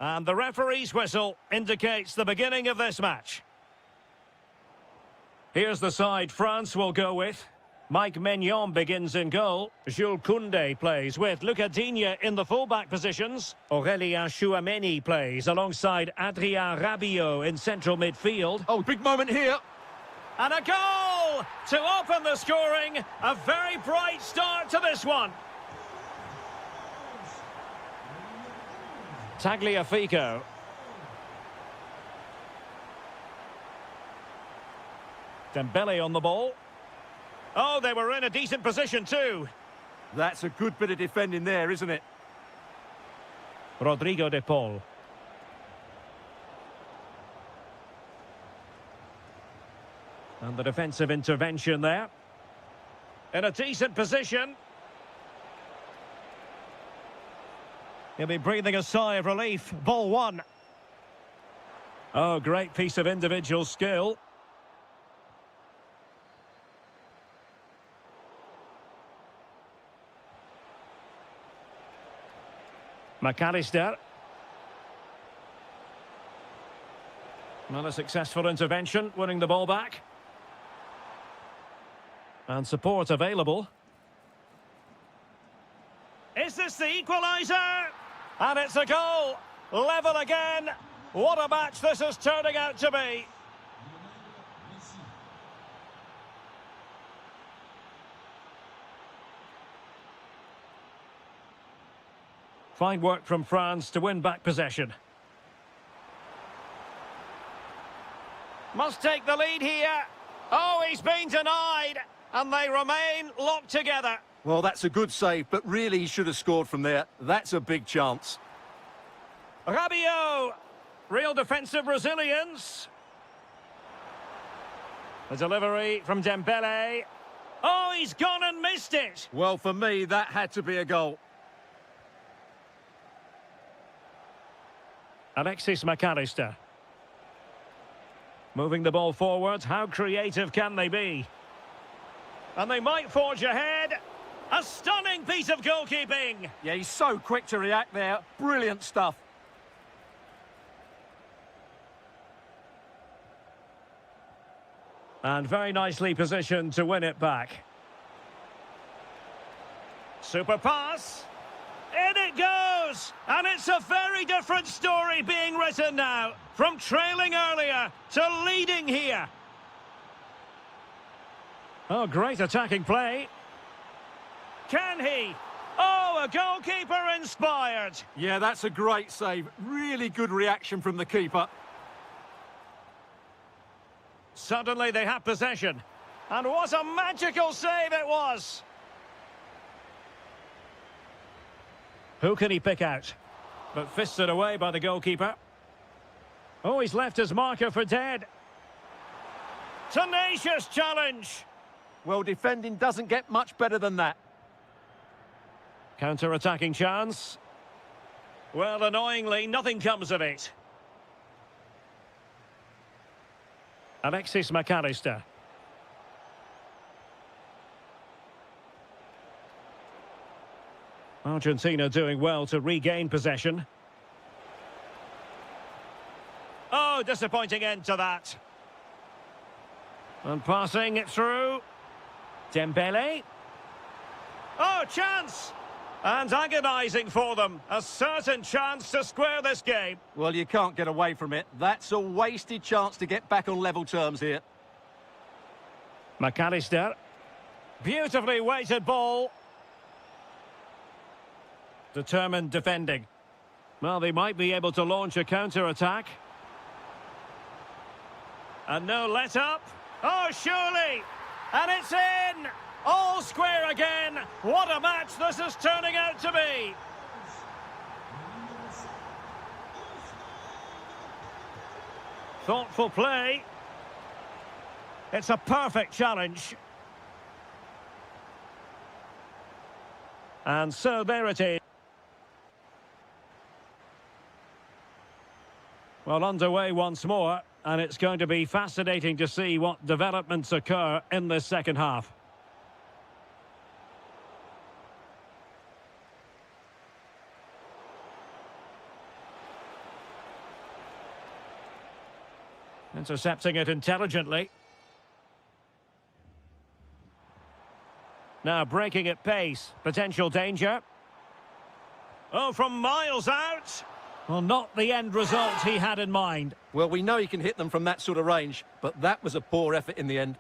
And the referee's whistle indicates the beginning of this match. Here's the side France will go with. Mike Maignan begins in goal. Jules Koundé plays with Lucas Digne in the fullback positions. Aurélien Chouameni plays alongside Adrien Rabiot in central midfield. Oh, big moment here. And a goal to open the scoring. A very bright start to this one. Tagliafico. Dembele on the ball. Oh, they were in a decent position too. That's a good bit of defending there, isn't it? Rodrigo de Paul. And the defensive intervention there. In a decent position. He'll be breathing a sigh of relief. Ball one. Oh, great piece of individual skill. McAllister. Not a successful intervention, winning the ball back. And support available. Is this the equaliser? And it's a goal. Level again. What a match this is turning out to be. Fine work from France to win back possession. Must take the lead here. Oh, he's been denied. And they remain locked together. Well, that's a good save, but really he should have scored from there. That's a big chance. Rabiot. Real defensive resilience. The delivery from Dembele. Oh, he's gone and missed it. Well, for me, that had to be a goal. Alexis McAllister. Moving the ball forward. How creative can they be? And they might forge ahead. A stunning piece of goalkeeping. Yeah, he's so quick to react there. Brilliant stuff. And very nicely positioned to win it back. Super pass. In it goes! And it's a very different story being written now. From trailing earlier to leading here. Oh, great attacking play. Can he? Oh, a goalkeeper inspired. Yeah, that's a great save. Really good reaction from the keeper. Suddenly they have possession. And what a magical save it was. Who can he pick out? But fisted away by the goalkeeper. Oh, he's left his marker for dead. Tenacious challenge. Well, defending doesn't get much better than that. Counter-attacking chance. Well, annoyingly, nothing comes of it. Alexis McAllister. Argentina doing well to regain possession. Oh, disappointing end to that. And passing it through. Dembele. Oh, chance! And agonising for them. A certain chance to square this game. Well, you can't get away from it. That's a wasted chance to get back on level terms here. McAllister. Beautifully weighted ball. Determined defending. Well, they might be able to launch a counter-attack. And no let-up. Oh, surely! And it's in! All square again! What a match this is turning out to be! Thoughtful play. It's a perfect challenge. And so there it is. Well, underway once more, and it's going to be fascinating to see what developments occur in this second half. Intercepting it intelligently. Now breaking at pace. Potential danger. Oh, from miles out. Well, not the end result he had in mind. Well, we know he can hit them from that sort of range, but that was a poor effort in the end.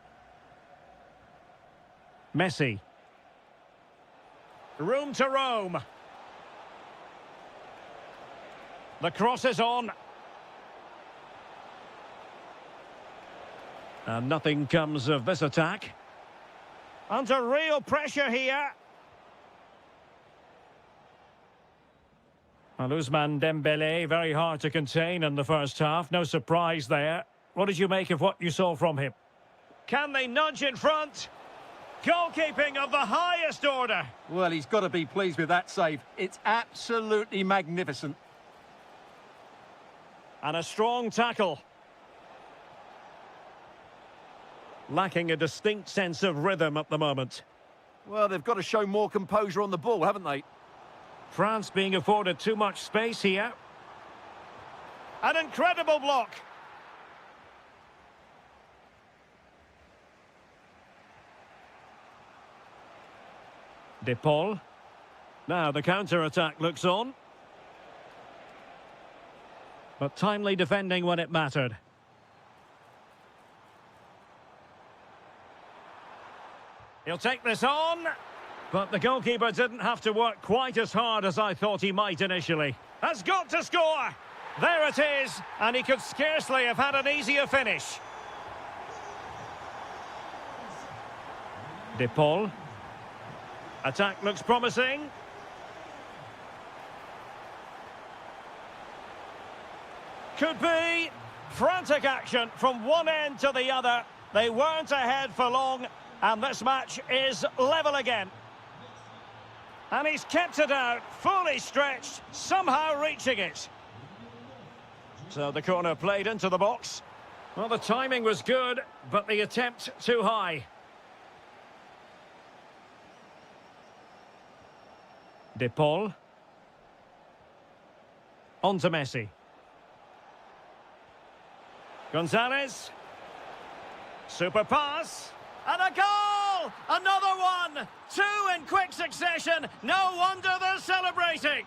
Messi. Room to roam. The cross is on. And nothing comes of this attack. Under real pressure here. And Ousmane Dembélé, very hard to contain in the first half. No surprise there. What did you make of what you saw from him? Can they nudge in front? Goalkeeping of the highest order. Well, he's got to be pleased with that save. It's absolutely magnificent. And a strong tackle. Lacking a distinct sense of rhythm at the moment. Well, they've got to show more composure on the ball, haven't they? France being afforded too much space here. An incredible block. De Paul. Now the counter-attack looks on. But timely defending when it mattered. He'll take this on. But the goalkeeper didn't have to work quite as hard as I thought he might initially. Has got to score! There it is, and he could scarcely have had an easier finish. De Paul. Attack looks promising. Could be. Frantic action from one end to the other. They weren't ahead for long, and this match is level again. And he's kept it out, fully stretched, somehow reaching it. So the corner played into the box. Well, the timing was good, but the attempt too high. De Paul. On to Messi. Gonzalez. Super pass. And a goal! Another one! Two in quick succession. No wonder they're celebrating.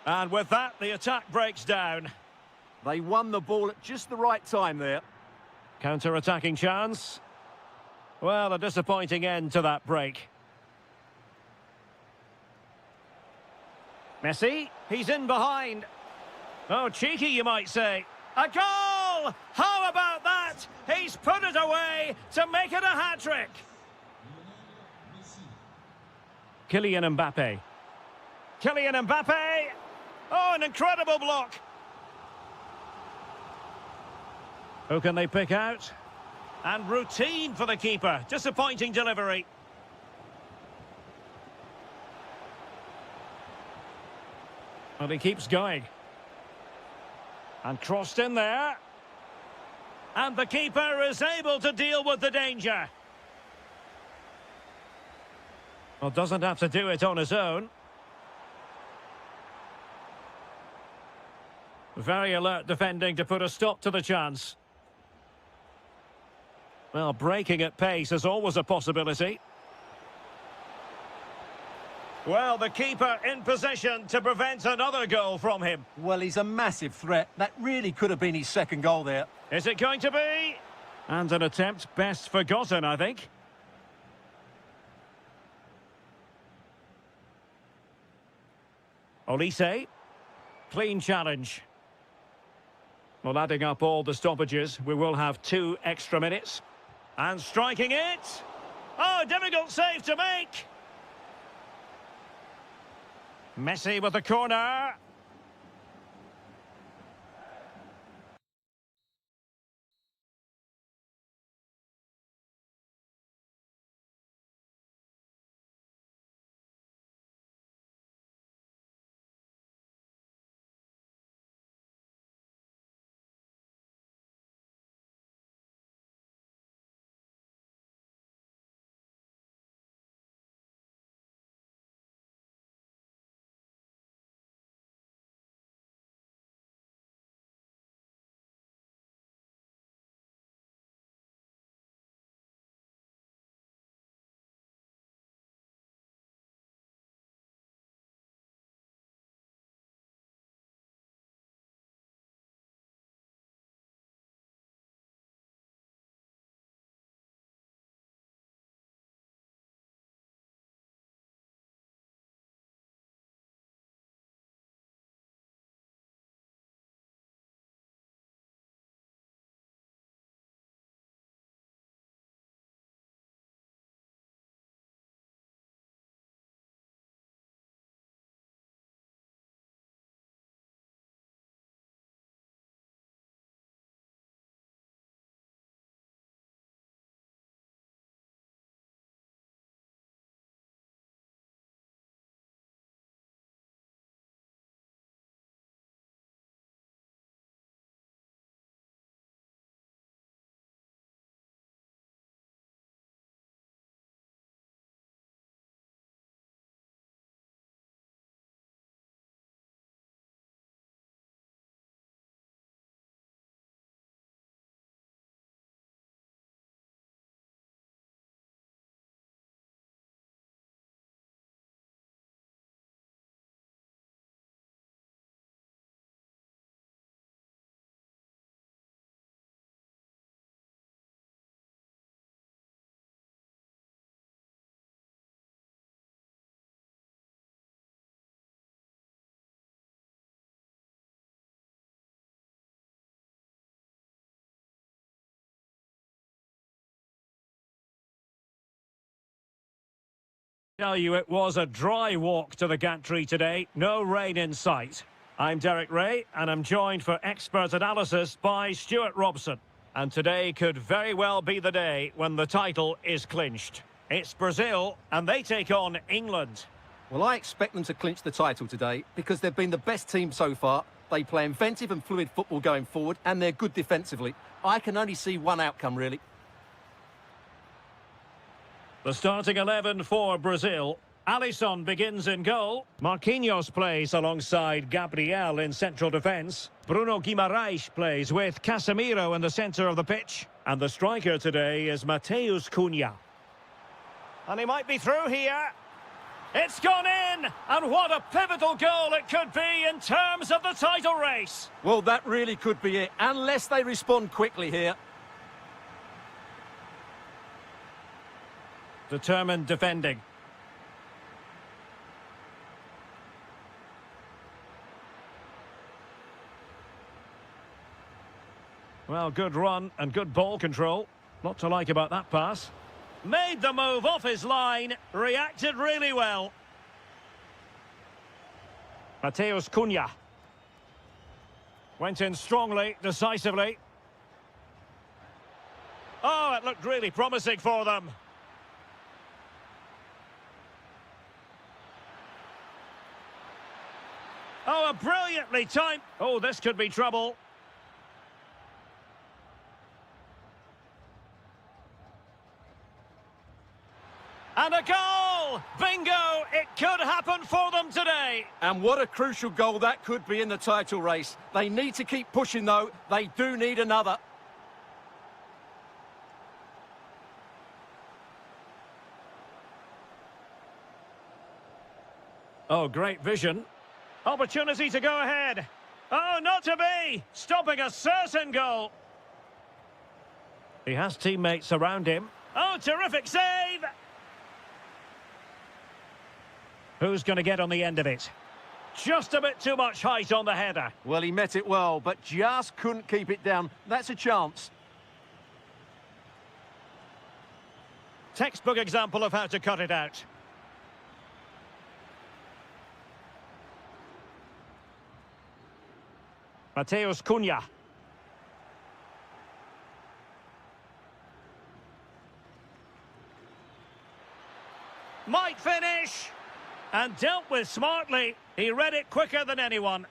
And with that, the attack breaks down. They won the ball at just the right time there. Counter-attacking chance. Well, a disappointing end to that break. Messi, he's in behind. Oh, cheeky, you might say. A goal! How about that? He's put it away to make it a hat-trick. Kylian Mbappe. Kylian Mbappe. Oh, an incredible block. Who can they pick out? And routine for the keeper. Disappointing delivery. Well, he keeps going. And crossed in there. And the keeper is able to deal with the danger. Well, doesn't have to do it on his own. Very alert defending to put a stop to the chance. Well, breaking at pace is always a possibility. Well, the keeper in position to prevent another goal from him. Well, he's a massive threat. That really could have been his second goal there. Is it going to be? And an attempt best forgotten, I think. Olise. Clean challenge. Well, adding up all the stoppages, we will have 2 extra minutes. And striking it. Oh, difficult save to make. Messi with the corner. Tell you it was a dry walk to the gantry today, no rain in sight. I'm Derek Ray, and I'm joined for expert analysis by Stuart Robson. And today could very well be the day when the title is clinched. It's Brazil, and they take on England. Well, I expect them to clinch the title today because they've been the best team so far. They play inventive and fluid football going forward, and they're good defensively. I can only see one outcome, really. The starting 11 for Brazil. Alisson begins in goal. Marquinhos plays alongside Gabriel in central defence. Bruno Guimaraes plays with Casemiro in the centre of the pitch. And the striker today is Matheus Cunha. And he might be through here. It's gone in! And what a pivotal goal it could be in terms of the title race. Well, that really could be it, unless they respond quickly here. Determined defending. Well, good run and good ball control. Not to like about that pass. Made the move off his line. Reacted really well. Matheus Cunha. Went in strongly, decisively. Oh, it looked really promising for them. Oh, a brilliantly timed... Oh, this could be trouble. And a goal! Bingo! It could happen for them today. And what a crucial goal that could be in the title race. They need to keep pushing, though. They do need another. Oh, great vision. Opportunity to go ahead. Oh, not to be! Stopping a certain goal. He has teammates around him. Oh, terrific save! Who's going to get on the end of it? Just a bit too much height on the header. Well, he met it well, but just couldn't keep it down. That's a chance. Textbook example of how to cut it out. Matheus Cunha. Might finish. And dealt with smartly. He read it quicker than anyone.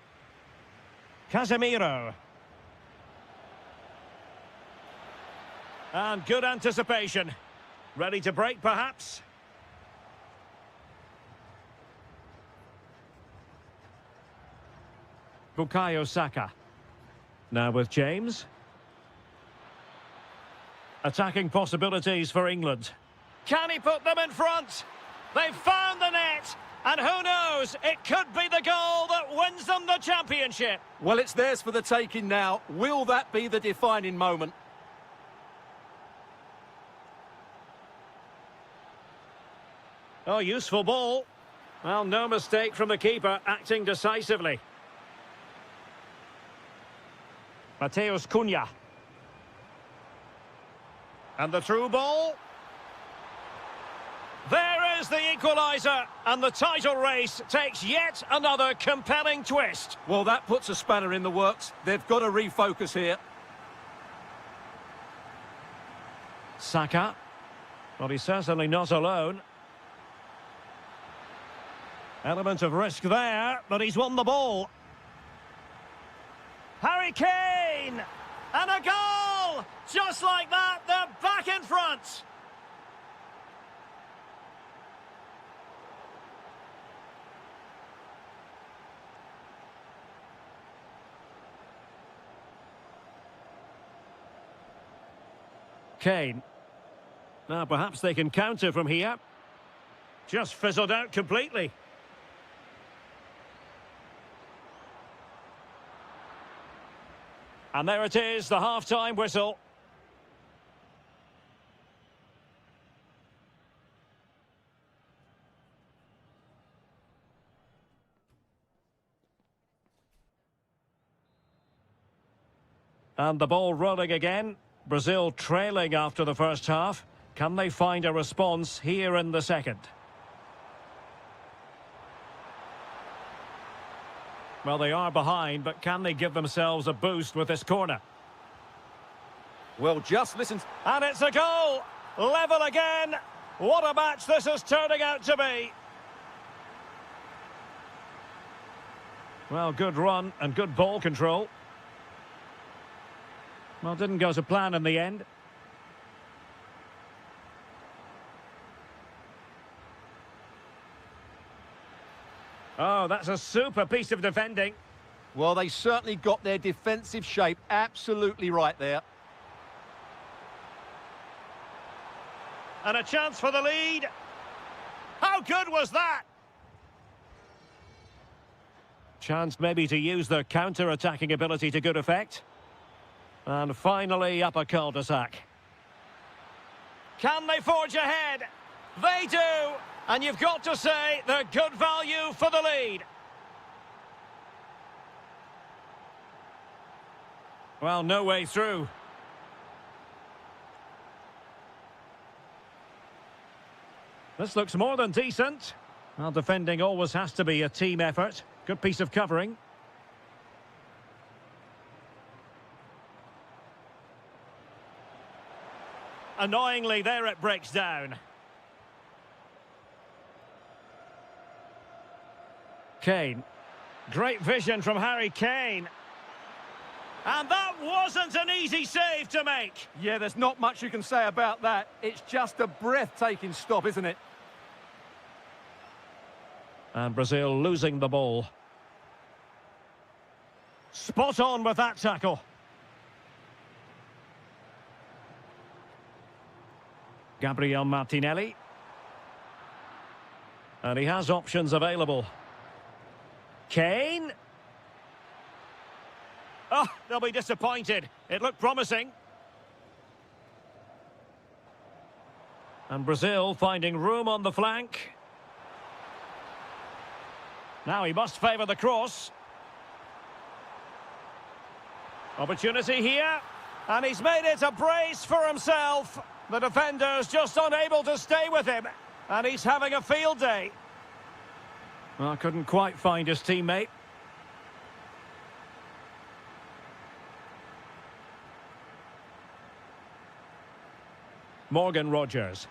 Casemiro. And good anticipation. Ready to break, perhaps? Bukayo Saka. Now with James. Attacking possibilities for England. Can he put them in front? They've found the net. And who knows, it could be the goal that wins them the championship. Well, it's theirs for the taking now. Will that be the defining moment? Oh, useful ball. Well, no mistake from the keeper, acting decisively. Matheus Cunha. And the through ball. There is the equaliser, and the title race takes yet another compelling twist. Well, that puts a spanner in the works. They've got to refocus here. Saka. Well, he's certainly not alone. Element of risk there, but he's won the ball. Harry Kane! And a goal! Just like that, they're back in front. Kane. Now perhaps they can counter from here. Just fizzled out completely. And there it is, the half-time whistle. And the ball rolling again. Brazil trailing after the first half. Can they find a response here in the second? Well, they are behind, but can they give themselves a boost with this corner? Well, just listen. And it's a goal! Level again! What a match this is turning out to be! Well, good run and good ball control. Well, didn't go to plan in the end. Oh, that's a super piece of defending. Well, they certainly got their defensive shape absolutely right there. And a chance for the lead. How good was that? Chance maybe to use their counter-attacking ability to good effect. And finally up a cul-de-sac. Can they forge ahead? They do! And you've got to say they're good value for the lead. Well, no way through. This looks more than decent. Well, defending always has to be a team effort. Good piece of covering. Annoyingly, there it breaks down. Kane. Great vision from Harry Kane. And that wasn't an easy save to make. Yeah, there's not much you can say about that. It's just a breathtaking stop, isn't it? And Brazil losing the ball. Spot on with that tackle. Gabriel Martinelli. And he has options available. Kane. Oh, they'll be disappointed. It looked promising. And Brazil finding room on the flank. Now he must favour the cross. Opportunity here. And he's made it a brace for himself. The defender's just unable to stay with him. And he's having a field day. Well, couldn't quite find his teammate. Morgan Rogers.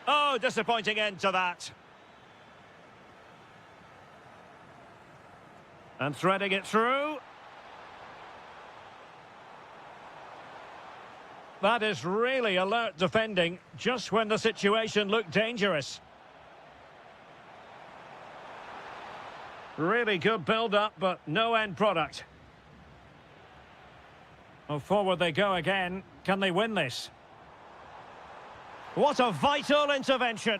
Oh, disappointing end to that. And threading it through. That is really alert defending, just when the situation looked dangerous. Really good build-up, but no end product. Well, forward they go again. Can they win this? What a vital intervention.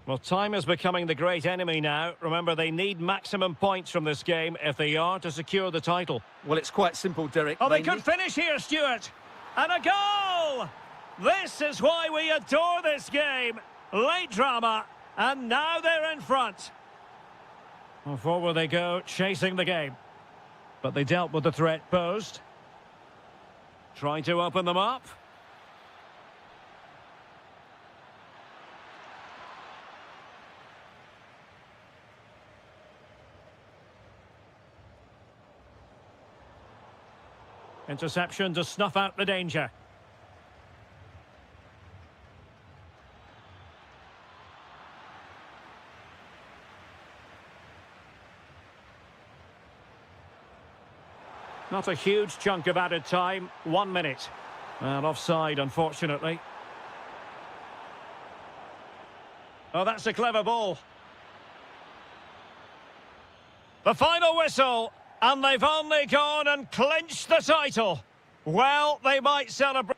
Well, time is becoming the great enemy now. Remember, they need maximum points from this game if they are to secure the title. Well, it's quite simple, Derek. Oh, they could finish here, Stuart. And a goal! This is why we adore this game. Late drama, and now they're in front. Well, forward they go, chasing the game. But they dealt with the threat posed. Trying to open them up. Interception to snuff out the danger. Not a huge chunk of added time, 1 minute. And offside, unfortunately. Oh, that's a clever ball. The final whistle, and they've only gone and clinched the title. Well, they might celebrate.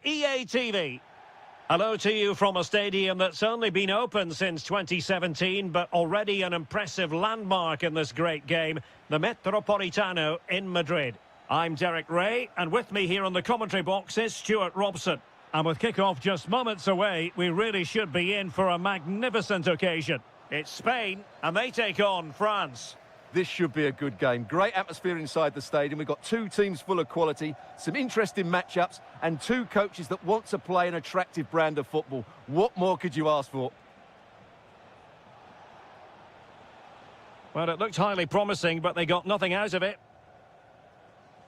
EA TV. Hello to you from a stadium that's only been open since 2017, but already an impressive landmark in this great game, the Metropolitano in Madrid. I'm Derek Ray, and with me here on the commentary box is Stuart Robson. And with kick-off just moments away, we really should be in for a magnificent occasion. It's Spain, and they take on France. This should be a good game. Great atmosphere inside the stadium. We've got two teams full of quality, some interesting matchups, and two coaches that want to play an attractive brand of football. What more could you ask for? Well, it looked highly promising, but they got nothing out of it.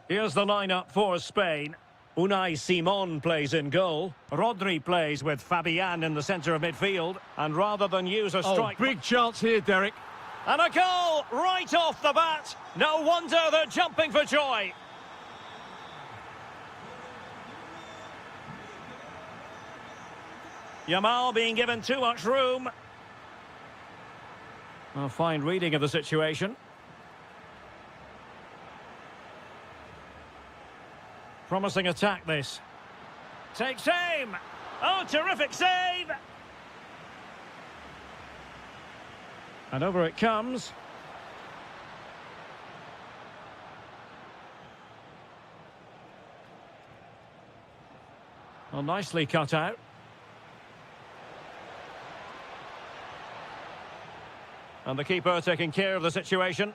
Here's the lineup for Spain. Unai Simon plays in goal. Rodri plays with Fabian in the centre of midfield. And rather than use a strike... Oh, big chance here, Derek. And a goal right off the bat. No wonder they're jumping for joy. Yamal being given too much room. A fine reading of the situation. Promising attack, this. Takes aim. Oh, terrific save. And over it comes. Well, nicely cut out. And the keeper taking care of the situation.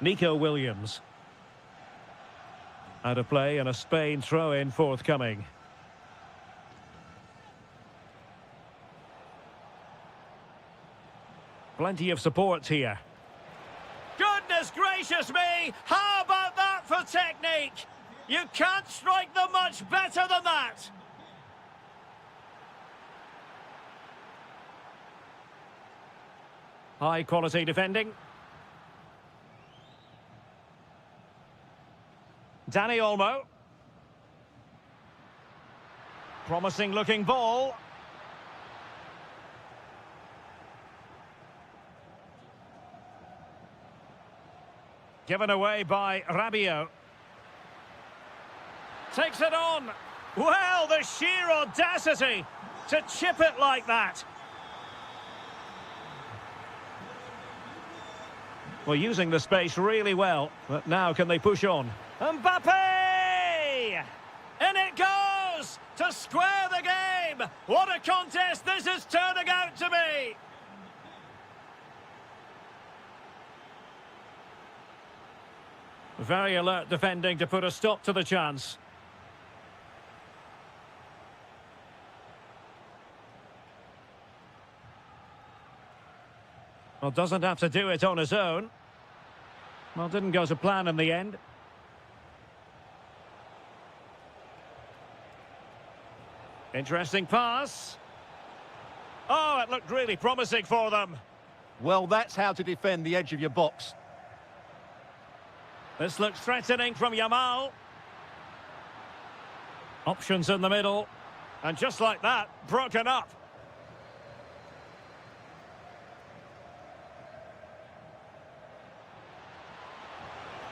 Nico Williams. Out of play and a Spain throw-in forthcoming. Plenty of support here. Goodness gracious me! How about that for technique? You can't strike them much better than that! High quality defending. Dani Olmo. Promising looking ball. Given away by Rabiot. Takes it on. Well, the sheer audacity to chip it like that. Well, using the space really well, but now can they push on? Mbappe! In it goes to square the game. What a contest this is turning out to be. Very alert defending to put a stop to the chance. Well, doesn't have to do it on his own. Well, didn't go to plan in the end. Interesting pass. Oh, it looked really promising for them. Well, that's how to defend the edge of your box. This looks threatening from Yamal. Options in the middle. And just like that, broken up.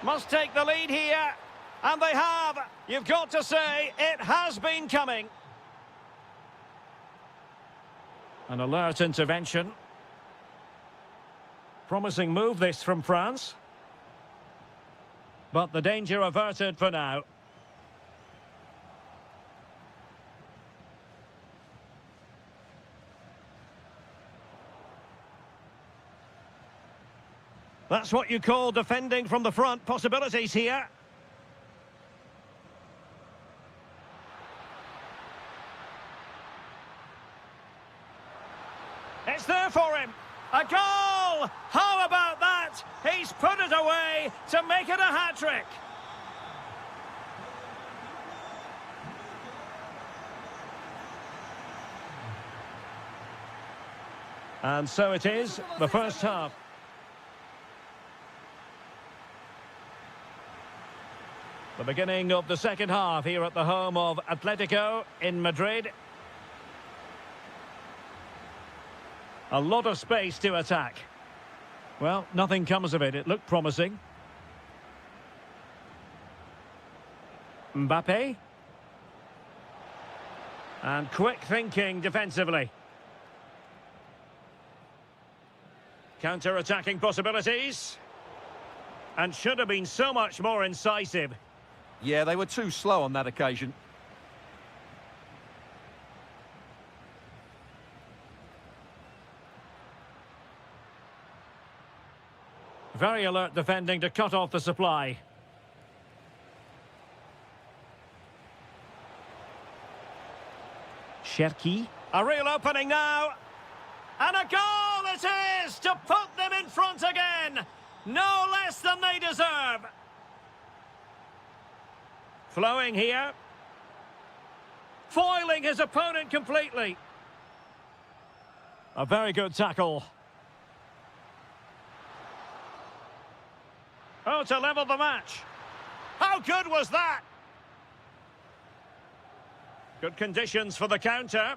Must take the lead here. And they have. You've got to say, it has been coming. An alert intervention. Promising move this from France. But the danger averted for now. That's what you call defending from the front. Possibilities here. It's there for him. A goal! How about that? He's put it away to make it a hat-trick. And so it is, the first half. The beginning of the second half here at the home of Atletico in Madrid. A lot of space to attack. Well, nothing comes of it. It looked promising. Mbappe. And quick thinking defensively. Counter-attacking possibilities. And should have been so much more incisive. Yeah, they were too slow on that occasion. Very alert defending to cut off the supply. Cherki. A real opening now. And a goal it is to put them in front again. No less than they deserve. Flowing here. Foiling his opponent completely. A very good tackle. Oh, to level the match. How good was that? Good conditions for the counter.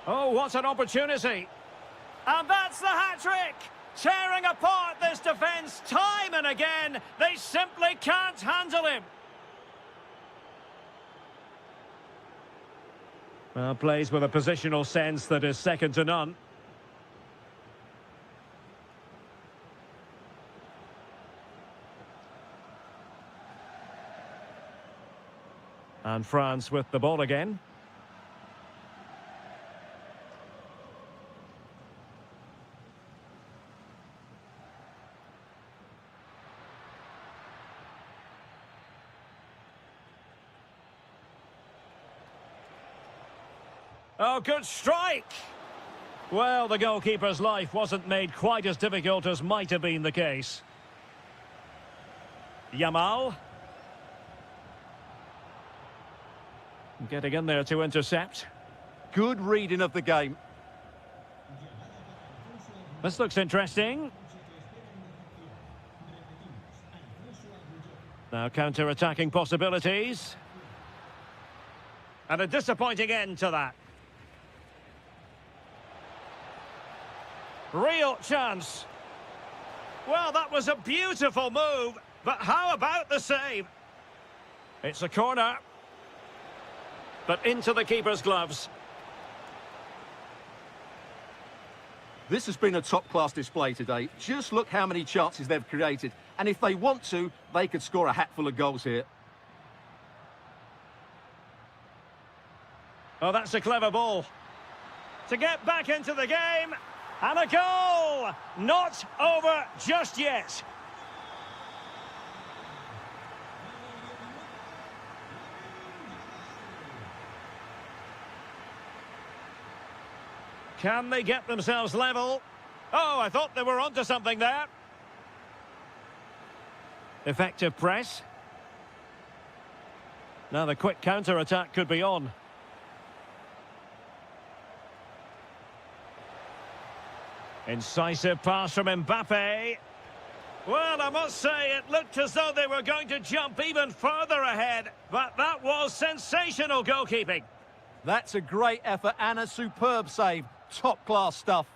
Oh, what an opportunity. And that's the hat-trick. Tearing apart this defence time and again. They simply can't handle him. Well, plays with a positional sense that is second to none. And France with the ball again. Oh, good strike! Well, the goalkeeper's life wasn't made quite as difficult as might have been the case. Yamal. Getting in there to intercept. Good reading of the game. This looks interesting. Now counter-attacking possibilities. And a disappointing end to that. Real chance. Well, that was a beautiful move, but how about the save? It's a corner. But into the keeper's gloves. This has been a top-class display today. Just look how many chances they've created. And if they want to, they could score a hatful of goals here. Oh, that's a clever ball. To get back into the game. And a goal! Not over just yet. Can they get themselves level? Oh, I thought they were onto something there. Effective press. Now the quick counter-attack could be on. Incisive pass from Mbappe. Well, I must say, it looked as though they were going to jump even further ahead, but that was sensational goalkeeping. That's a great effort and a superb save. Top-class stuff.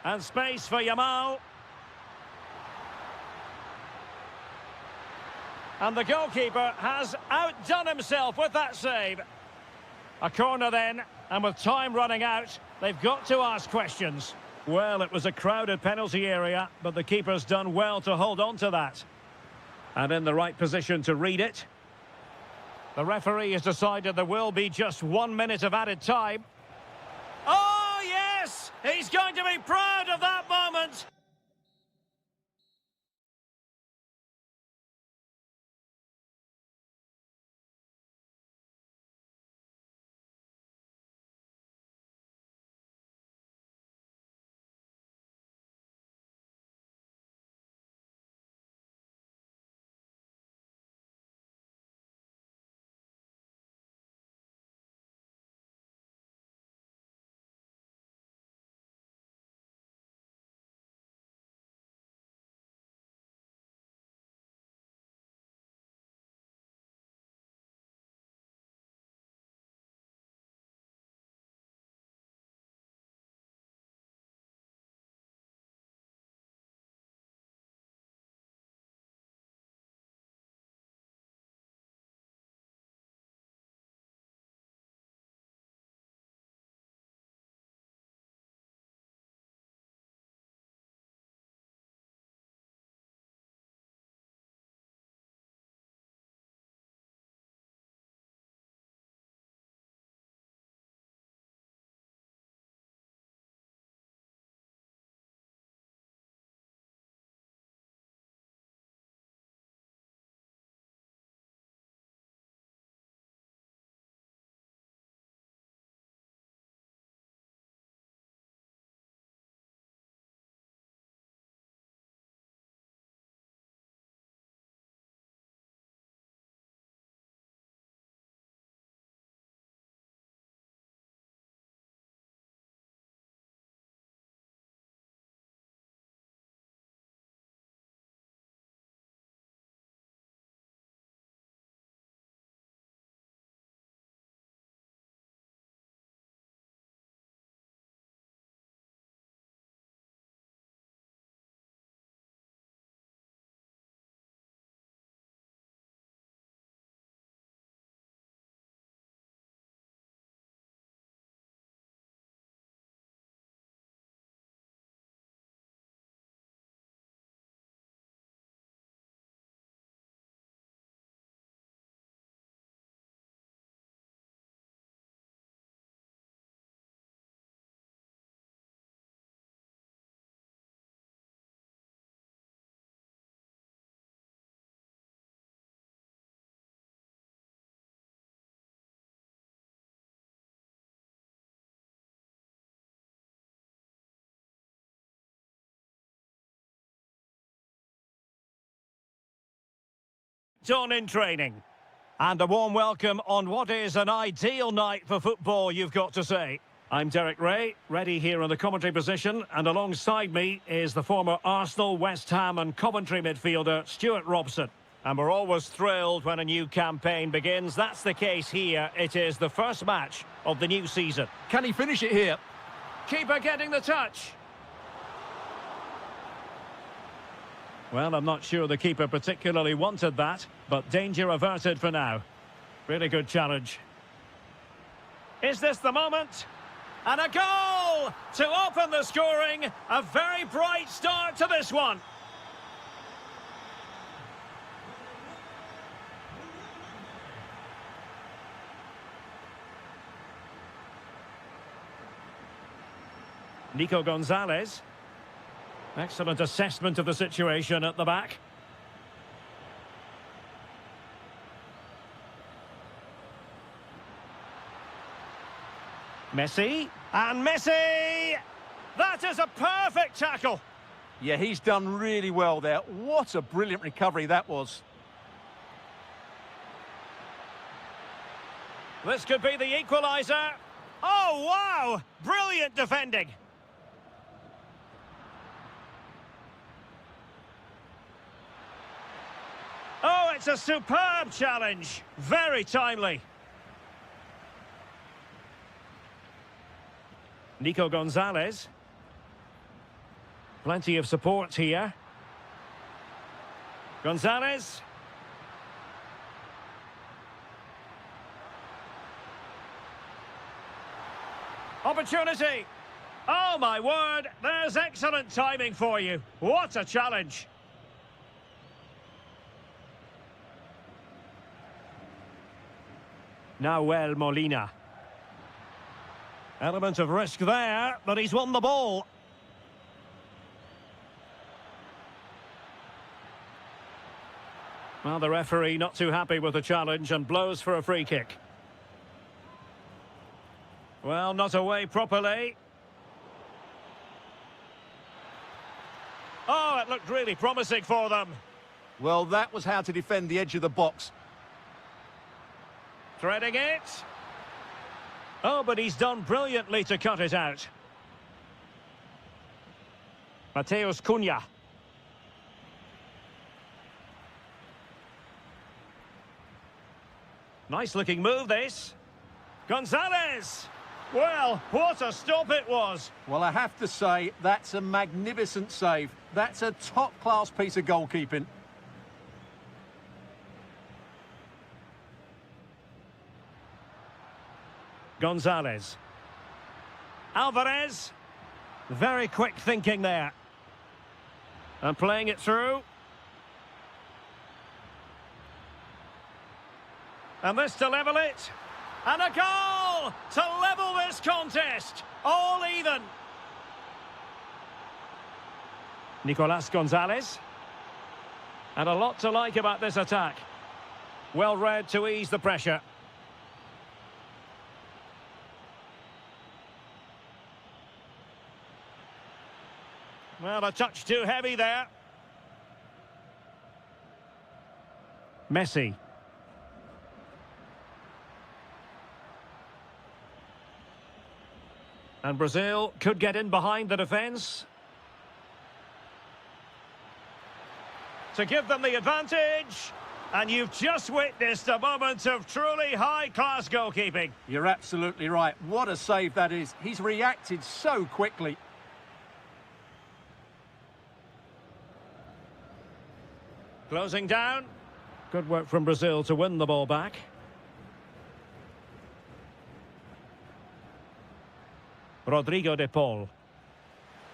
And space for Yamal. And the goalkeeper has outdone himself with that save. A corner then, and with time running out, they've got to ask questions. Well, it was a crowded penalty area, but the keeper's done well to hold on to that. And in the right position to read it. The referee has decided there will be just 1 minute of added time. Oh, yes! He's going to be proud of that moment! On in training. And a warm welcome on what is an ideal night for football, you've got to say. I'm Derek Ray, ready here in the commentary position, and alongside me is the former Arsenal, West Ham and Coventry midfielder, Stuart Robson. And we're always thrilled when a new campaign begins. That's the case here. It is the first match of the new season. Can he finish it here? Keeper getting the touch. Well, I'm not sure the keeper particularly wanted that, but danger averted for now. Really good challenge. Is this the moment? And a goal to open the scoring. A very bright start to this one. Nico Gonzalez. Excellent assessment of the situation at the back. Messi. And Messi! That is a perfect tackle. Yeah, he's done really well there. What a brilliant recovery that was. This could be the equaliser. Oh, wow! Brilliant defending. Oh, it's a superb challenge. Very timely. Nico Gonzalez. Plenty of support here. Gonzalez. Opportunity. Oh, my word. There's excellent timing for you. What a challenge. Nahuel Molina. Element of risk there, but he's won the ball. Well, the referee not too happy with the challenge and blows for a free kick. Well, not away properly. Oh, it looked really promising for them. Well, that was how to defend the edge of the box. Threading it. Oh, but he's done brilliantly to cut it out. Mateus Cunha. Nice looking move, this. Gonzalez! Well, what a stop it was. Well, I have to say, that's a magnificent save. That's a top-class piece of goalkeeping. Gonzalez. Alvarez. Very quick thinking there. And playing it through. And this to level it. And a goal to level this contest. All even. Nicolas Gonzalez. And a lot to like about this attack. Well read to ease the pressure. Well, a touch too heavy there. Messi. And Brazil could get in behind the defence to give them the advantage. And you've just witnessed a moment of truly high-class goalkeeping. You're absolutely right. What a save that is. He's reacted so quickly. Closing down. Good work from Brazil to win the ball back. Rodrigo de Paul.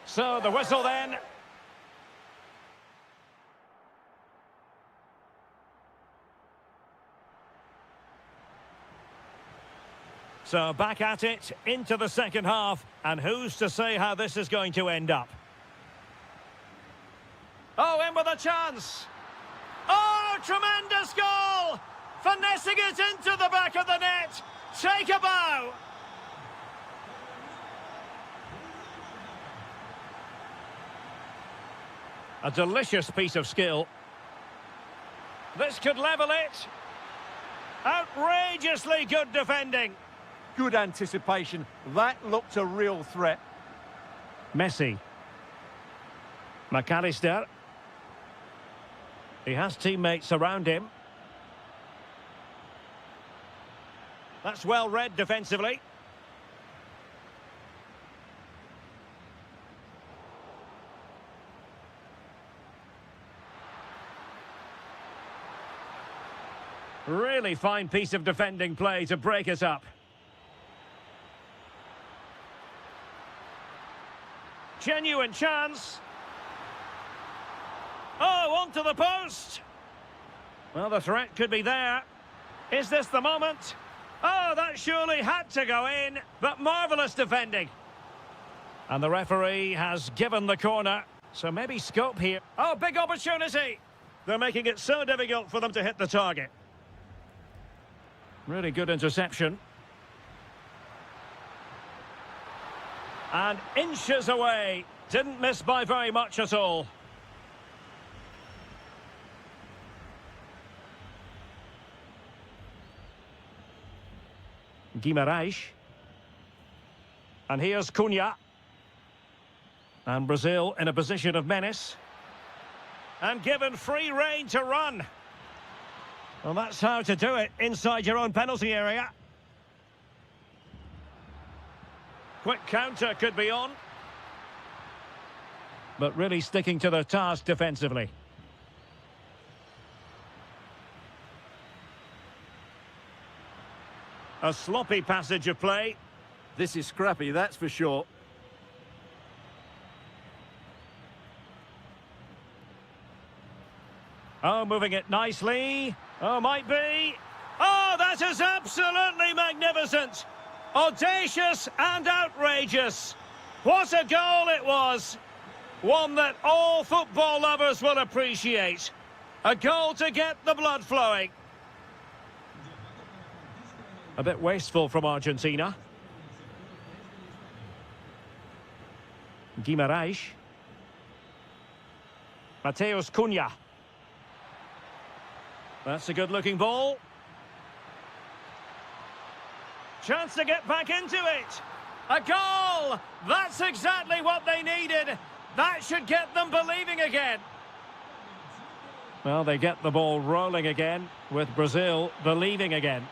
So the whistle then. So back at it into the second half, and who's to say how this is going to end up? Oh, in with a chance. Oh, tremendous goal! Finessing it into the back of the net. Take a bow. A delicious piece of skill. This could level it. Outrageously good defending. Good anticipation. That looked a real threat. Messi. McAllister. He has teammates around him. That's well read defensively. Really fine piece of defending play to break us up. Genuine chance. Oh, onto the post. Well, the threat could be there. Is this the moment? Oh, that surely had to go in, but marvellous defending. And the referee has given the corner, so maybe scope here. Oh, big opportunity. They're making it so difficult for them to hit the target. Really good interception. And inches away. Didn't miss by very much at all. Guimarães. And here's Cunha. And Brazil in a position of menace. And given free rein to run. Well, that's how to do it inside your own penalty area. Quick counter could be on. But really sticking to their task defensively. A sloppy passage of play. This is scrappy, that's for sure. Oh, moving it nicely. Oh, might be. Oh, that is absolutely magnificent. Audacious and outrageous. What a goal it was. One that all football lovers will appreciate. A goal to get the blood flowing. A bit wasteful from Argentina. Guimarães. Mateus Cunha. That's a good-looking ball. Chance to get back into it. A goal! That's exactly what they needed. That should get them believing again. Well, they get the ball rolling again, with Brazil believing again.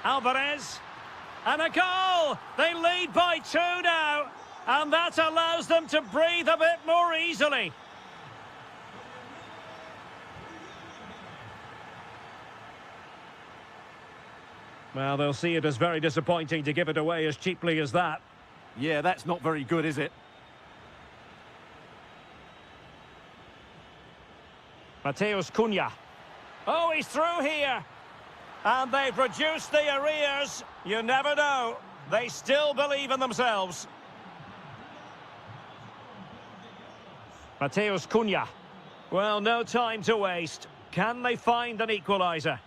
Alvarez. And a goal! They lead by 2 now. And that allows them to breathe a bit more easily. Well, they'll see it as very disappointing to give it away as cheaply as that. Yeah, that's not very good, is it? Mateus Cunha. Oh, he's through here. And they've reduced the arrears. You never know. They still believe in themselves. Mateus Cunha. Well, no time to waste. Can they find an equaliser?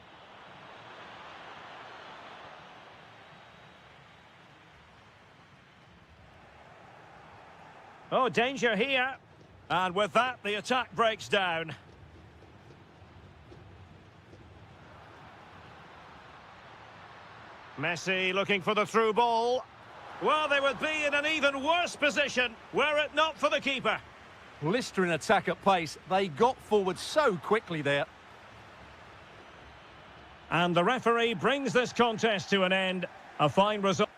Oh, danger here. And with that, the attack breaks down. Messi looking for the through ball. Well, they would be in an even worse position were it not for the keeper. Blistering attack at pace. They got forward so quickly there. And the referee brings this contest to an end. A fine result.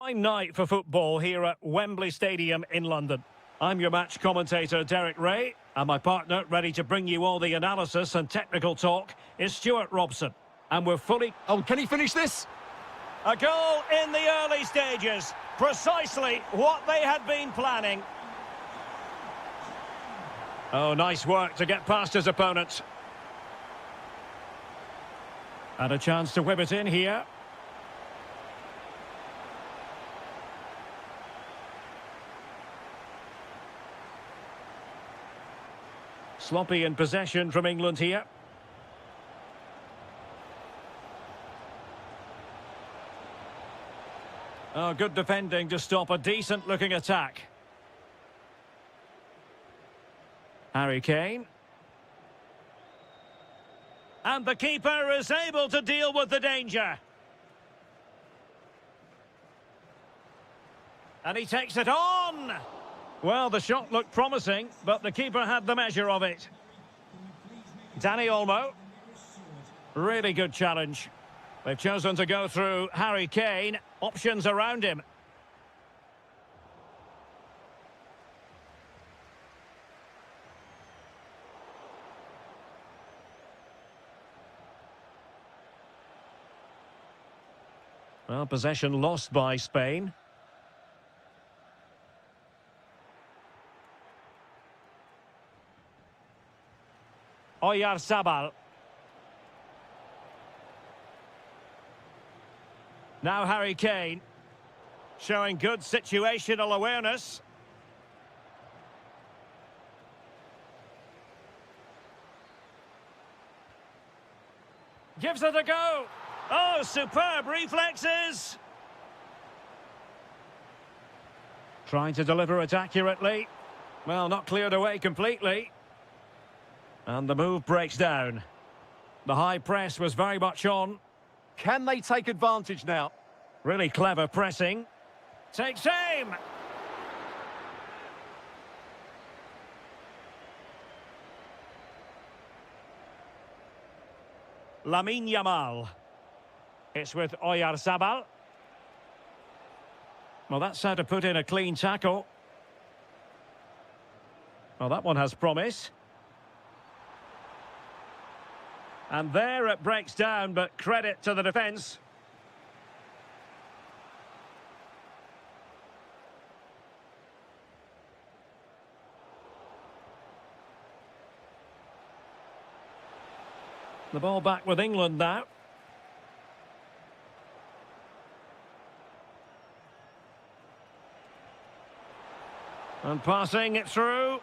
Fine night for football here at Wembley Stadium in London. I'm your match commentator, Derek Ray, and my partner, ready to bring you all the analysis and technical talk, is Stuart Robson. And we're fully... Oh, can he finish this? A goal in the early stages. Precisely what they had been planning. Oh, nice work to get past his opponents. And a chance to whip it in here. Sloppy in possession from England here. Oh, good defending to stop a decent-looking attack. Harry Kane. And the keeper is able to deal with the danger. And he takes it on! Well, the shot looked promising, but the keeper had the measure of it. Danny Olmo. Really good challenge. They've chosen to go through Harry Kane. Options around him. Well, possession lost by Spain. Oyarzabal. Now Harry Kane, showing good situational awareness. Gives it a go. Oh, superb reflexes. Trying to deliver it accurately. Well, not cleared away completely. And the move breaks down. The high press was very much on. Can they take advantage now? Really clever pressing. Takes aim! Lamine Yamal. It's with Oyarzabal. Well, that's how to put in a clean tackle. Well, that one has promise. And there it breaks down, but credit to the defence. The ball back with England now. And passing it through.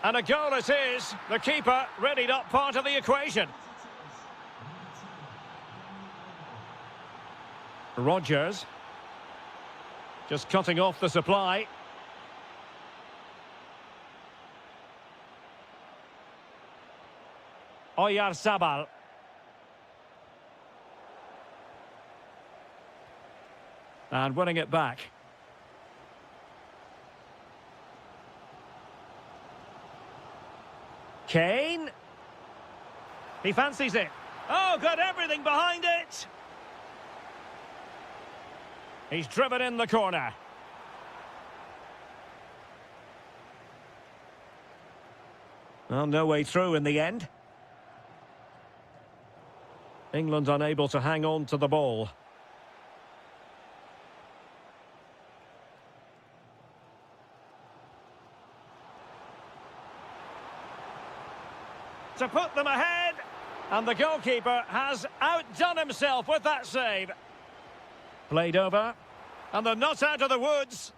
And a goal it is. The keeper really not part of the equation. Rodgers. Just cutting off the supply. Oyarzabal. And winning it back. Kane. He fancies it. Oh, got everything behind it. He's driven in the corner. Well, no way through in the end. England unable to hang on to the ball. To put them ahead. And the goalkeeper has outdone himself with that save. Played over. And they're not out of the woods.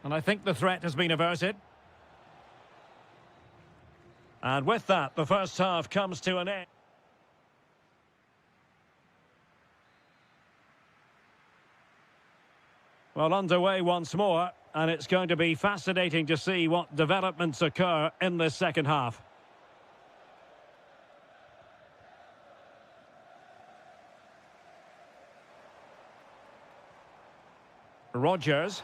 And I think the threat has been averted. And with that, the first half comes to an end. Well, underway once more, and it's going to be fascinating to see what developments occur in this second half. Rodgers.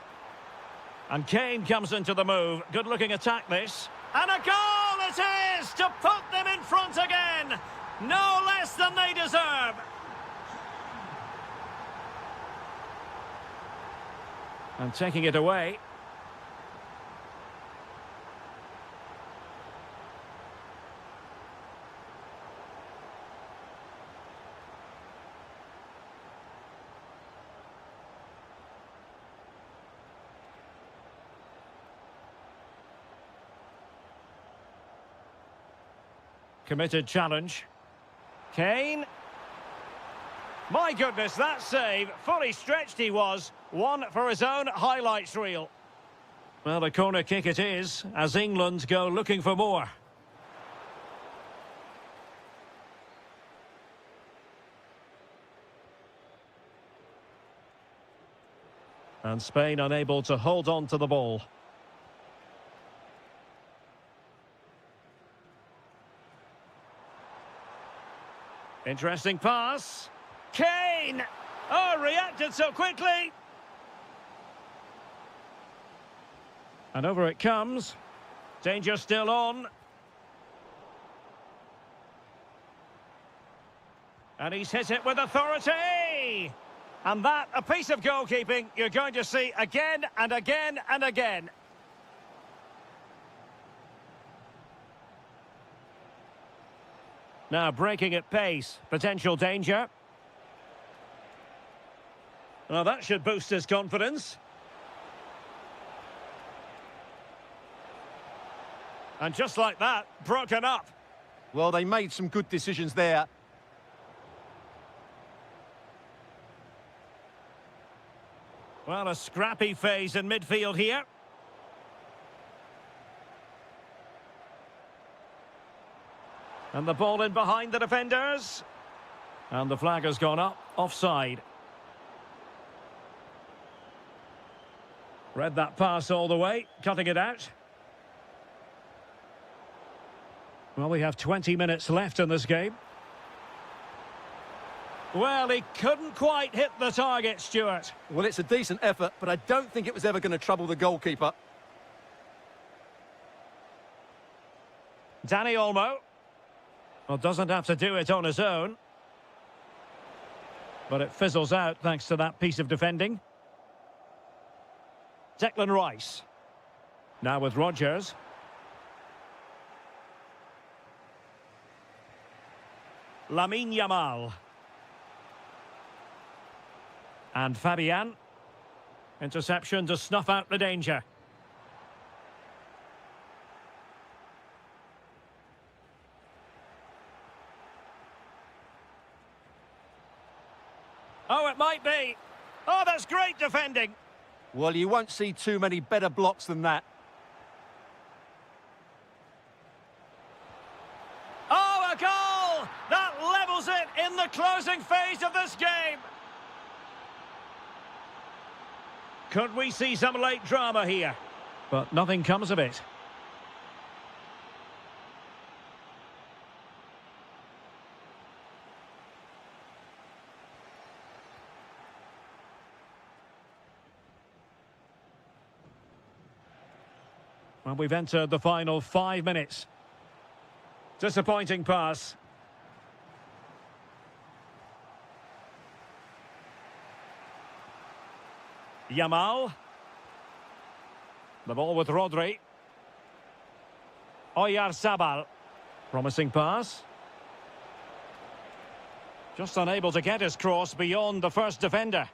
And Kane comes into the move. Good-looking attack, this. And a goal it is to put them in front again. No less than they deserve. And taking it away. Committed challenge. Kane. My goodness, that save. Fully stretched he was. One for his own highlights reel. Well, a corner kick it is, as England go looking for more. And Spain unable to hold on to the ball. Interesting pass. Kane! Oh, reacted so quickly! And over it comes. Danger still on. And he's hit it with authority! And that, a piece of goalkeeping you're going to see again and again and again. Now breaking at pace, potential danger. Well, that should boost his confidence. And just like that, broken up. Well, they made some good decisions there. Well, a scrappy phase in midfield here. And the ball in behind the defenders. And the flag has gone up, offside. Read that pass all the way, cutting it out. Well, we have 20 minutes left in this game. Well, he couldn't quite hit the target, Stuart. Well, it's a decent effort, but I don't think it was ever going to trouble the goalkeeper. Danny Olmo. Well, doesn't have to do it on his own. But it fizzles out thanks to that piece of defending. Declan Rice. Now with Rodgers. Lamine Yamal. And Fabian. Interception to snuff out the danger. Oh, it might be. Oh, that's great defending. Well, you won't see too many better blocks than that. Oh, a goal! That levels it in the closing phase of this game. Could we see some late drama here? But nothing comes of it. Well, we've entered the final 5 minutes. Disappointing pass. Yamal. The ball with Rodri. Oyarzabal. Promising pass. Just unable to get his cross beyond the first defender.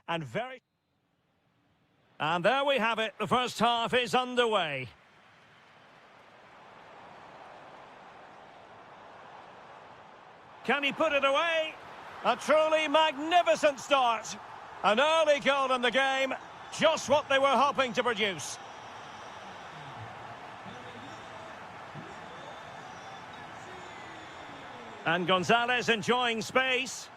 And very... And there we have it. The first half is underway. Can he put it away? A truly magnificent start. An early goal in the game. Just what they were hoping to produce. And Gonzalez enjoying space.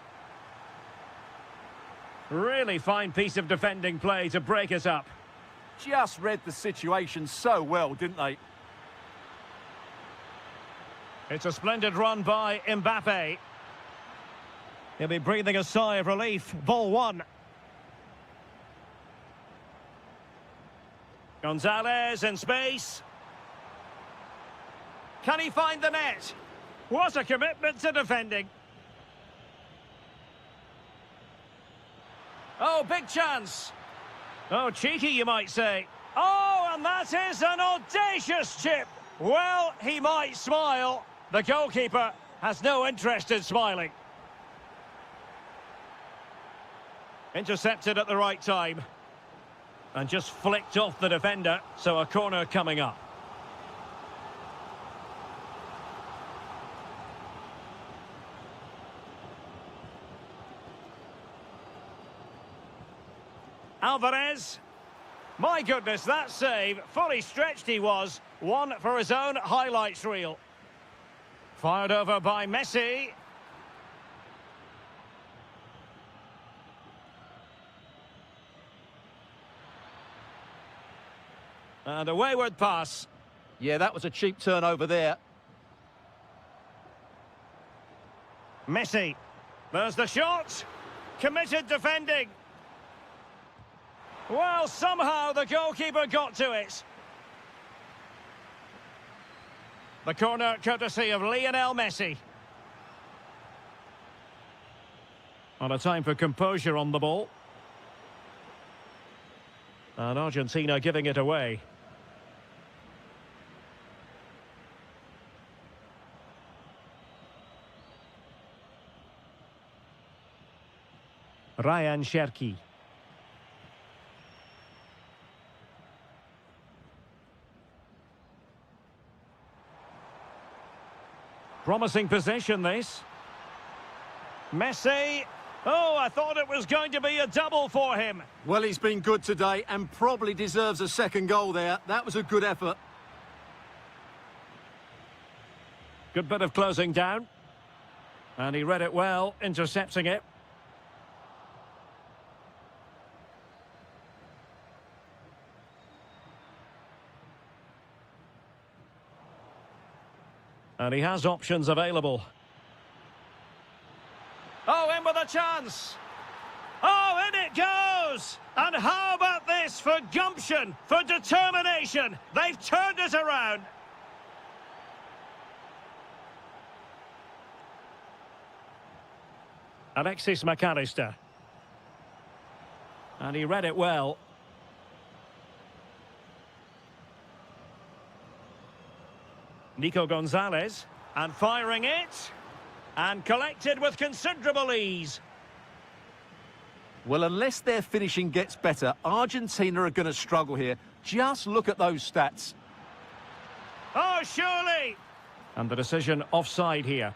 Really fine piece of defending play to break us up. Just read the situation so well, didn't they? It's a splendid run by Mbappe. He'll be breathing a sigh of relief. Ball one. Gonzalez in space. Can he find the net? What a commitment to defending. Oh, big chance. Oh, cheeky, you might say. Oh, and that is an audacious chip. Well, he might smile. The goalkeeper has no interest in smiling. Intercepted at the right time. And just flicked off the defender, so a corner coming up. Alvarez. My goodness, that save. Fully stretched he was. One for his own highlights reel. Fired over by Messi. And a wayward pass. Yeah, that was a cheap turnover there. Messi. There's the shot. Committed defending. Well, somehow the goalkeeper got to it. The corner courtesy of Lionel Messi. On a time for composure on the ball. And Argentina giving it away. Ryan Cherki. Promising possession, this. Messi. Oh, I thought it was going to be a double for him. Well, he's been good today and probably deserves a second goal there. That was a good effort. Good bit of closing down. And he read it well, intercepting it. And he has options available. Oh, in with a chance. Oh, in it goes. And how about this for gumption, for determination? They've turned it around. Alexis McAllister. And he read it well. Nico Gonzalez, and firing it, and collected with considerable ease. Well, unless their finishing gets better, Argentina are going to struggle here. Just look at those stats. Oh, surely! And the decision offside here.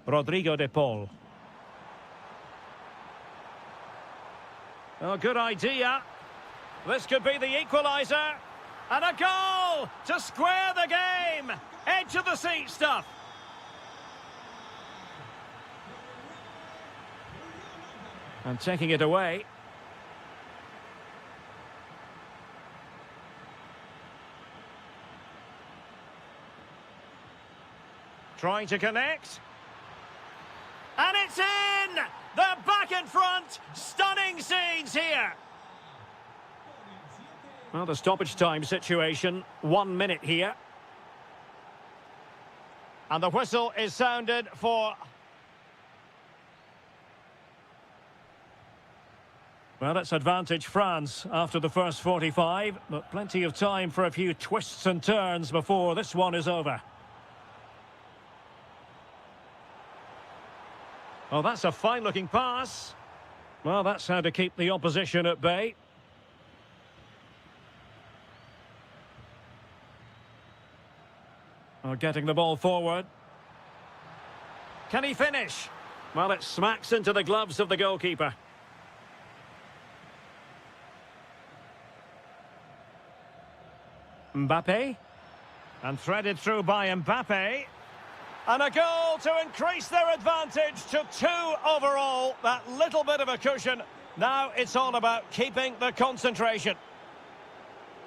Rodrigo de Paul. Oh, good idea. This could be the equaliser. And a goal to square the game. Edge of the seat stuff. And taking it away. Trying to connect. And it's in! They're back in front. Stunning scenes here. Well, the stoppage time situation, 1 minute here. And the whistle is sounded for... Well, it's advantage France after the first 45, but plenty of time for a few twists and turns before this one is over. Oh, that's a fine-looking pass. Well, that's how to keep the opposition at bay. Oh, getting the ball forward. Can he finish? Well, it smacks into the gloves of the goalkeeper. Mbappe. And threaded through by Mbappe. And a goal to increase their advantage to 2 overall. That little bit of a cushion. Now it's all about keeping the concentration.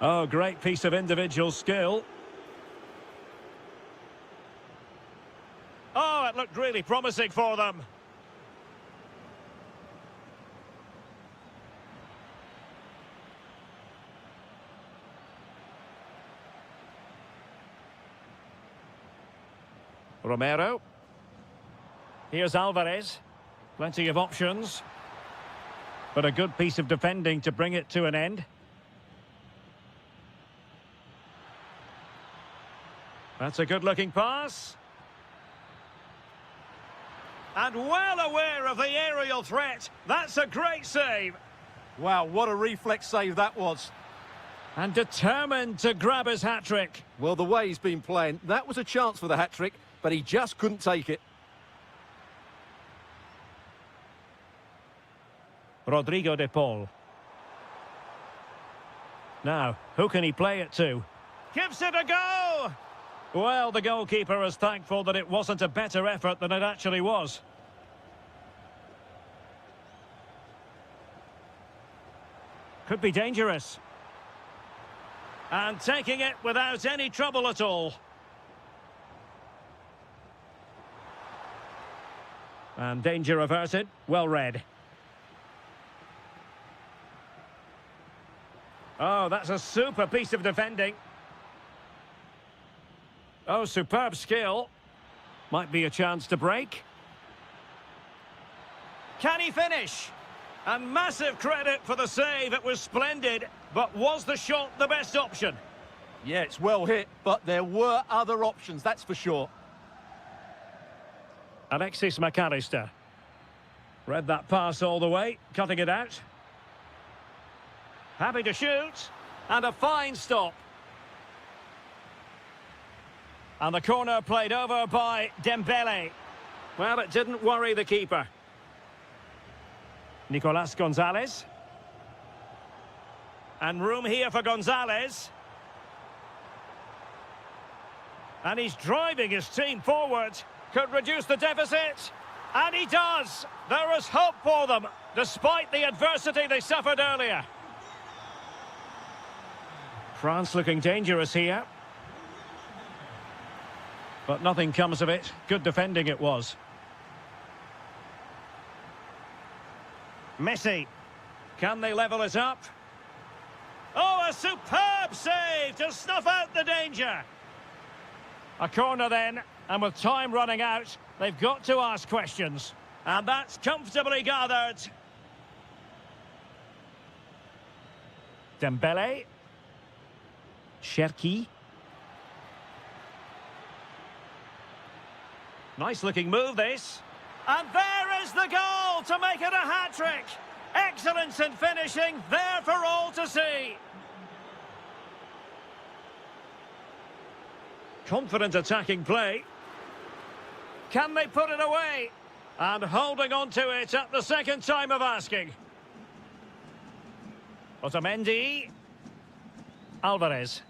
Oh, great piece of individual skill. Oh, it looked really promising for them. Romero. Here's Alvarez. Plenty of options. But a good piece of defending to bring it to an end. That's a good-looking pass. And well aware of the aerial threat. That's a great save. Wow, what a reflex save that was. And determined to grab his hat-trick. Well, the way he's been playing, that was a chance for the hat-trick, but he just couldn't take it. Rodrigo de Paul. Now, who can he play it to? Gives it a go! Well, the goalkeeper is thankful that it wasn't a better effort than it actually was. Could be dangerous. And taking it without any trouble at all. And danger averted. Well read. Oh, that's a super piece of defending. Oh, superb skill. Might be a chance to break. Can he finish? And massive credit for the save. It was splendid. But was the shot the best option? Yeah, it's well hit, but there were other options, that's for sure. Alexis McAllister. Read that pass all the way, cutting it out. Happy to shoot. And a fine stop. And the corner played over by Dembele. Well, it didn't worry the keeper. Nicolas Gonzalez. And room here for Gonzalez. And he's driving his team forward. Could reduce the deficit. And he does. There is hope for them, despite the adversity they suffered earlier. France looking dangerous here. But nothing comes of it. Good defending it was. Messi. Can they level it up? Oh, a superb save to snuff out the danger. A corner then, and with time running out, they've got to ask questions. And that's comfortably gathered. Dembele. Cherki. Nice looking move this. And there is the goal to make it a hat-trick. Excellence in finishing, there for all to see. Confident attacking play. Can they put it away? And holding on to it at the second time of asking. Otamendi. Alvarez.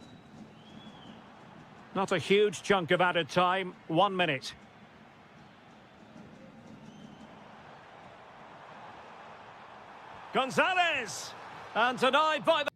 Not a huge chunk of added time, 1 minute. Gonzalez! And denied by the...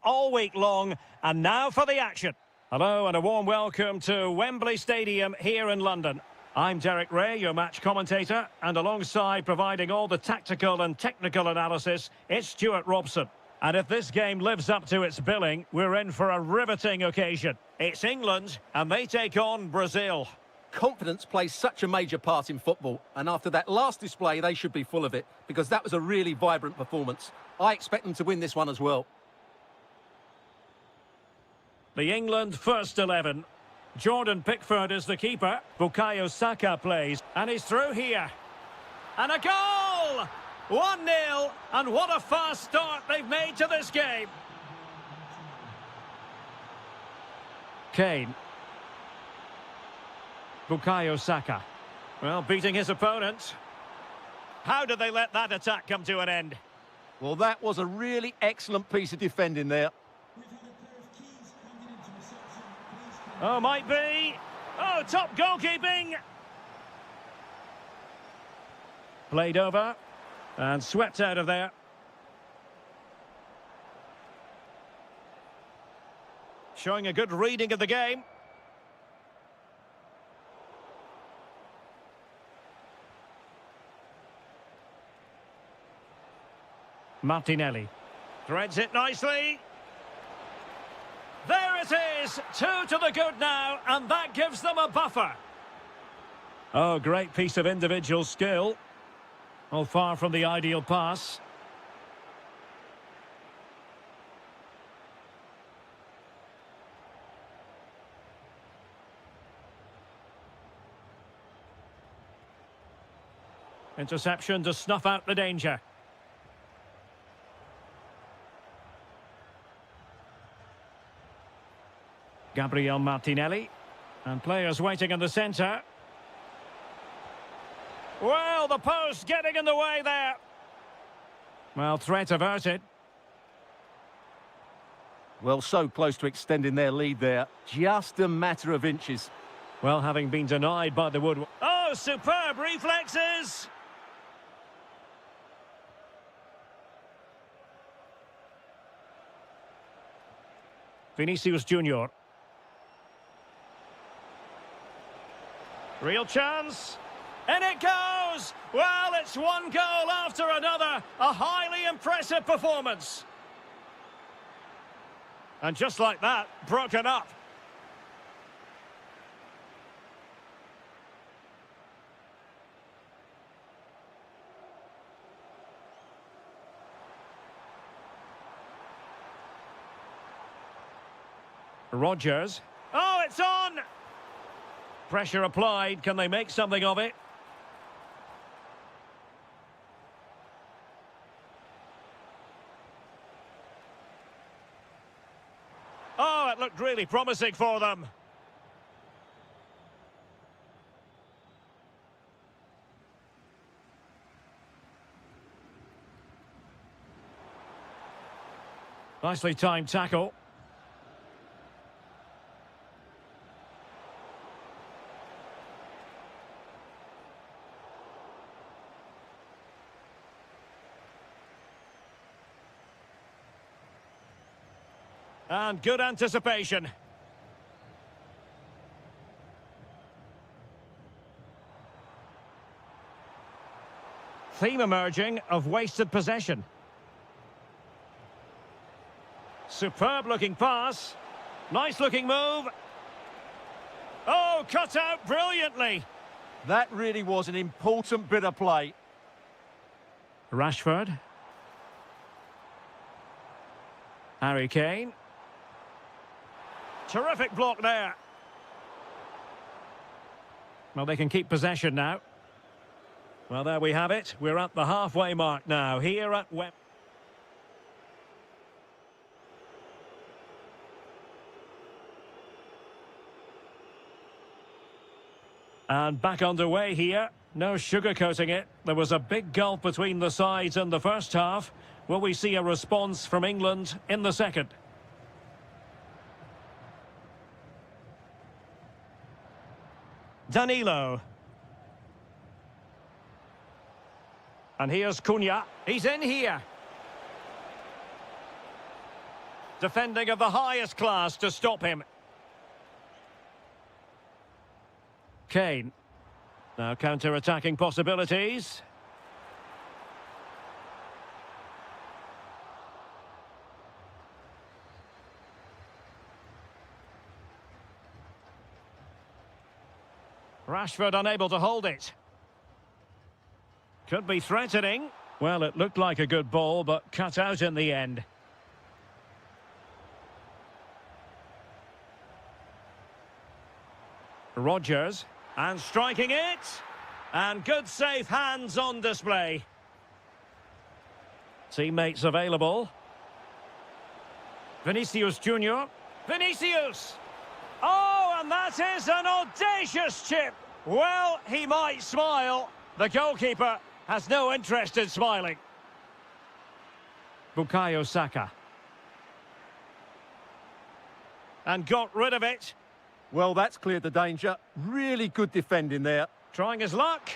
all week long. And now for the action. Hello and a warm welcome to Wembley Stadium here in London. I'm Derek Ray, your match commentator, and alongside providing all the tactical and technical analysis, it's Stuart Robson. And if this game lives up to its billing, we're in for a riveting occasion. It's England, and they take on Brazil. Confidence plays such a major part in football, and after that last display, they should be full of it, because that was a really vibrant performance. I expect them to win this one as well. The England first 11. Jordan Pickford is the keeper. Bukayo Saka plays, and he's through here. And a goal! 1-0, and what a fast start they've made to this game. Kane. Bukayo Saka. Well, beating his opponent. How did they let that attack come to an end? Well, that was a really excellent piece of defending there. Oh, might be. Oh, top goalkeeping. Played over and swept out of there. Showing a good reading of the game. Martinelli threads it nicely. There it is, 2 to the good now, and that gives them a buffer. Oh, great piece of individual skill. Oh, far from the ideal pass. Interception to snuff out the danger. Gabriel Martinelli. And players waiting in the centre. Well, the post getting in the way there. Well, threat averted. Well, so close to extending their lead there. Just a matter of inches. Well, having been denied by the wood. Oh, superb reflexes! Vinicius Junior. Real chance. And it goes! Well, it's one goal after another. A highly impressive performance. And just like that, broken up. Rodgers. Oh, it's on! Pressure applied. Can they make something of it? Oh, it looked really promising for them. Nicely timed tackle. And good anticipation. Theme emerging of wasted possession. Superb looking pass. Nice looking move. Oh, cut out brilliantly. That really was an important bit of play. Rashford. Harry Kane. Terrific block there. Well, they can keep possession now. Well, there we have it. We're at the halfway mark now, here at Wembley. And back underway here. No sugarcoating it. There was a big gulf between the sides in the first half. Will we see a response from England in the second? Danilo. And here's Cunha. He's in here. Defending of the highest class to stop him. Kane. Now counter-attacking possibilities. Rashford unable to hold it. Could be threatening. Well, it looked like a good ball, but cut out in the end. Rodgers, and striking it. And good safe hands on display. Teammates available. Vinicius Junior. Vinicius! Oh, and that is an audacious chip. Well, he might smile. The goalkeeper has no interest in smiling. Bukayo Saka. And got rid of it. Well, that's cleared the danger. Really good defending there. Trying his luck.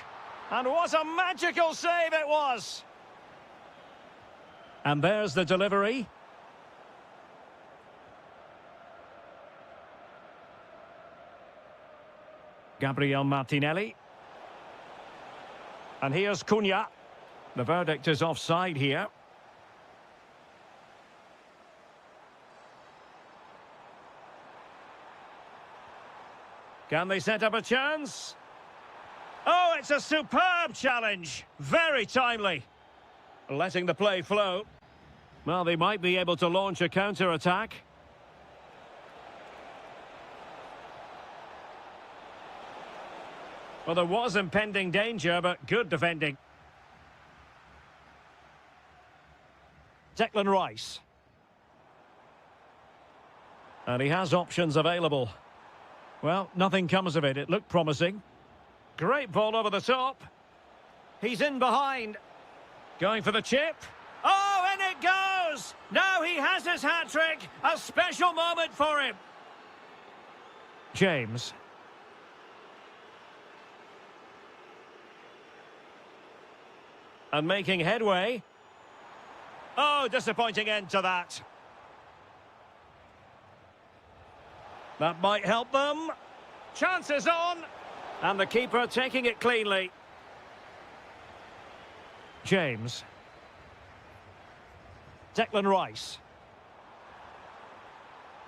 And what a magical save it was. And there's the delivery. Gabriel Martinelli. And here's Cunha. The verdict is offside here. Can they set up a chance? Oh, it's a superb challenge. Very timely. Letting the play flow. Well, they might be able to launch a counter-attack. Well, there was impending danger, but good defending. Declan Rice. And he has options available. Well, nothing comes of it. It looked promising. Great ball over the top. He's in behind. Going for the chip. Oh, and it goes! Now he has his hat-trick. A special moment for him. James. And making headway. Oh, disappointing end to that. That might help them. Chances on. And the keeper taking it cleanly. James. Declan Rice.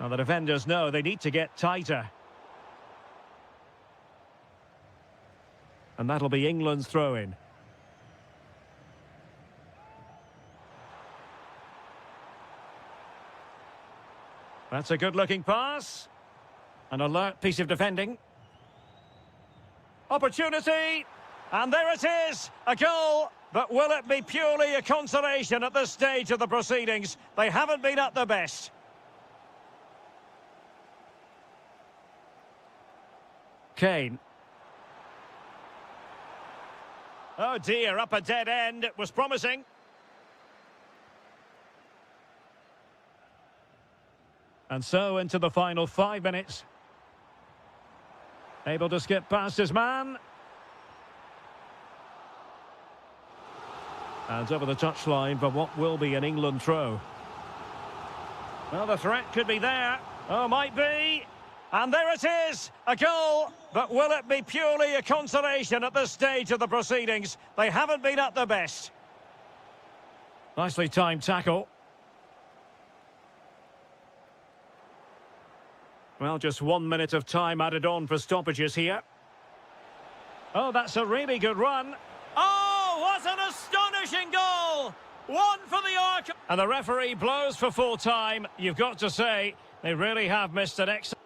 Now the defenders know they need to get tighter. And that'll be England's throw-in. That's a good-looking pass. An alert piece of defending. Opportunity. And there it is. A goal. But will it be purely a consolation at this stage of the proceedings? They haven't been at their best. Kane. Oh dear, up a dead end. It was promising. And so into the final 5 minutes. Able to skip past his man. And over the touchline for what will be an England throw. Well, the threat could be there. Oh, might be. And there it is. A goal. But will it be purely a consolation at this stage of the proceedings? They haven't been at their best. Nicely timed tackle. Well, just 1 minute of time added on for stoppages here. Oh, that's a really good run. Oh, what an astonishing goal! One for the arc. And the referee blows for full time. You've got to say, they really have missed an excellent...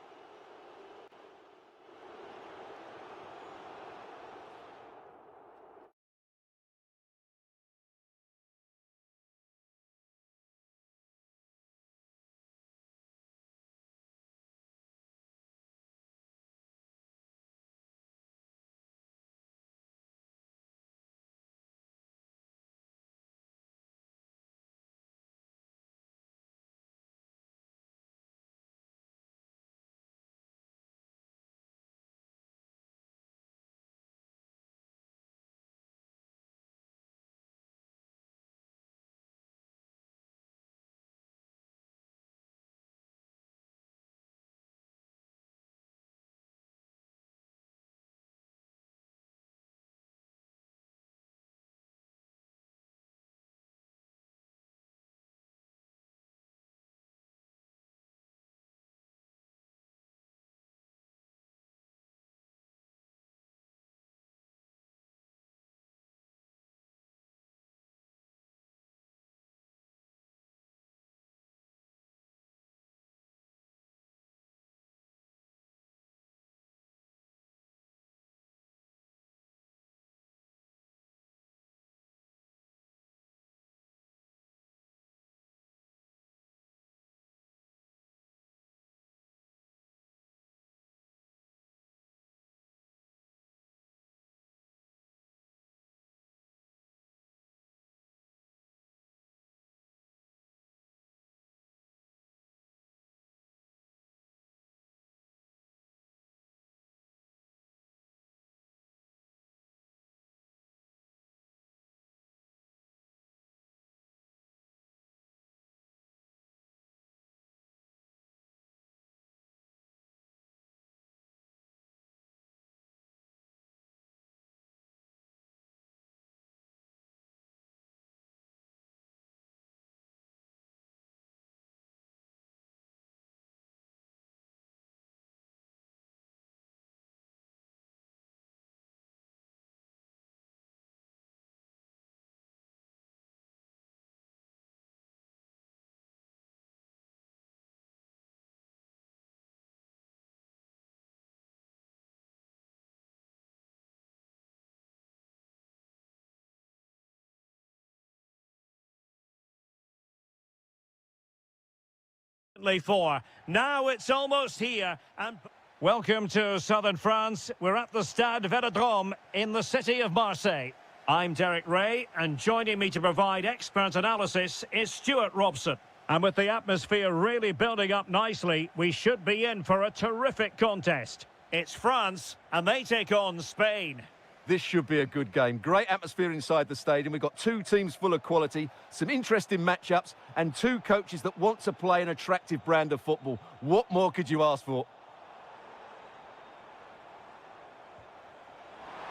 For. Now it's almost here. And welcome to southern France. We're at the Stade Velodrome in the city of Marseille. I'm Derek Ray, and joining me to provide expert analysis is Stuart Robson. And with the atmosphere really building up nicely, we should be in for a terrific contest. It's France, and they take on Spain. This should be a good game. Great atmosphere inside the stadium. We've got two teams full of quality, some interesting matchups, and two coaches that want to play an attractive brand of football. What more could you ask for?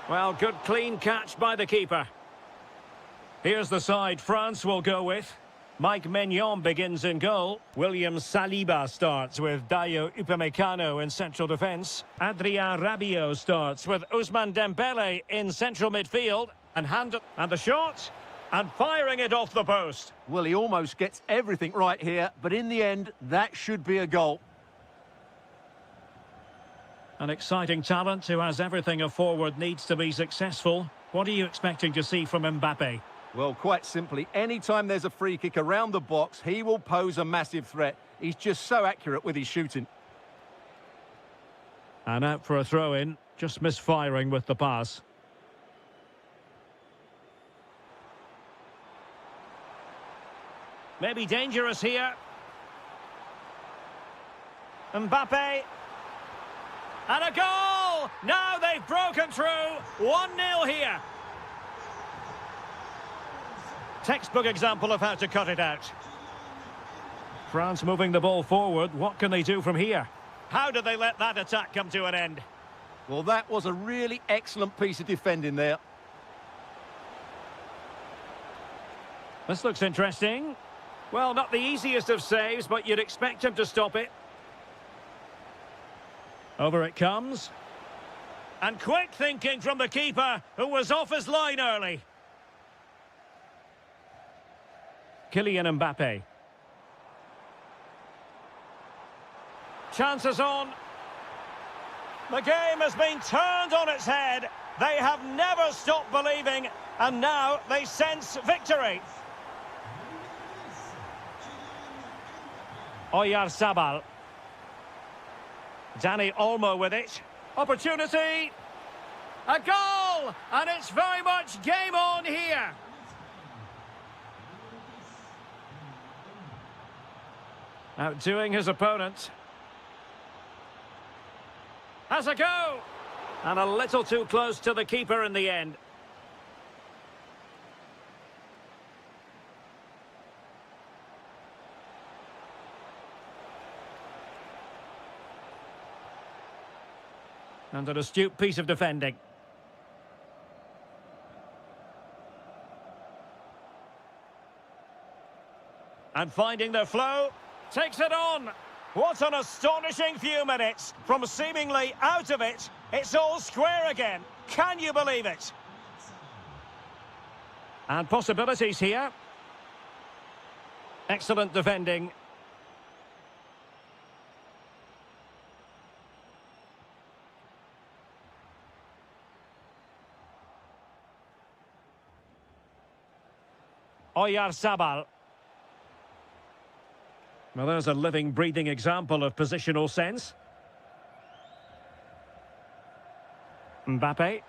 Well, good clean catch by the keeper. Here's the side France will go with. Mike Maignan begins in goal. William Saliba starts with Dayo Upamecano in central defence. Adrien Rabiot starts with Ousmane Dembele in central midfield. And the shot, and firing it off the post. Well, he almost gets everything right here, but in the end, that should be a goal. An exciting talent who has everything a forward needs to be successful. What are you expecting to see from Mbappe? Well, quite simply, anytime there's a free kick around the box, he will pose a massive threat. He's just so accurate with his shooting. And out for a throw-in, just misfiring with the pass. Maybe dangerous here. Mbappe. And a goal! Now they've broken through. 1-0 here. Textbook example of how to cut it out. France moving the ball forward. What can they do from here? How do they let that attack come to an end? Well, that was a really excellent piece of defending there. This looks interesting. Well, not the easiest of saves, but you'd expect him to stop it. Over it comes. And quick thinking from the keeper, who was off his line early. Kylian Mbappe. Chances on. The game has been turned on its head. They have never stopped believing, and now they sense victory. Oyarzabal. Dani Olmo with it. Opportunity. A goal! And it's very much game on here. Outdoing his opponent. Has a go! And a little too close to the keeper in the end. And an astute piece of defending. And finding their flow. Takes it on. What an astonishing few minutes. From seemingly out of it, it's all square again. Can you believe it? And possibilities here. Excellent defending. Oyarzabal. Well, there's a living, breathing example of positional sense. Mbappe.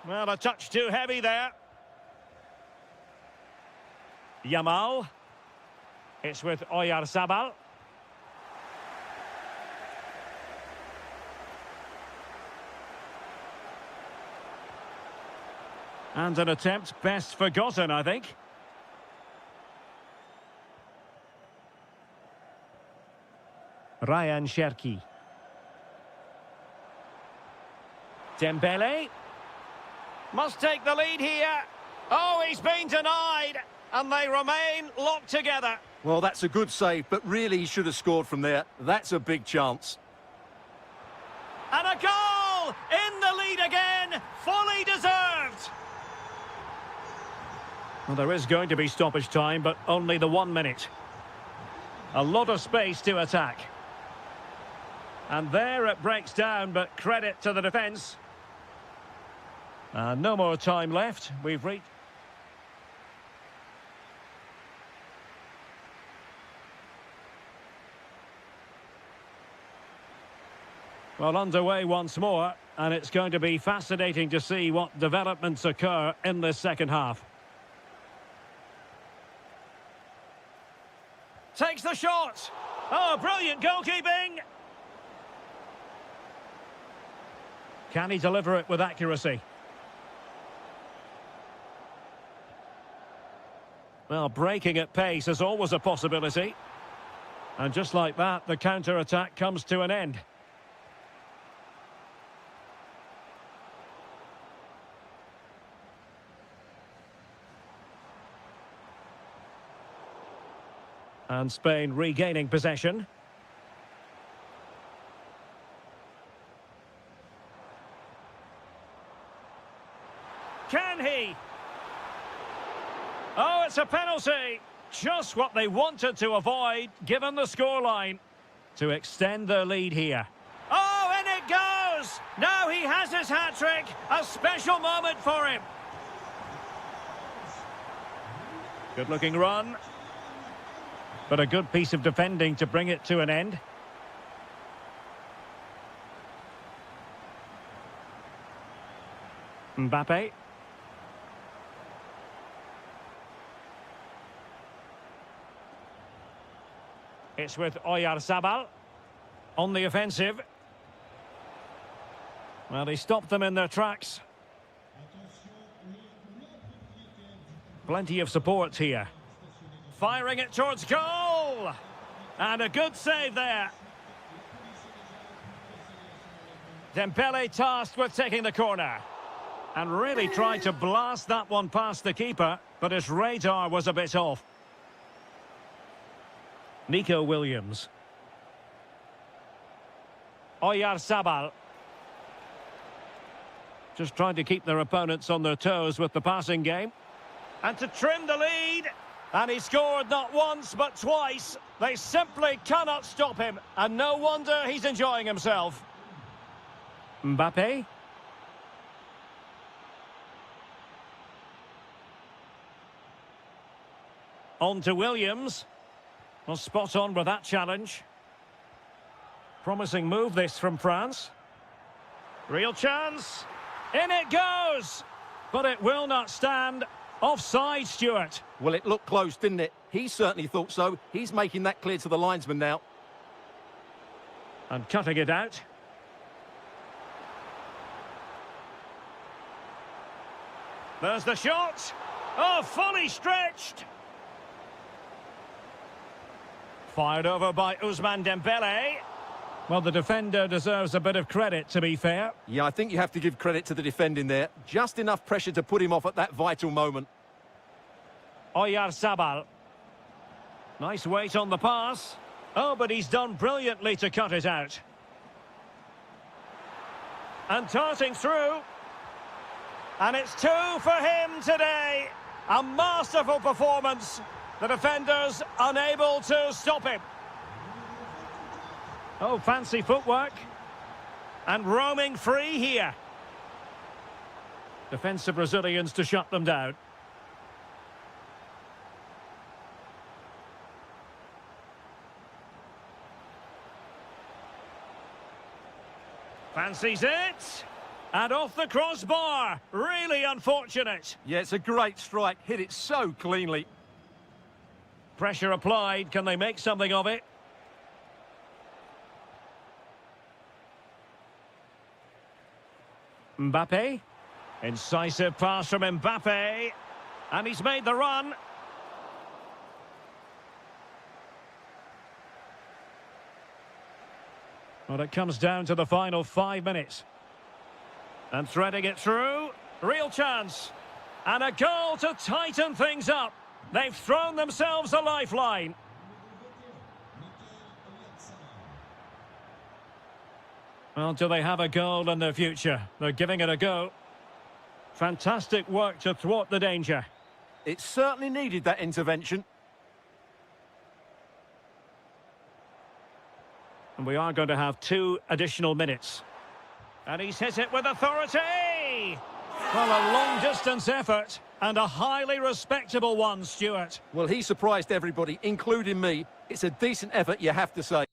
Well, a touch too heavy there. Yamal. It's with Oyarzabal. And an attempt best forgotten, I think. Ryan Cherki. Dembele. Must take the lead here. Oh, he's been denied. And they remain locked together. Well, that's a good save, but really he should have scored from there. That's a big chance. And a goal! In the lead again. Fully deserved. Well, there is going to be stoppage time, but only the 1 minute. A lot of space to attack. And there it breaks down, but credit to the defence. No more time left. We've reached... Well, underway once more, and it's going to be fascinating to see what developments occur in this second half. Takes the shot. Oh, brilliant goalkeeping. Can he deliver it with accuracy? Well, breaking at pace is always a possibility. And just like that, the counter-attack comes to an end. And Spain regaining possession. Can he? Oh, it's a penalty. Just what they wanted to avoid, given the scoreline, to extend their lead here. Oh, and it goes! Now he has his hat-trick. A special moment for him. Good-looking run. But a good piece of defending to bring it to an end. Mbappe. It's with Oyarzabal on the offensive. Well, he stopped them in their tracks. Plenty of support here. Firing it towards goal! And a good save there. Dembele tasked with taking the corner. And really tried to blast that one past the keeper, but his radar was a bit off. Nico Williams. Oyarzabal. Just trying to keep their opponents on their toes with the passing game. And to trim the lead. And he scored not once, but twice. They simply cannot stop him. And no wonder he's enjoying himself. Mbappe. On to Williams. Well, spot on with that challenge. Promising move this from France. Real chance. In it goes. But it will not stand. Offside, Stuart. Well, it looked close, didn't it? He certainly thought so. He's making that clear to the linesman now. And cutting it out. There's the shot. Oh, fully stretched. Fired over by Ousmane Dembele. Well, the defender deserves a bit of credit, to be fair. Yeah, I think you have to give credit to the defending there. Just enough pressure to put him off at that vital moment. Oyarzabal. Nice weight on the pass. Oh, but he's done brilliantly to cut it out. And darting through. And it's 2 for him today. A masterful performance. The defenders unable to stop him. Oh, fancy footwork. And roaming free here. Defensive Brazilians to shut them down. Fancies it. And off the crossbar. Really unfortunate. Yeah, it's a great strike. Hit it so cleanly. Pressure applied. Can they make something of it? Mbappe. Incisive pass from Mbappe. And he's made the run. Well, it comes down to the final 5 minutes. And threading it through. Real chance. And a goal to tighten things up. They've thrown themselves a lifeline. Well, do they have a goal in their future? They're giving it a go. Fantastic work to thwart the danger. It certainly needed that intervention. And we are going to have 2 additional minutes. And he's hit it with authority! Well, a long-distance effort and a highly respectable one, Stuart. Well, he surprised everybody, including me. It's a decent effort, you have to say.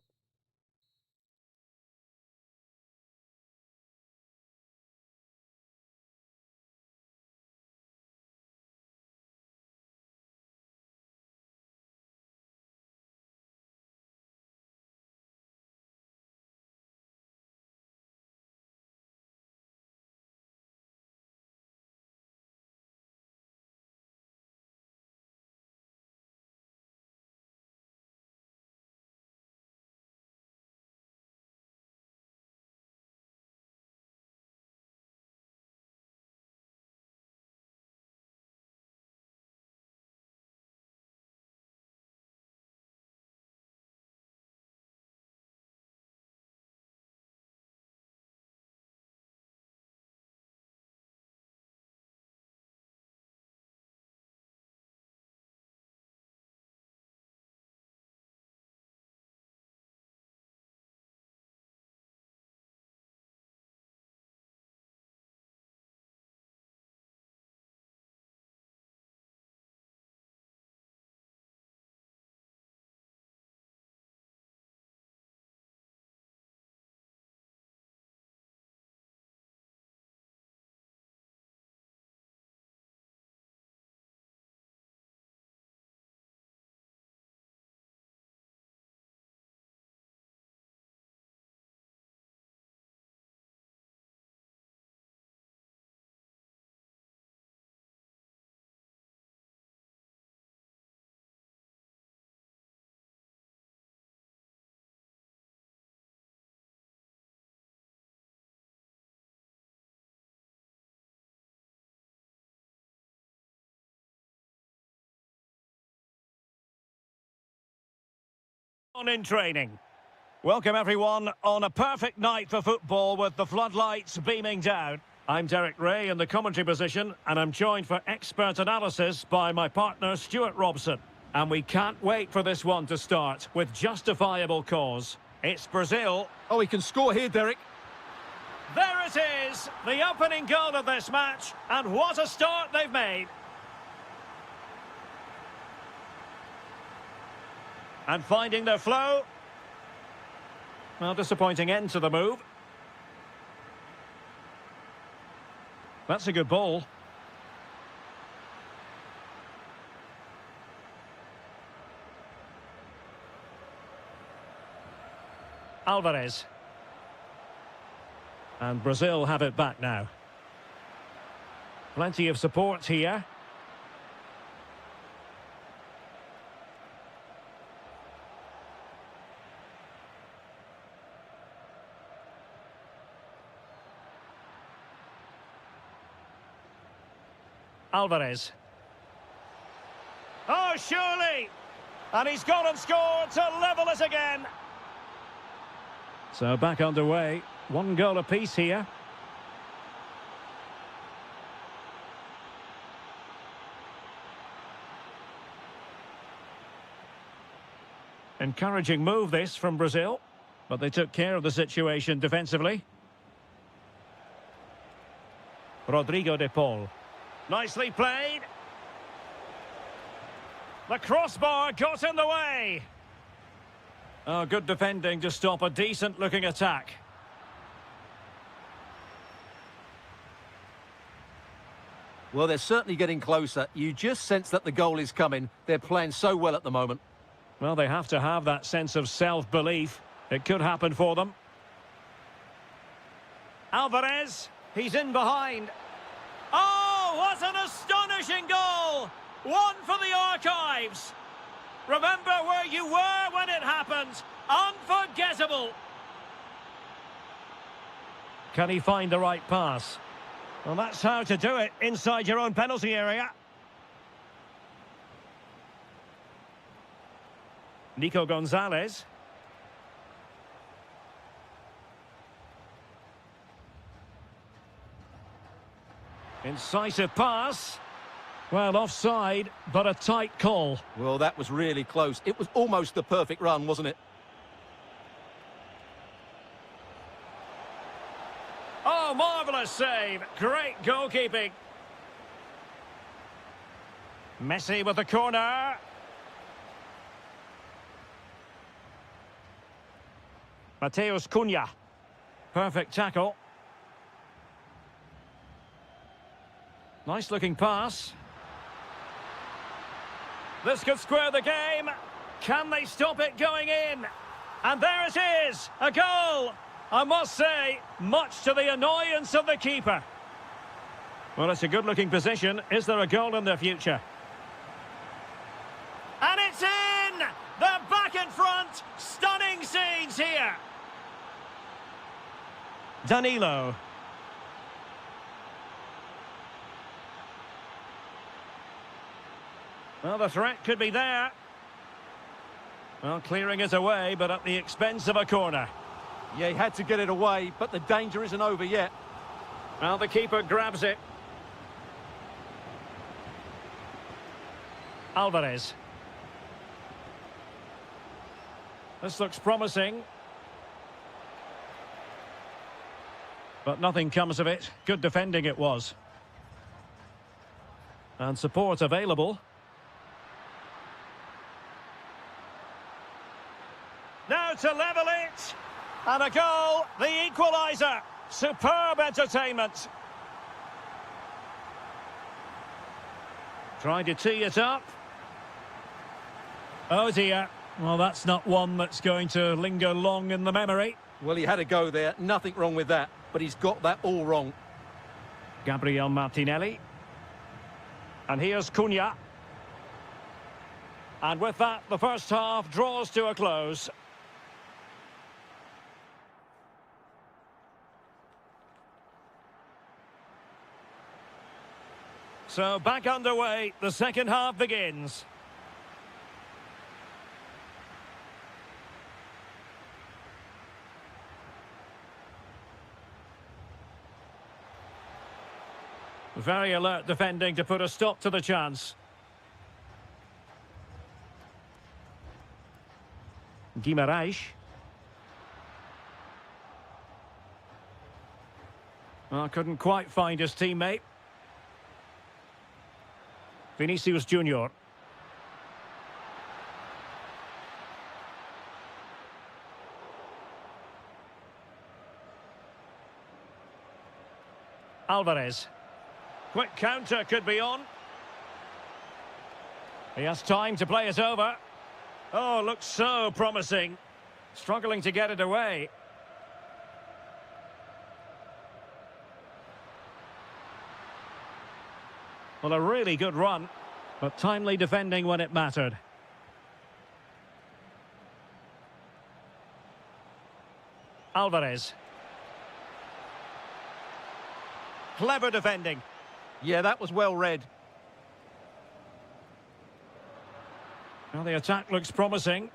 On in training. Welcome everyone on a perfect night for football with the floodlights beaming down. I'm Derek Ray in the commentary position and I'm joined for expert analysis by my partner Stuart Robson. And we can't wait for this one to start with justifiable cause. It's Brazil. Oh, he can score here, Derek. There it is, the opening goal of this match, and what a start they've made. And finding their flow. Well, disappointing end to the move. That's a good ball. Alvarez. And Brazil have it back now. Plenty of support here. Alvarez. Oh, surely! And he's gone and scored to level it again. So back underway. One goal apiece here. Encouraging move this from Brazil, but they took care of the situation defensively. Rodrigo de Paul. Nicely played. The crossbar got in the way. Oh, good defending to stop a decent-looking attack. Well, they're certainly getting closer. You just sense that the goal is coming. They're playing so well at the moment. Well, they have to have that sense of self-belief. It could happen for them. Alvarez, he's in behind. Oh, what an astonishing goal! One for the archives. Remember where you were when it happened. Unforgettable. Can he find the right pass? Well, that's how to do it inside your own penalty area. Nico Gonzalez. Incisive pass. Well, offside, but a tight call. Well, that was really close. It was almost the perfect run, wasn't it? Oh, marvellous save. Great goalkeeping. Messi with the corner. Mateus Cunha. Perfect tackle. Nice looking pass. This could square the game. Can they stop it going in? And there it is, a goal. I must say, much to the annoyance of the keeper. Well, it's a good-looking position. Is there a goal in their future? And it's in! They're back in front. Stunning scenes here. Danilo. Well, the threat could be there. Well, clearing it away, but at the expense of a corner. Yeah, he had to get it away, but the danger isn't over yet. Well, the keeper grabs it. Alvarez. This looks promising. But nothing comes of it. Good defending it was. And support available. Now to level it. And a goal, the equaliser. Superb entertainment. Trying to tee it up. Oh dear. Well, that's not one that's going to linger long in the memory. Well, he had a go there. Nothing wrong with that. But he's got that all wrong. Gabriel Martinelli. And here's Cunha. And with that, the first half draws to a close. So back underway, the second half begins. Very alert defending to put a stop to the chance. Guimarães. Oh, couldn't quite find his teammate. Vinicius Junior. Alvarez. Quick counter could be on. He has time to play it over. Oh, looks so promising. Struggling to get it away. Well, a really good run, but timely defending when it mattered. Alvarez. Clever defending. Yeah, that was well read. Well, the attack looks promising.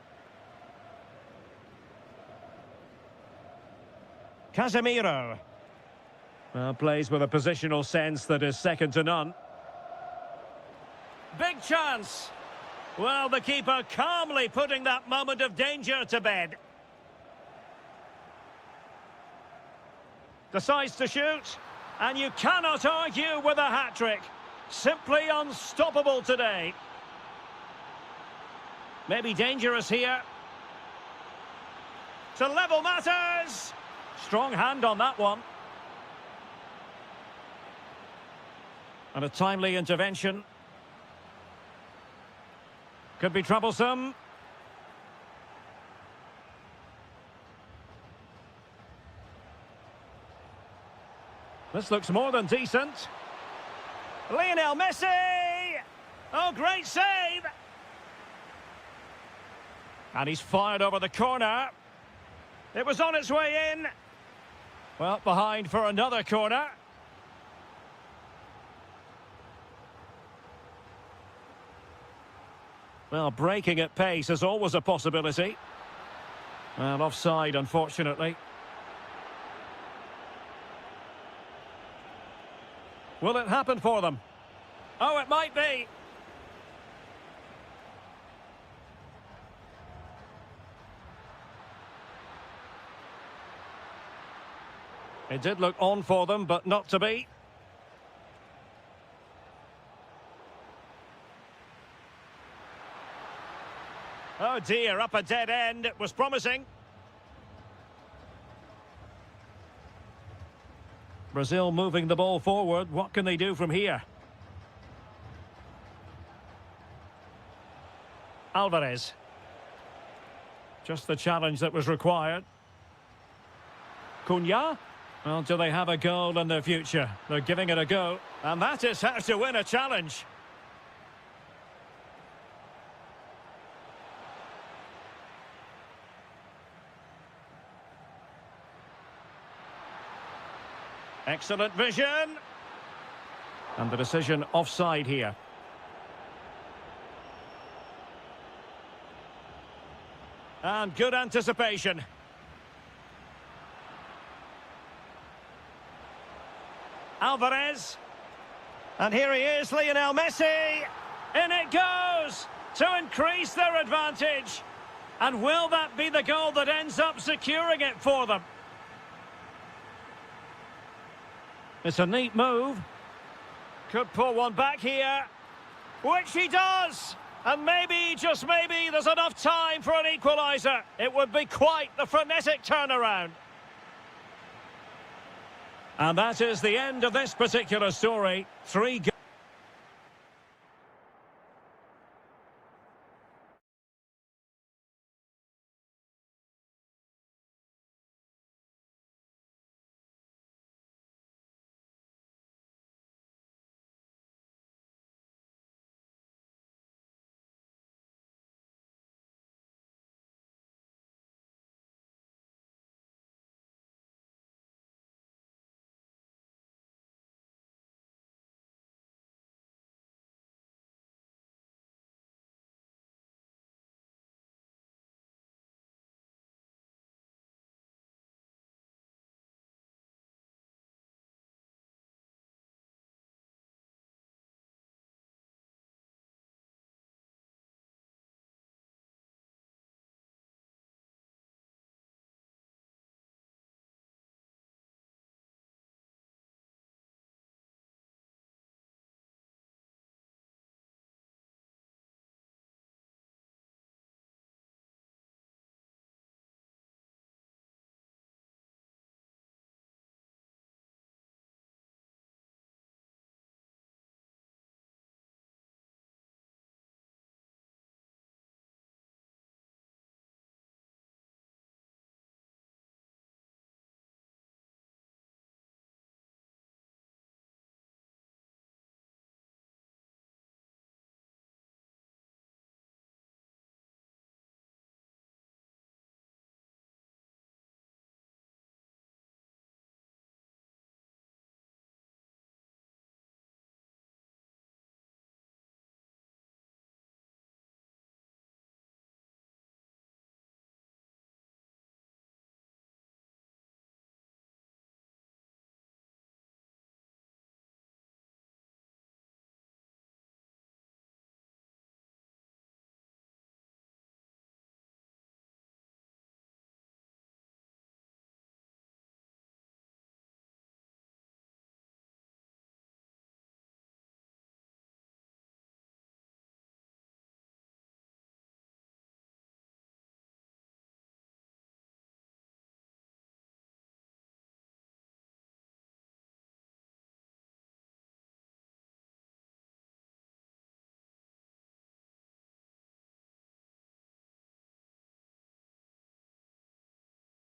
Casemiro. Well, plays with a positional sense that is second to none. Big chance. Well, the keeper calmly putting that moment of danger to bed. Decides to shoot. And you cannot argue with a hat-trick. Simply unstoppable today. Maybe dangerous here. To level matters. Strong hand on that one. And a timely intervention. Could be troublesome. This looks more than decent. Lionel Messi! Oh, great save! And he's fired over the corner. It was on its way in. Well, behind for another corner. Well, breaking at pace is always a possibility. And offside, unfortunately. Will it happen for them? Oh, it might be. It did look on for them, but not to be. Oh dear, up a dead end. It was promising. Brazil moving the ball forward. What can they do from here? Alvarez. Just the challenge that was required. Cunha. Well, do they have a goal in their future? They're giving it a go. And that is how to win a challenge. Excellent vision. And the decision offside here. And good anticipation. Alvarez. And here he is, Lionel Messi. In it goes to increase their advantage. And will that be the goal that ends up securing it for them? It's a neat move. Could pull one back here. Which he does. And maybe, just maybe, there's enough time for an equaliser. It would be quite the frenetic turnaround. And that is the end of this particular story. 3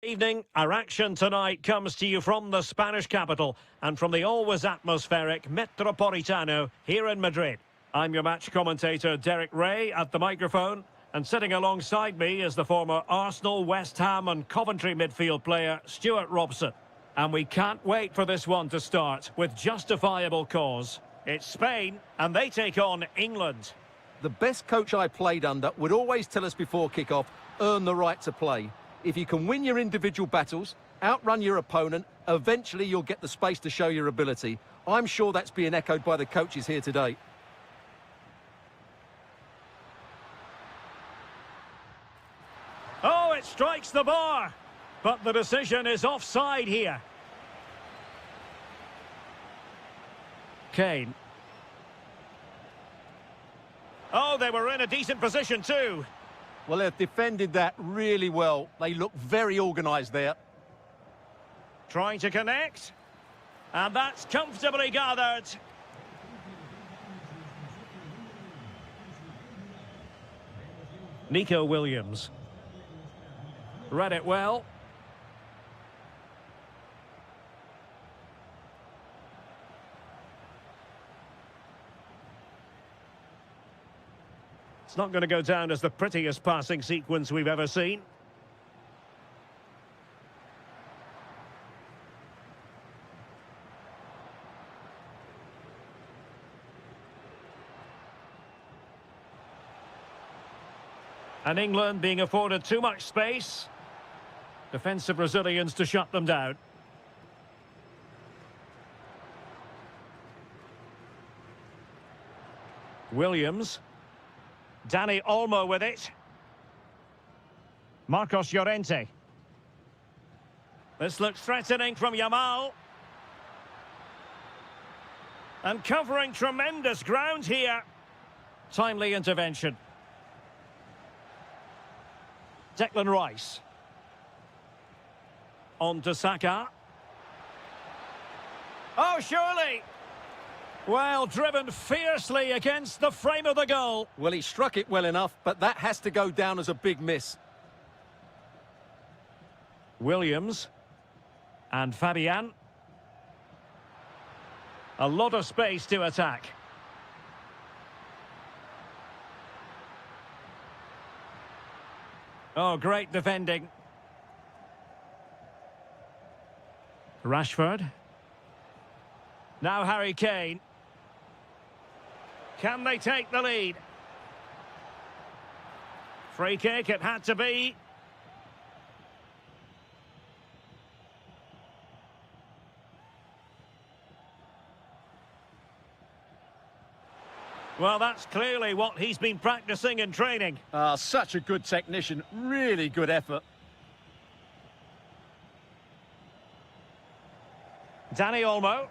Evening, our action tonight comes to you from the Spanish capital and from the always atmospheric Metropolitano here in Madrid. I'm your match commentator Derek Ray at the microphone, and sitting alongside me is the former Arsenal, West Ham and Coventry midfield player Stuart Robson. And we can't wait for this one to start with justifiable cause. It's Spain and they take on England. The best coach I played under would always tell us before kick-off, earn the right to play. If you can win your individual battles, outrun your opponent, eventually you'll get the space to show your ability. I'm sure that's being echoed by the coaches here today. Oh, it strikes the bar, but the decision is offside here. Kane. Oh, they were in a decent position too. Well, they've defended that really well. They look very organised there. Trying to connect. And that's comfortably gathered. Nico Williams. Read it well. It's not going to go down as the prettiest passing sequence we've ever seen. And England being afforded too much space. Defensive Brazilians to shut them down. Williams. Dani Olmo with it. Marcos Llorente. This looks threatening from Yamal. And covering tremendous ground here. Timely intervention. Declan Rice. On to Saka. Oh, surely! Well, driven fiercely against the frame of the goal. Well, he struck it well enough, but that has to go down as a big miss. Williams. And Fabian. A lot of space to attack. Oh, great defending. Rashford. Now Harry Kane. Can they take the lead? Free kick, it had to be. Well, that's clearly what he's been practicing in training. Such a good technician, really good effort. Dani Olmo.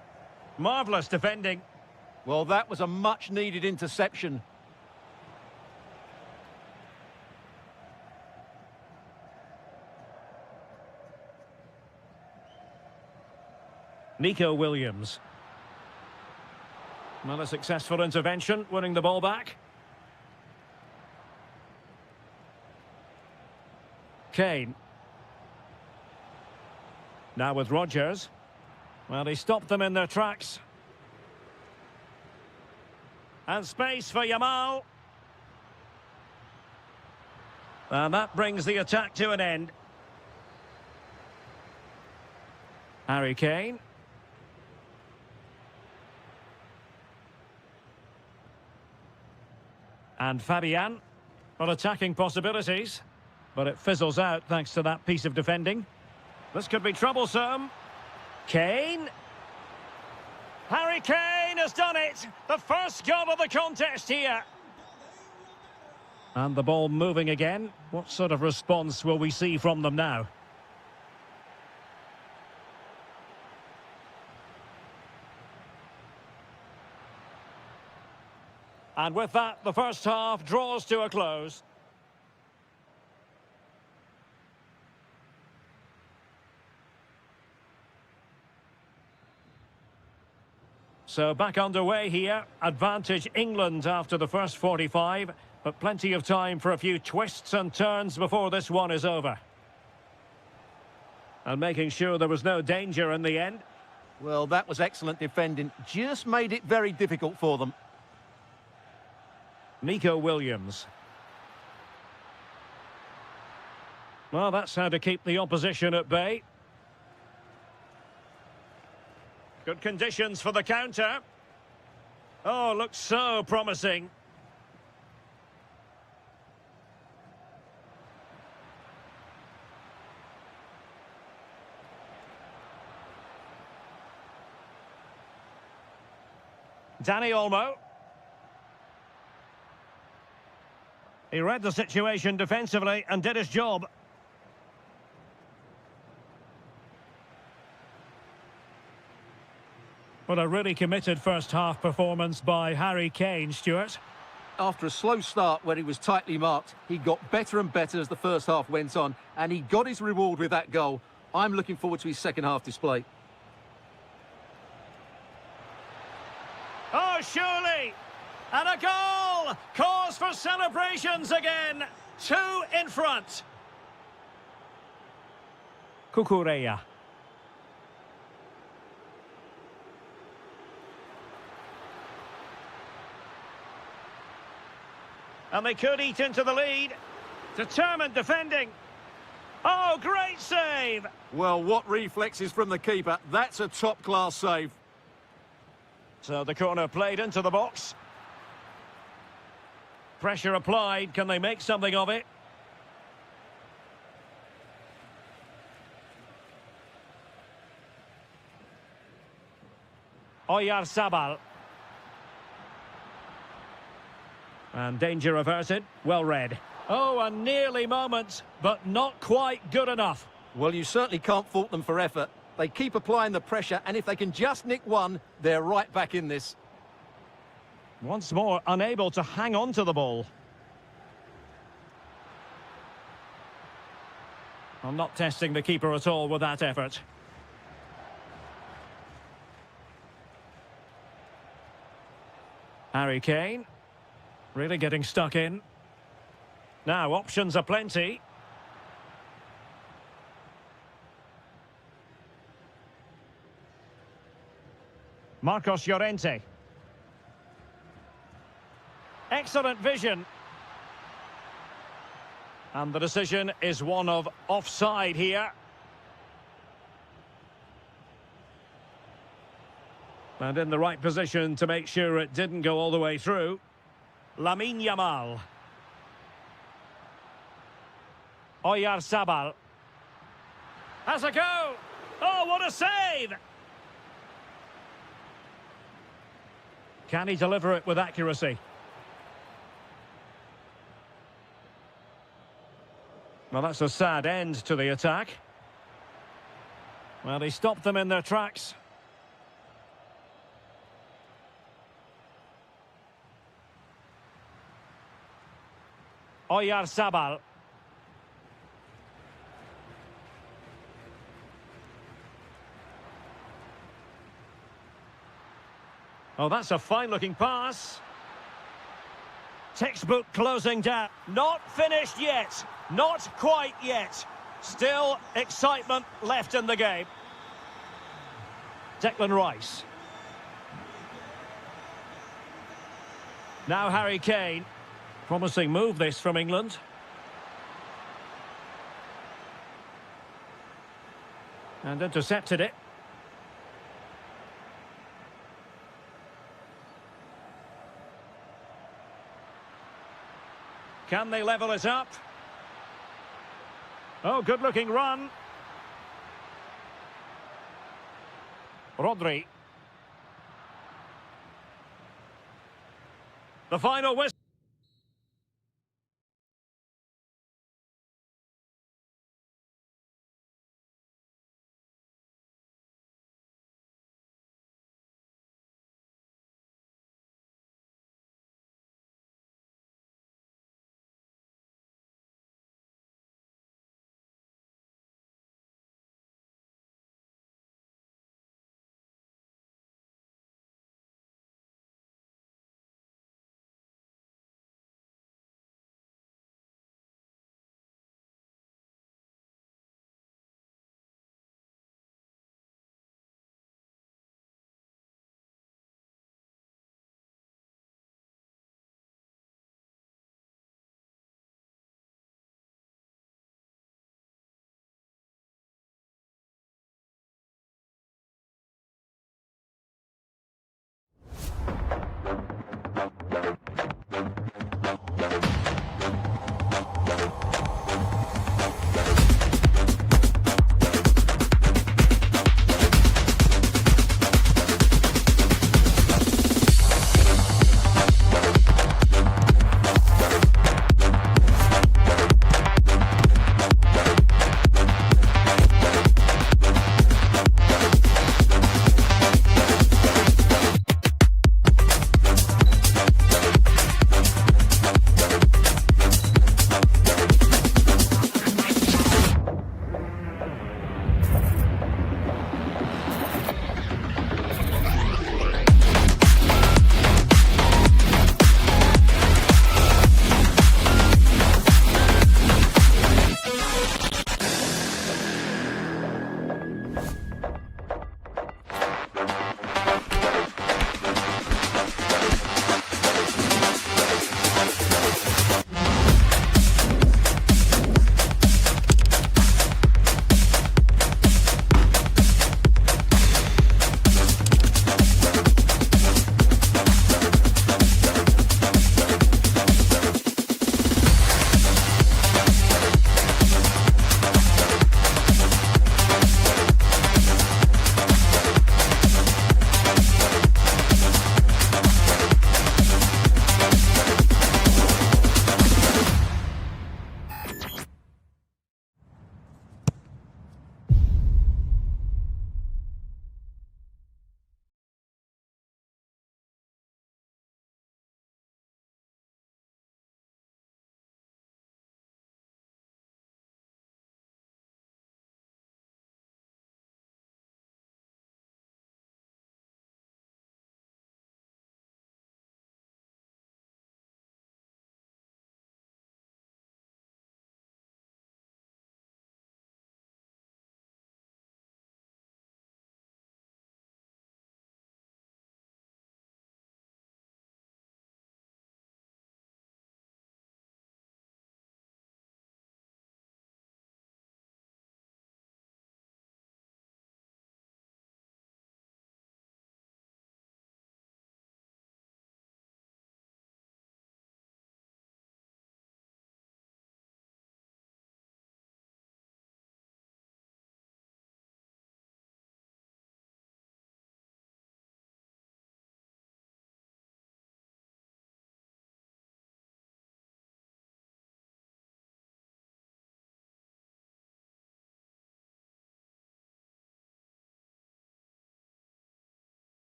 Marvellous defending. Well, that was a much-needed interception. Nico Williams. Well, a successful intervention, winning the ball back. Kane. Now with Rodgers. Well, he stopped them in their tracks. And space for Yamal. And that brings the attack to an end. Harry Kane. And Fabian. Well, attacking possibilities. But it fizzles out thanks to that piece of defending. This could be troublesome. Kane. Harry Kane has done it! The first goal of the contest here. And the ball moving again. What sort of response will we see from them now? And with that, the first half draws to a close. So back underway here. Advantage England after the first 45, but plenty of time for a few twists and turns before this one is over. And making sure there was no danger in the end. Well, that was excellent defending. Just made it very difficult for them. Nico Williams. Well, that's how to keep the opposition at bay. Good conditions for the counter. Oh, looks so promising. Danny Olmo. He read the situation defensively and did his job. What a really committed first-half performance by Harry Kane, Stuart. After a slow start where he was tightly marked, he got better and better as the first half went on, and he got his reward with that goal. I'm looking forward to his second-half display. Oh, surely! And a goal! Cause for celebrations again! 2 in front. Kukureya. And they could eat into the lead. Determined defending. Oh, great save! Well, what reflexes from the keeper. That's a top-class save. So the corner played into the box. Pressure applied. Can they make something of it? Oyarzabal. And danger averted. Well read. Oh, a nearly moment, but not quite good enough. Well, you certainly can't fault them for effort. They keep applying the pressure, and if they can just nick one, they're right back in this. Once more, unable to hang on to the ball. I'm not testing the keeper at all with that effort. Harry Kane. Really getting stuck in. Now, options are plenty. Marcos Llorente. Excellent vision. And the decision is one of offside here. And in the right position to make sure it didn't go all the way through. Lamine Yamal. Oyarzabal. Has a go. Oh, what a save! Can he deliver it with accuracy? Well, that's a sad end to the attack. Well, he stopped them in their tracks. Oyarzabal. Oh, that's a fine-looking pass. Textbook closing down. Not finished yet. Not quite yet. Still excitement left in the game. Declan Rice. Now Harry Kane. Promising move this from England. And intercepted it. Can they level it up? Oh, good-looking run. Rodri. The final whistle.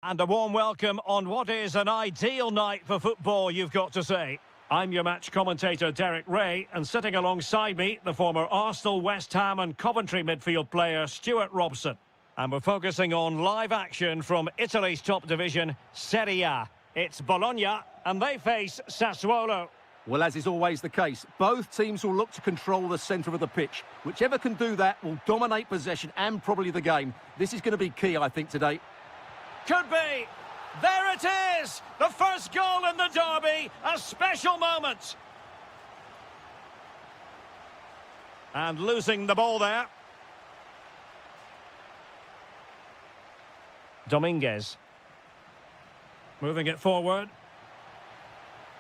And a warm welcome on what is an ideal night for football, you've got to say. I'm your match commentator, Derek Ray, and sitting alongside me, the former Arsenal, West Ham and Coventry midfield player, Stuart Robson. And we're focusing on live action from Italy's top division, Serie A. It's Bologna, and they face Sassuolo. Well, as is always the case, both teams will look to control the centre of the pitch. Whichever can do that will dominate possession and probably the game. This is going to be key, I think, today. Could be. There it is! The first goal in the derby. A special moment. And losing the ball there. Dominguez. Moving it forward.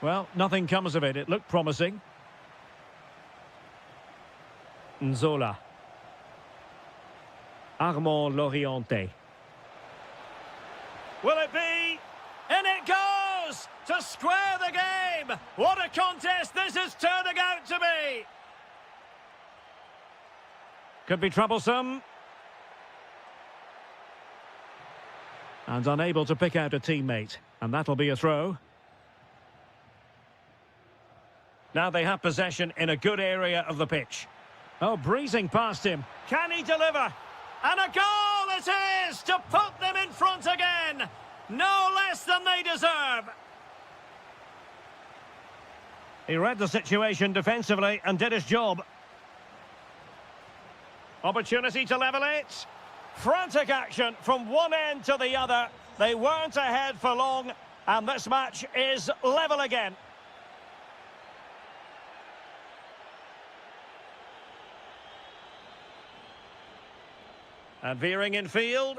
Well, nothing comes of it. It looked promising. Nzola. Armand Loriente. Will it be? In it goes! To square the game! What a contest this is turning out to be! Could be troublesome. And unable to pick out a teammate. And that'll be a throw. Now they have possession in a good area of the pitch. Oh, breezing past him. Can he deliver? And a goal it is to put them in front again. No less than they deserve. He read the situation defensively and did his job. Opportunity to level it. Frantic action from one end to the other. They weren't ahead for long, and this match is level again. And veering in field.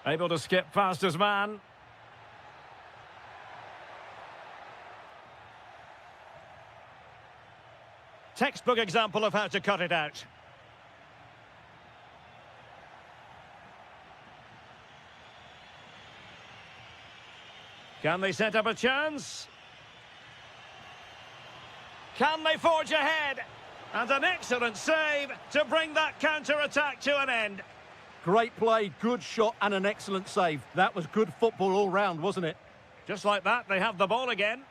Able to skip past his man. Textbook example of how to cut it out. Can they set up a chance? Can they forge ahead? And an excellent save to bring that counter-attack to an end. Great play, good shot and an excellent save. That was good football all round, wasn't it? Just like that, they have the ball again.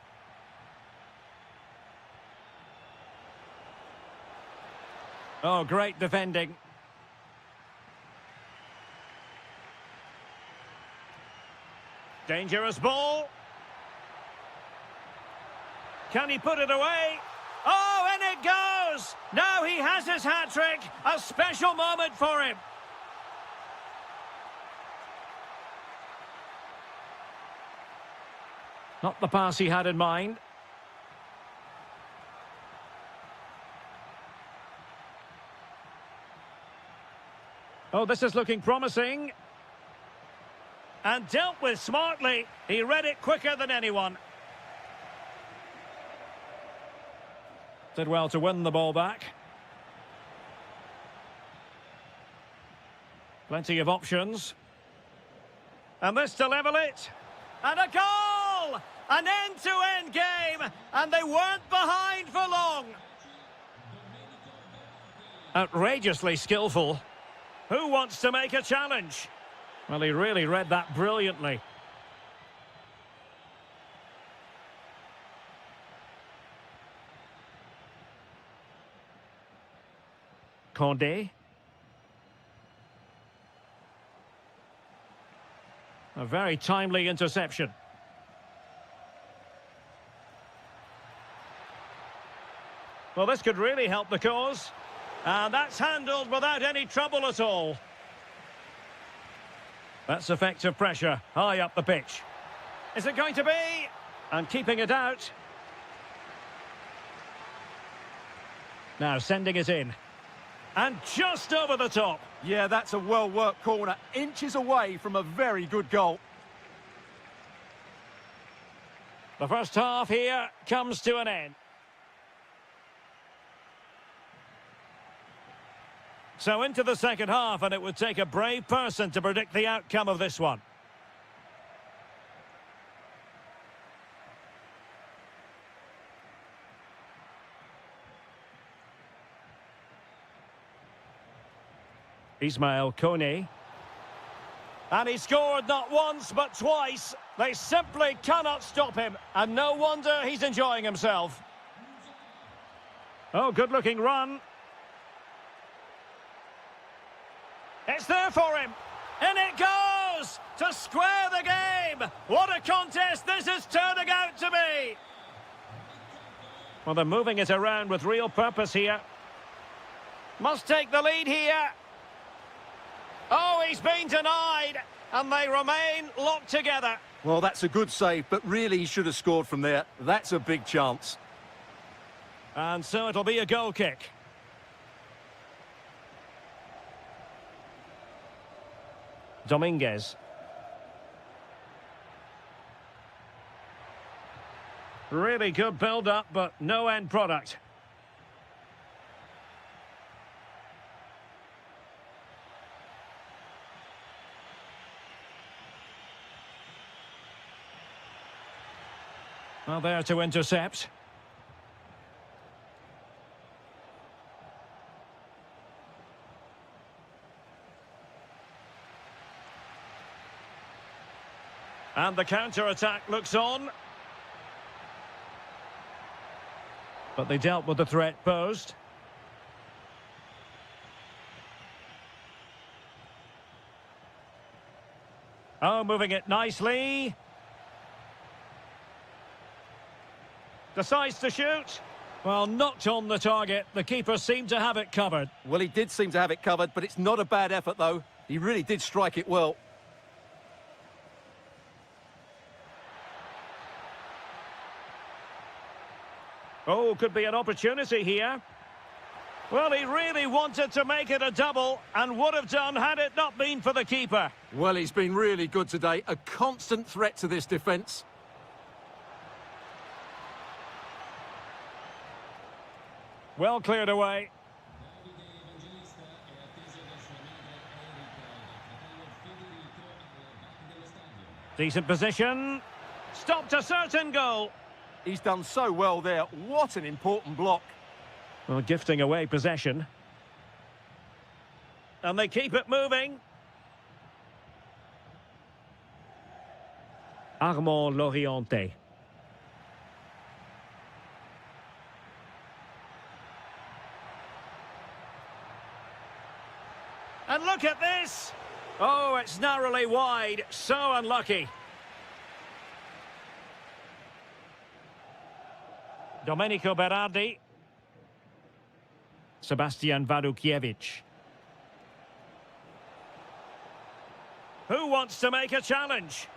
Oh, great defending. Dangerous ball. Can he put it away? Oh, and it goes! Now he has his hat-trick. A special moment for him. Not the pass he had in mind. Oh, this is looking promising. And dealt with smartly. He read it quicker than anyone. Did well to win the ball back. Plenty of options. And this to level it. And a goal! An end-to-end game. And they weren't behind for long. Outrageously skillful. Who wants to make a challenge? Well, he really read that brilliantly. Condé. A very timely interception. Well, this could really help the cause. And that's handled without any trouble at all. That's effective pressure, high up the pitch. Is it going to be? And keeping it out. Now sending it in. And just over the top. Yeah, that's a well-worked corner. Inches away from a very good goal. The first half here comes to an end. So into the second half, and it would take a brave person to predict the outcome of this one. Ismail Kone. And he scored not once, but twice. They simply cannot stop him. And no wonder he's enjoying himself. Oh, good-looking run. It's there for him. And it goes to square the game. What a contest this is turning out to be. Well, they're moving it around with real purpose here. Must take the lead here. Oh, he's been denied, and they remain locked together. Well, that's a good save, but really he should have scored from there. That's a big chance. And so it'll be a goal kick. Dominguez. Really good build-up, but no end product. Well, there to intercept. And the counter-attack looks on. But they dealt with the threat posed. Oh, moving it nicely. Decides to shoot. Well, knocked on the target. The keeper seemed to have it covered. Well, he did seem to have it covered, but it's not a bad effort, though. He really did strike it well. Oh, could be an opportunity here. Well, he really wanted to make it a double and would have done had it not been for the keeper. Well, he's been really good today. A constant threat to this defence. Well cleared away. Decent position. Stopped a certain goal. He's done so well there. What an important block. Well, gifting away possession. And they keep it moving. Armand Loriente. And look at this! Oh, it's narrowly wide. So unlucky. Domenico Berardi. Sebastian Wadukiewicz. Who wants to make a challenge?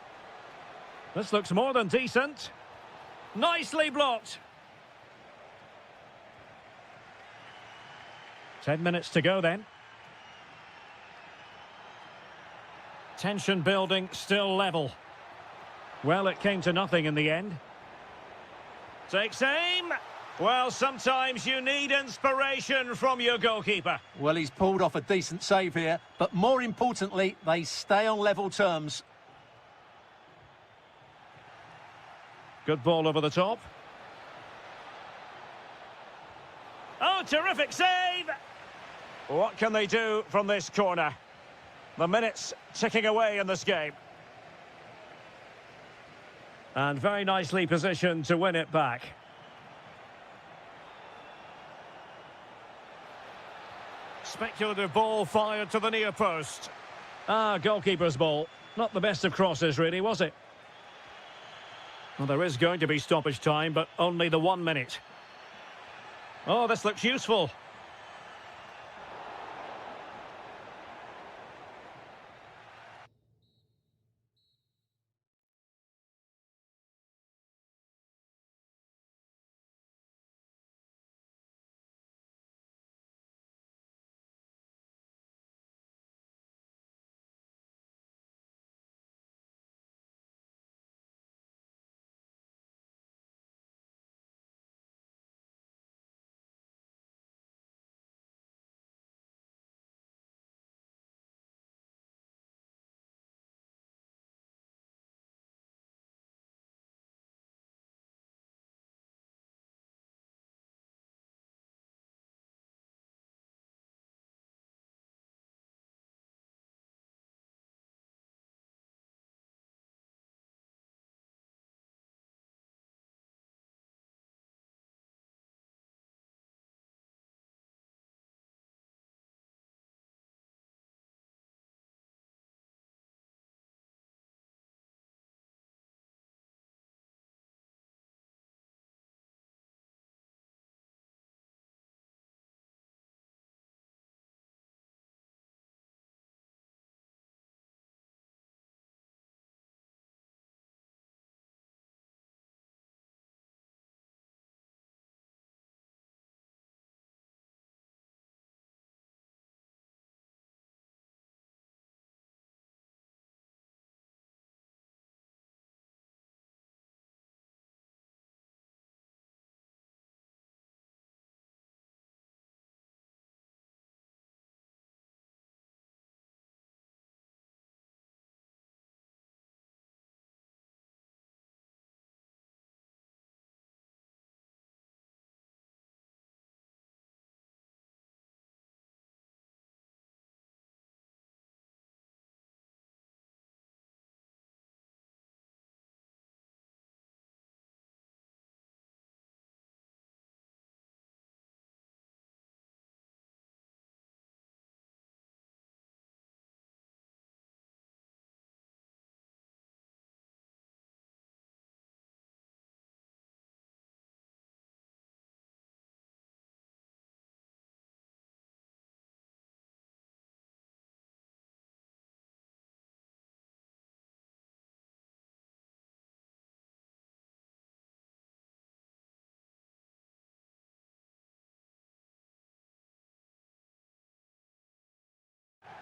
This looks more than decent. Nicely blocked. 10 minutes to go then. Tension building, still level. Well, it came to nothing in the end. Takes aim. Well, sometimes you need inspiration from your goalkeeper. Well, he's pulled off a decent save here, but more importantly, they stay on level terms. Good ball over the top. Oh, terrific save! What can they do from this corner? The minutes ticking away in this game. And very nicely positioned to win it back. Speculative ball fired to the near post. Ah, goalkeeper's ball. Not the best of crosses, really, was it? Well, there is going to be stoppage time, but only the 1 minute. Oh, this looks useful.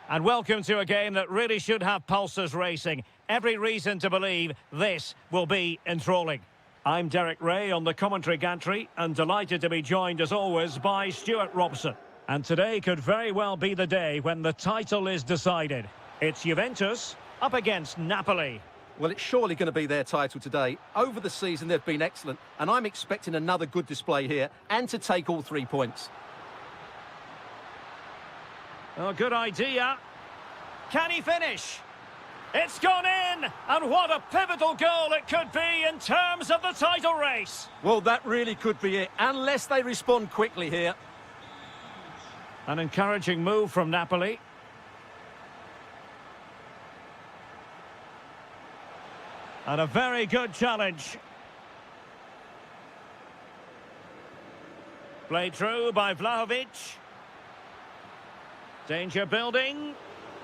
And welcome to a game that really should have pulses racing. Every reason to believe this will be enthralling. I'm Derek Ray on the commentary gantry and delighted to be joined as always by Stuart Robson. And today could very well be the day when the title is decided. It's Juventus up against Napoli. Well, it's surely going to be their title today. Over the season, they've been excellent, and I'm expecting another good display here and to take all 3 points. Oh, good idea. Can he finish? It's gone in! And what a pivotal goal it could be in terms of the title race. Well, that really could be it, unless they respond quickly here. An encouraging move from Napoli. And a very good challenge. Played through by Vlahovic. Danger building.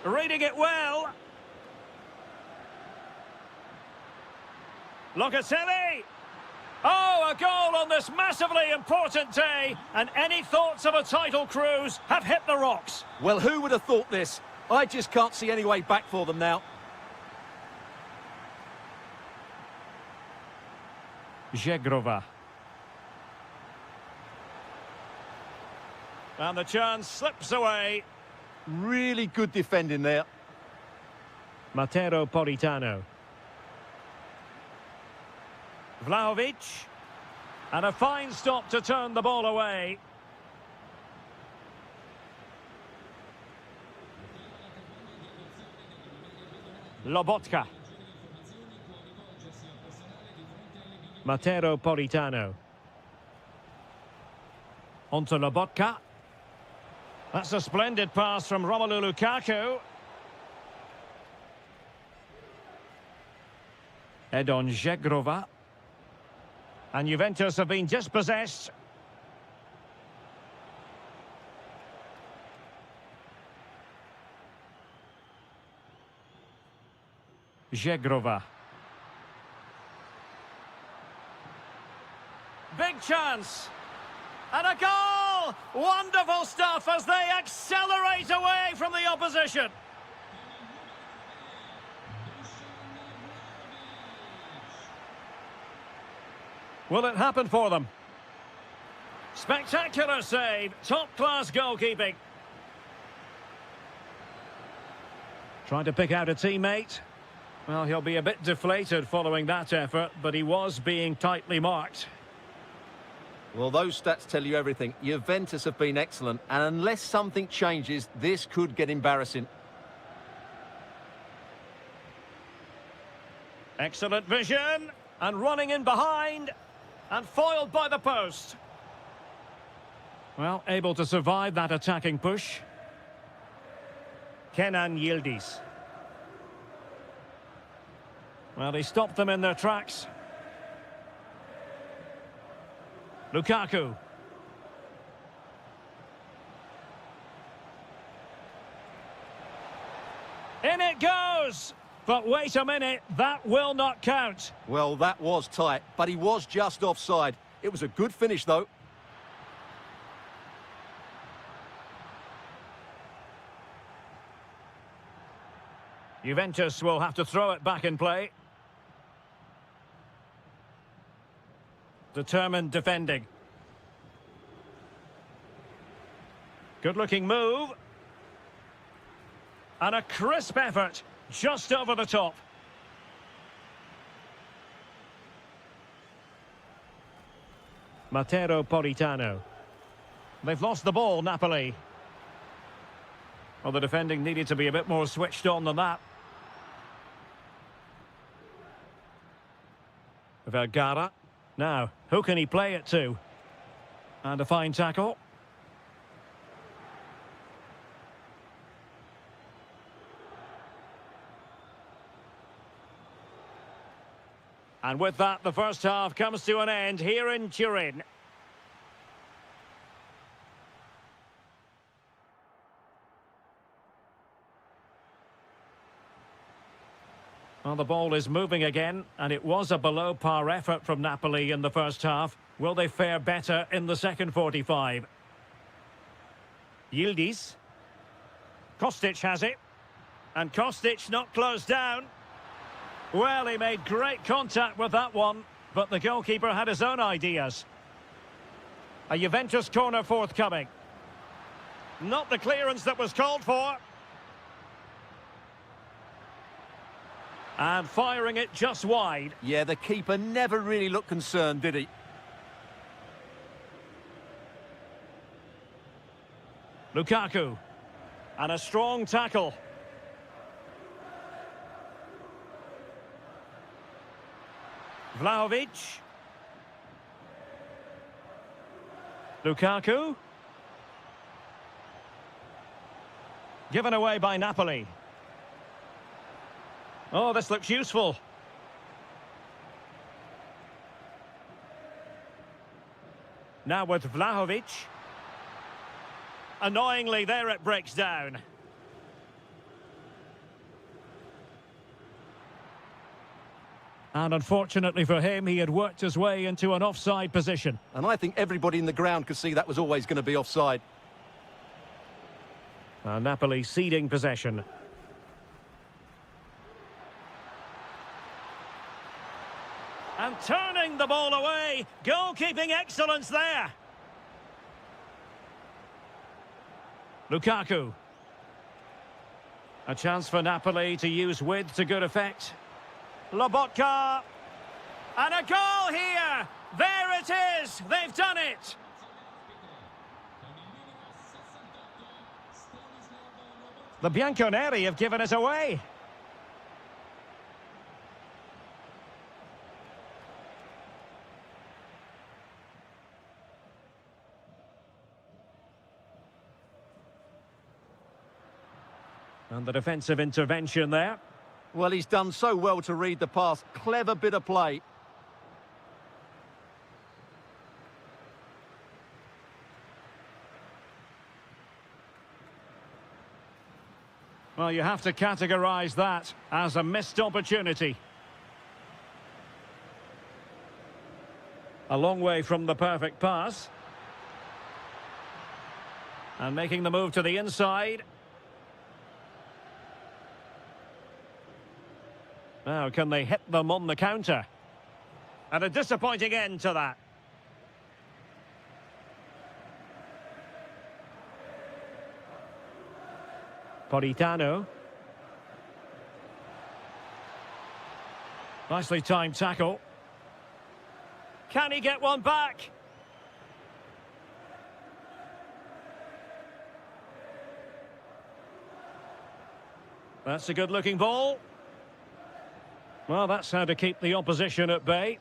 Reading it well. Locatelli. Oh, a goal on this massively important day. And any thoughts of a title cruise have hit the rocks. Well, who would have thought this? I just can't see any way back for them now. Żegrova. And the chance slips away. Really good defending there. Matteo Politano. Vlahovic. And a fine stop to turn the ball away. Lobotka. Matteo Politano. Onto Lobotka. That's a splendid pass from Romelu Lukaku. Edon Żegrova. And Juventus have been dispossessed. Żegrova. Big chance. And a goal! Wonderful stuff as they accelerate away from the opposition. Will it happen for them? Spectacular save. Top-class goalkeeping. Trying to pick out a teammate. Well, he'll be a bit deflated following that effort, but he was being tightly marked. Well, those stats tell you everything. Juventus have been excellent, and unless something changes, this could get embarrassing. Excellent vision, and running in behind, and foiled by the post. Well, able to survive that attacking push. Kenan Yildiz. Well, he stopped them in their tracks. Lukaku. In it goes! But wait a minute, that will not count. Well, that was tight, but he was just offside. It was a good finish, though. Juventus will have to throw it back in play. Determined defending. Good-looking move. And a crisp effort, just over the top. Matteo Politano. They've lost the ball, Napoli. Well, the defending needed to be a bit more switched on than that. Vergara. Now, who can he play it to? And a fine tackle. And with that, the first half comes to an end here in Turin. Well, the ball is moving again, and it was a below-par effort from Napoli in the first half. Will they fare better in the second 45? Yildiz. Kostic has it. And Kostic not closed down. Well, he made great contact with that one, but the goalkeeper had his own ideas. A Juventus corner forthcoming. Not the clearance that was called for. And firing it just wide. Yeah, the keeper never really looked concerned, did he? Lukaku. And a strong tackle. Vlahovic. Lukaku. Given away by Napoli. Oh, this looks useful. Now with Vlahovic. Annoyingly, there it breaks down. And unfortunately for him, he had worked his way into an offside position. And I think everybody in the ground could see that was always going to be offside. Napoli ceding possession. And turning the ball away. Goalkeeping excellence there. Lukaku. A chance for Napoli to use width to good effect. Lobotka. And a goal here. There it is. They've done it. The Bianconeri have given us away. And the defensive intervention there. Well, he's done so well to read the pass. Clever bit of play. Well, you have to categorise that as a missed opportunity. A long way from the perfect pass. And making the move to the inside. Now, can they hit them on the counter? And a disappointing end to that. Politano. Nicely timed tackle. Can he get one back? That's a good-looking ball. Well, that's how to keep the opposition at bay.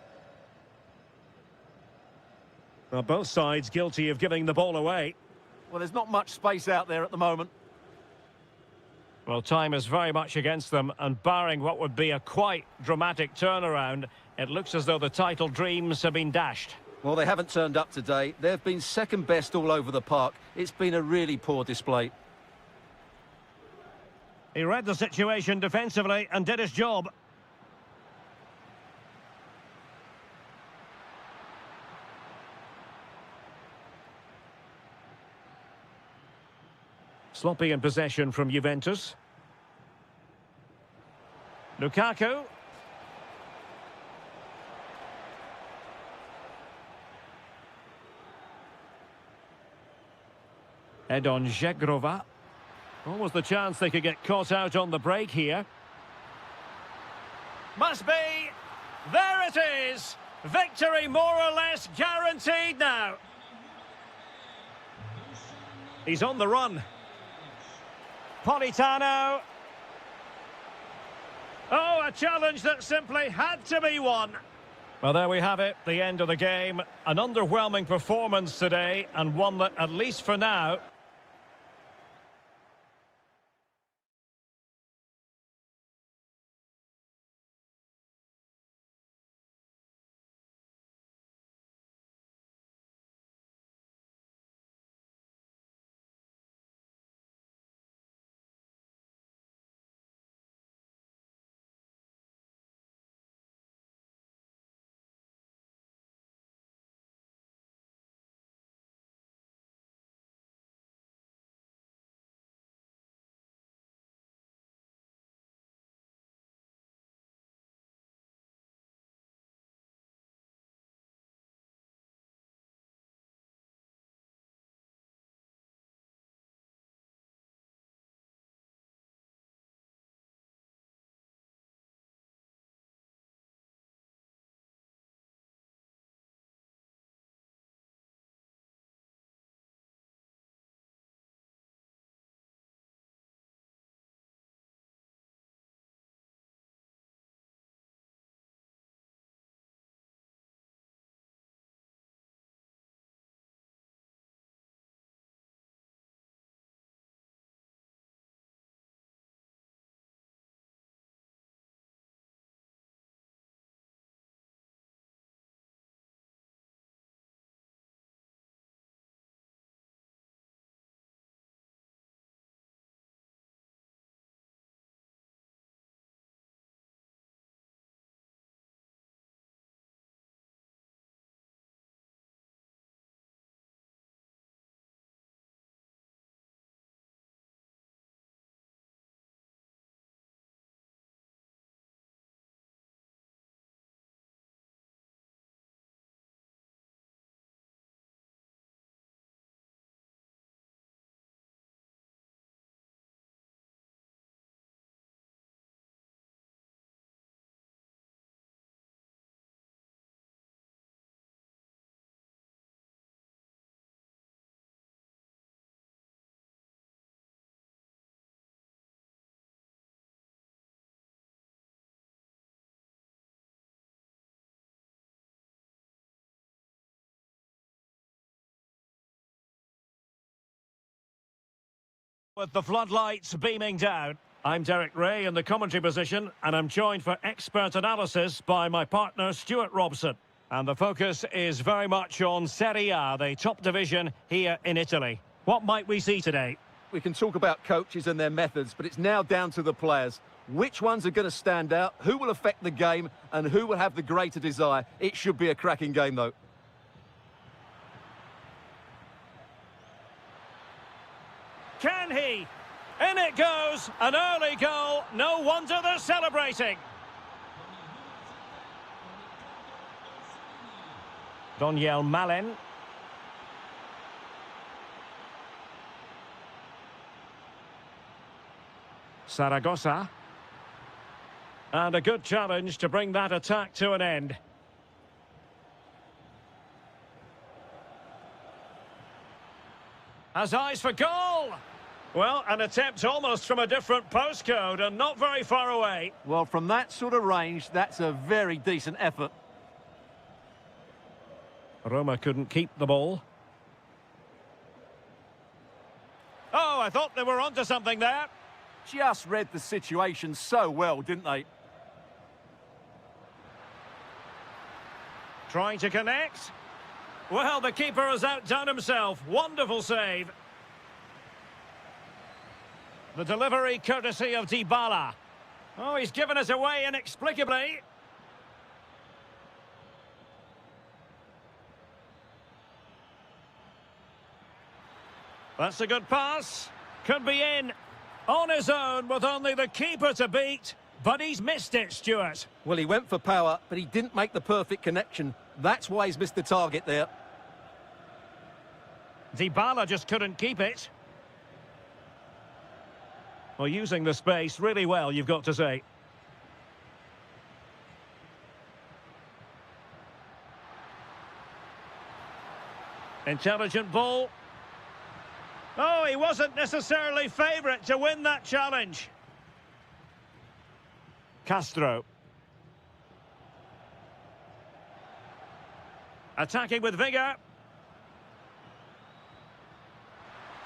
Well, both sides guilty of giving the ball away. Well, there's not much space out there at the moment. Well, time is very much against them, and barring what would be a quite dramatic turnaround, it looks as though the title dreams have been dashed. Well, they haven't turned up today. They've been second best all over the park. It's been a really poor display. He read the situation defensively and did his job. Sloppy in possession from Juventus. Lukaku. Edon Žegrova. Almost the chance they could get caught out on the break here. Must be. There it is. Victory more or less guaranteed now. He's on the run. Politano. Oh, a challenge that simply had to be won. Well, there we have it, the end of the game. An underwhelming performance today, and one that, at least for now, With the floodlights beaming down, I'm Derek Ray in the commentary position, and I'm joined for expert analysis by my partner Stuart Robson. And the focus is very much on Serie A, the top division here in Italy. What might we see today? We can talk about coaches and their methods, but it's now down to the players. Which ones are going to stand out, who will affect the game, and who will have the greater desire? It should be a cracking game, though. Can he? In it goes, an early goal. No wonder they're celebrating. Daniel Malen. Saragossa. And a good challenge to bring that attack to an end. Has eyes for goal. Well, an attempt almost from a different postcode and not very far away. Well, from that sort of range, that's a very decent effort. Roma couldn't keep the ball. Oh, I thought they were onto something there. Just read the situation so well, didn't they? Trying to connect. Well, the keeper has outdone himself. Wonderful save. The delivery courtesy of Dybala. Oh, he's given us away inexplicably. That's a good pass. Could be in. On his own with only the keeper to beat. But he's missed it, Stuart. Well, he went for power, but he didn't make the perfect connection. That's why he's missed the target there. Dybala just couldn't keep it. Well, using the space really well, you've got to say. Intelligent ball. Oh, he wasn't necessarily favourite to win that challenge. Castro. Attacking with vigour.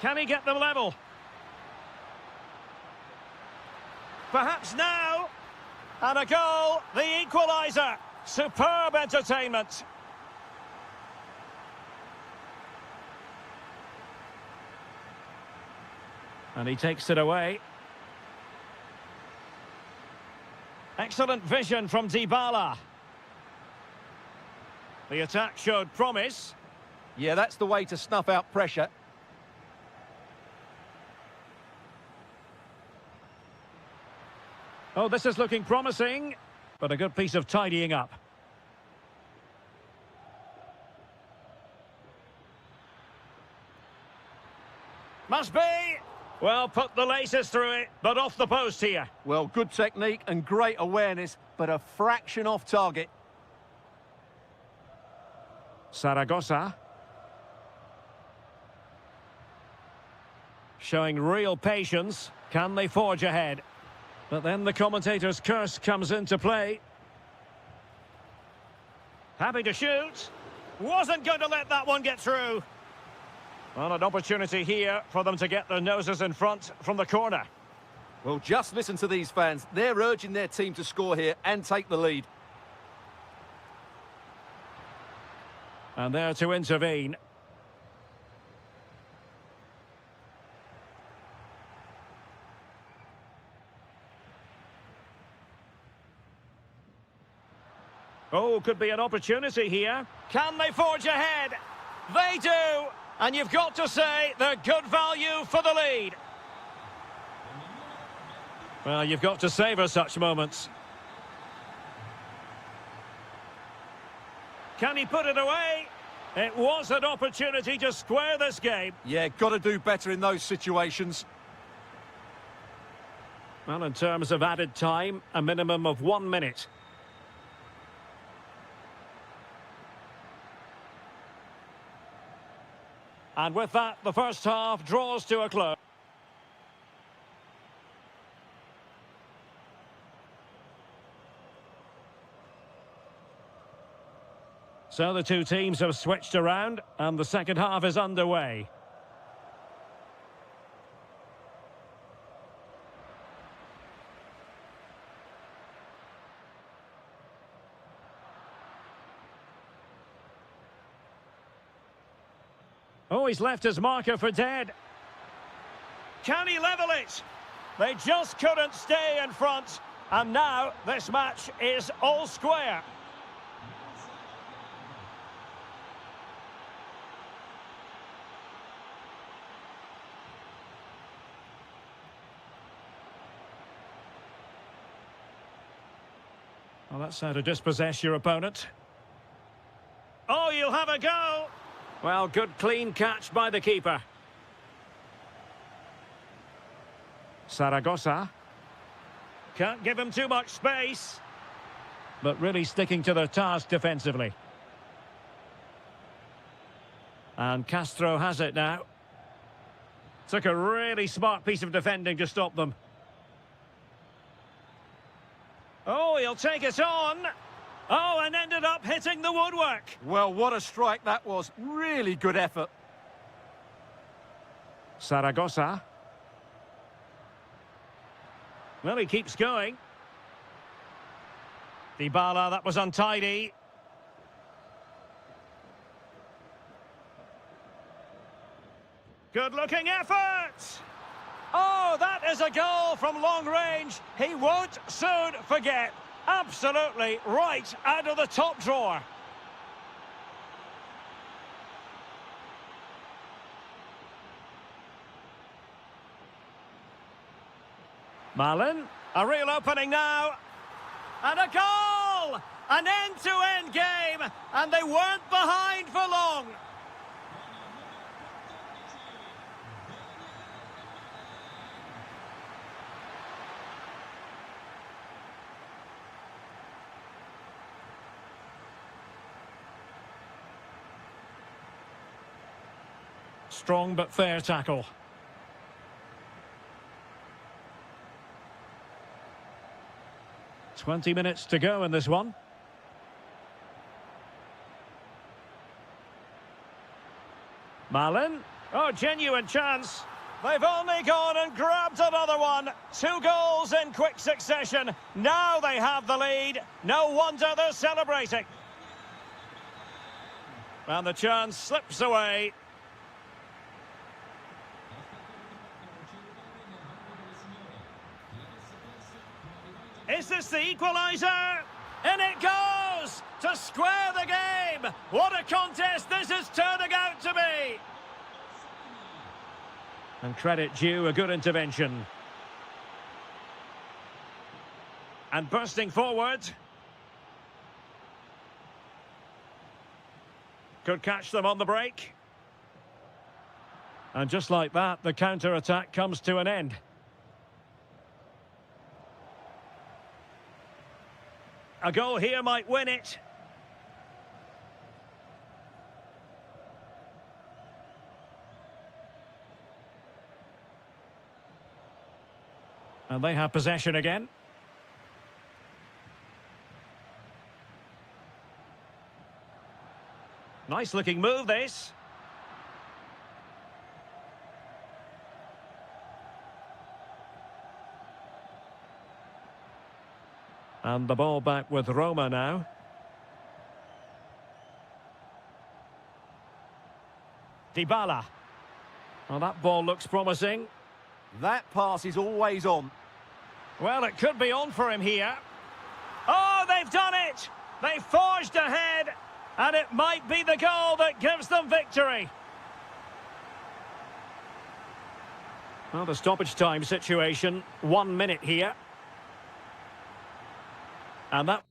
Can he get them level? Perhaps now. And a goal, the equaliser. Superb entertainment. And he takes it away. Excellent vision from Dybala. The attack showed promise. Yeah, that's the way to snuff out pressure. Oh, this is looking promising, but a good piece of tidying up. Must be. Well, put the laces through it, but off the post here. Well, good technique and great awareness, but a fraction off target. Saragossa. Showing real patience. Can they forge ahead? But then the commentator's curse comes into play. Happy to shoot. Wasn't going to let that one get through. Well, an opportunity here for them to get their noses in front from the corner. Well, just listen to these fans. They're urging their team to score here and take the lead. And there to intervene. Oh, could be an opportunity here. Can they forge ahead? They do! And you've got to say they're good value for the lead. Well, you've got to savour such moments. Can he put it away? It was an opportunity to square this game. Yeah, got to do better in those situations. Well, in terms of added time, a minimum of 1 minute. And with that, the first half draws to a close. So the two teams have switched around, and the second half is underway. Oh, he's left his marker for dead. Can he level it? They just couldn't stay in front. And now this match is all square. Well, that's how to dispossess your opponent. Oh, you'll have a go. Well, good clean catch by the keeper. Saragossa. Can't give him too much space. But really sticking to their task defensively. And Castro has it now. Took a really smart piece of defending to stop them. Oh, he'll take it on. Oh, and ended up hitting the woodwork. Well, what a strike that was. Really good effort. Saragossa. Well, he keeps going. Dybala, that was untidy. Good-looking effort! Oh, that is a goal from long range. He won't soon forget. Absolutely right out of the top drawer. Malin, a real opening now. And a goal! An end-to-end game, and they weren't behind for long. Strong but fair tackle. "20 minutes to go in this one. Malin. Oh, genuine chance. They've only gone and grabbed another one. 2 goals in quick succession. Now they have the lead. No wonder they're celebrating. And the chance slips away. Is this the equaliser? In it goes! To square the game! What a contest this is turning out to be! And credit due, a good intervention. And bursting forward. Could catch them on the break. And just like that, the counter-attack comes to an end. A goal here might win it. And they have possession again. Nice looking move, this. And the ball back with Roma now. Dybala. Well, that ball looks promising. That pass is always on. Well, it could be on for him here. Oh, they've done it! They forged ahead, and it might be the goal that gives them victory. Well, the stoppage time situation, 1 minute here. And that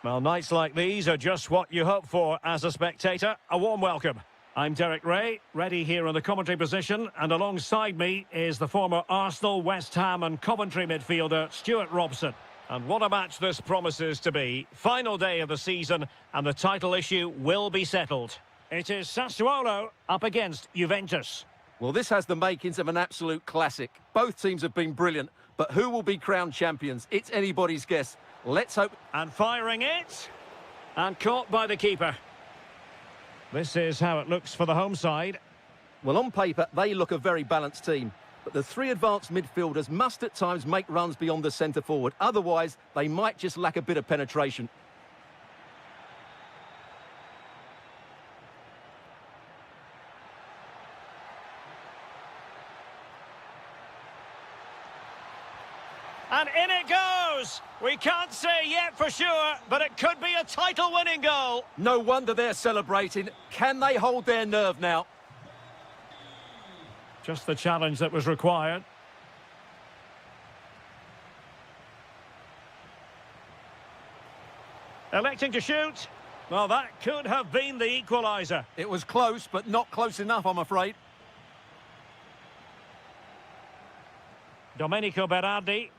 Well, nights like these are just what you hope for as a spectator. A warm welcome. I'm Derek Ray, ready here in the commentary position, and alongside me is the former Arsenal, West Ham and Coventry midfielder, Stuart Robson. And what a match this promises to be. Final day of the season, and the title issue will be settled. It is Sassuolo up against Juventus. Well, this has the makings of an absolute classic. Both teams have been brilliant, but who will be crowned champions? It's anybody's guess. Let's hope... And firing it. And caught by the keeper. This is how it looks for the home side. Well, on paper, they look a very balanced team. But the three advanced midfielders must at times make runs beyond the centre forward. Otherwise, they might just lack a bit of penetration. And in it goes! We can't say yet for sure, but it could be a title-winning goal. No wonder they're celebrating. Can they hold their nerve now? Just the challenge that was required. Electing to shoot. Well, that could have been the equaliser. It was close, but not close enough, I'm afraid. Domenico Berardi.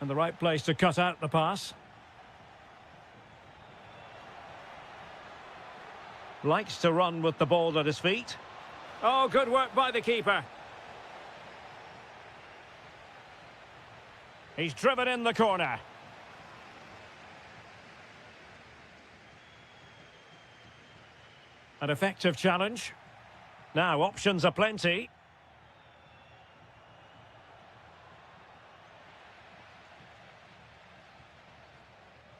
In the right place to cut out the pass. Likes to run with the ball at his feet. Oh, good work by the keeper. He's driven in the corner. An effective challenge. Now, options are plenty.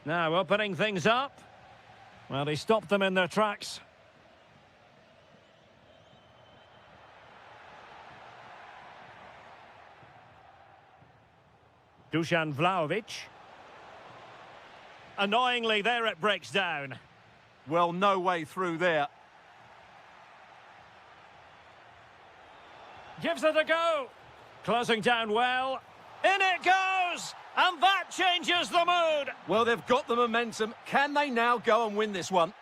Now opening things up. Well, he stopped them in their tracks. Dusan Vlahovic. Annoyingly, there it breaks down. Well, no way through there. Gives it a go. Closing down well. In it goes! And that changes the mood. Well, they've got the momentum. Can they now go and win this one?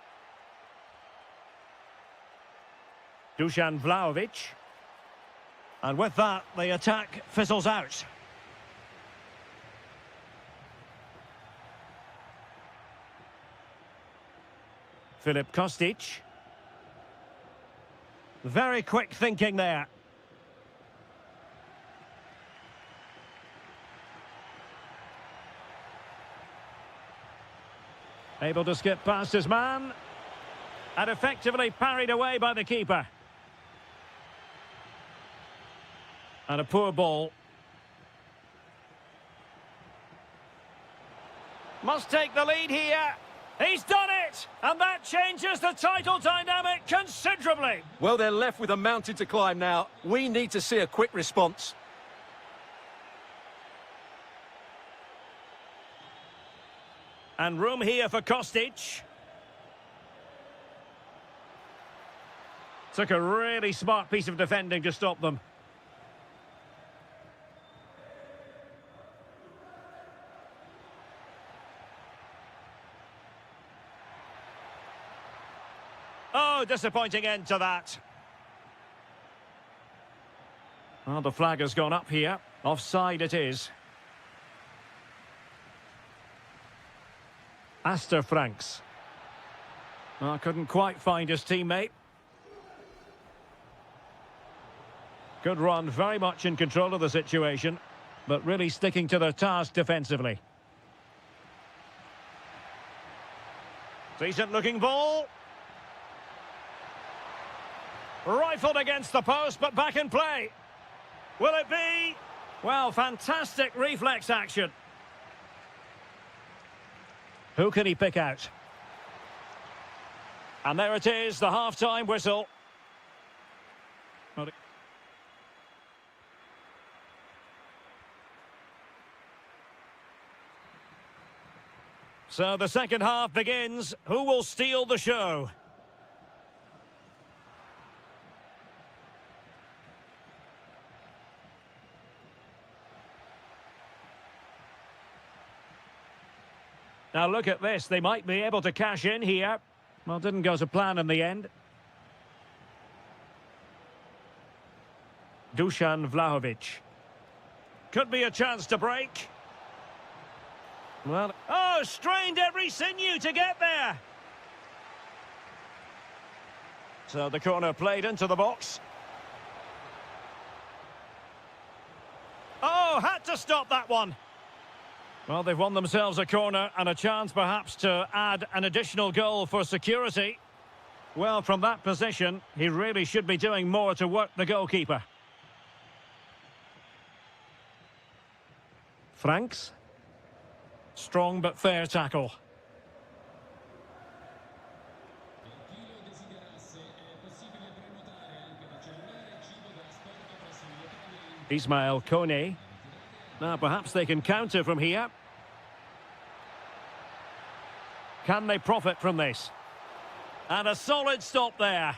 Dusan Vlahovic. And with that, the attack fizzles out. Filip Kostic. Very quick thinking there. Able to skip past his man. And effectively parried away by the keeper. And a poor ball. Must take the lead here. He's done it! And that changes the title dynamic considerably. Well, they're left with a mountain to climb now. We need to see a quick response. And room here for Kostic. Took a really smart piece of defending to stop them. Oh, disappointing end to that. Well, the flag has gone up here. Offside it is. Astor Franks. Oh, couldn't quite find his teammate. Good run, very much in control of the situation, but really sticking to their task defensively. Decent looking ball. Rifled against the post, but back in play. Will it be? Well, fantastic reflex action. Who can he pick out? And there it is, the half-time whistle. So the second half begins. Who will steal the show? Now look at this, they might be able to cash in here. Well, didn't go to plan in the end. Dusan Vlahovic. Could be a chance to break. Well, oh, strained every sinew to get there. So the corner played into the box. Oh, had to stop that one. Well, they've won themselves a corner and a chance perhaps to add an additional goal for security. Well, from that position, he really should be doing more to work the goalkeeper. Franks. Strong but fair tackle. Ismail Kone. Now perhaps they can counter from here. Can they profit from this? And a solid stop there.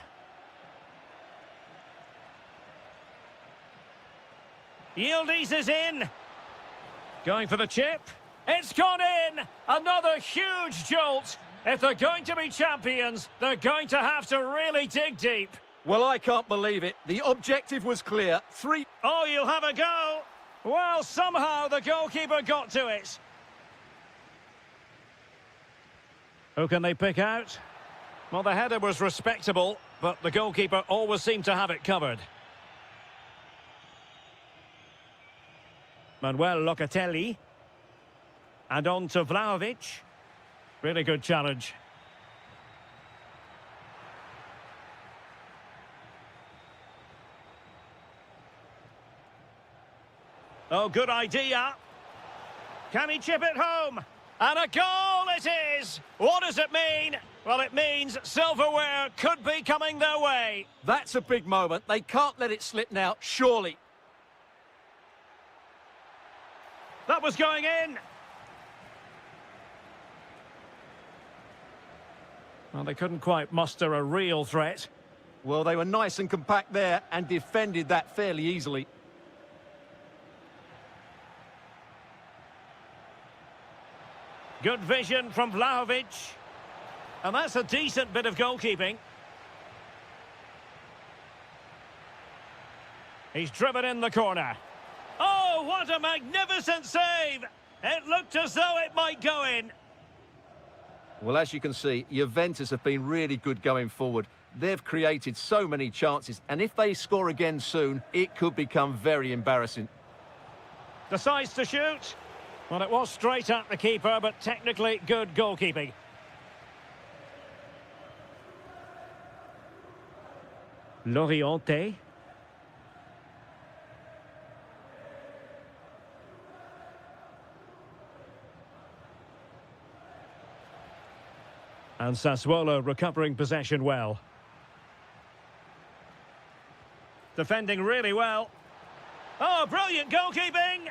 Yildiz is in. Going for the chip. It's gone in! Another huge jolt. If they're going to be champions, they're going to have to really dig deep. Well, I can't believe it. The objective was clear. Oh, you'll have a go. Well, somehow the goalkeeper got to it. Who can they pick out? Well, the header was respectable, but the goalkeeper always seemed to have it covered. Manuel Locatelli. And on to Vlahovic. Really good challenge. Oh, good idea. Can he chip it home? And a goal it is! What does it mean? Well, it means silverware could be coming their way. That's a big moment. They can't let it slip now, surely. That was going in. Well, they couldn't quite muster a real threat. Well, they were nice and compact there and defended that fairly easily. Good vision from Vlahovic. And that's a decent bit of goalkeeping. He's driven in the corner. Oh, what a magnificent save! It looked as though it might go in. Well, as you can see, Juventus have been really good going forward. They've created so many chances, and if they score again soon, it could become very embarrassing. Decides to shoot. Well, it was straight at the keeper, but technically good goalkeeping. Loriente. And Sassuolo recovering possession well. Defending really well. Oh, brilliant goalkeeping!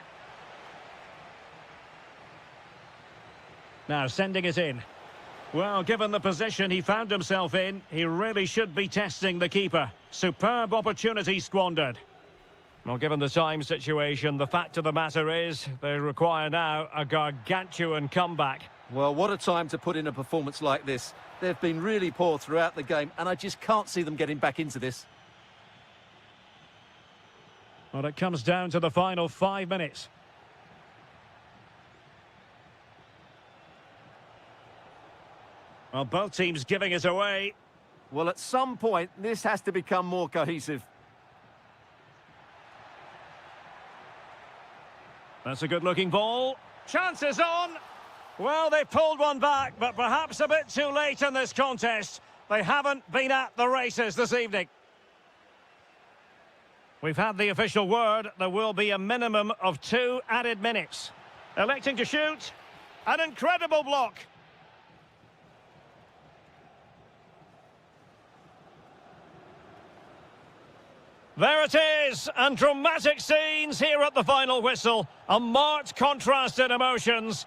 Now sending it in. Well, given the position he found himself in, he really should be testing the keeper. Superb opportunity squandered. Well, given the time situation, the fact of the matter is they require now a gargantuan comeback. Well, what a time to put in a performance like this. They've been really poor throughout the game, and I just can't see them getting back into this. Well, it comes down to the final 5 minutes. Well, both teams giving it away. Well, at some point, this has to become more cohesive. That's a good-looking ball. Chances on. Well, they pulled one back, but perhaps a bit too late in this contest. They haven't been at the races this evening. We've had the official word. There will be a minimum of 2 added minutes. Electing to shoot. An incredible block. There it is, and dramatic scenes here at the final whistle. A marked contrast in emotions.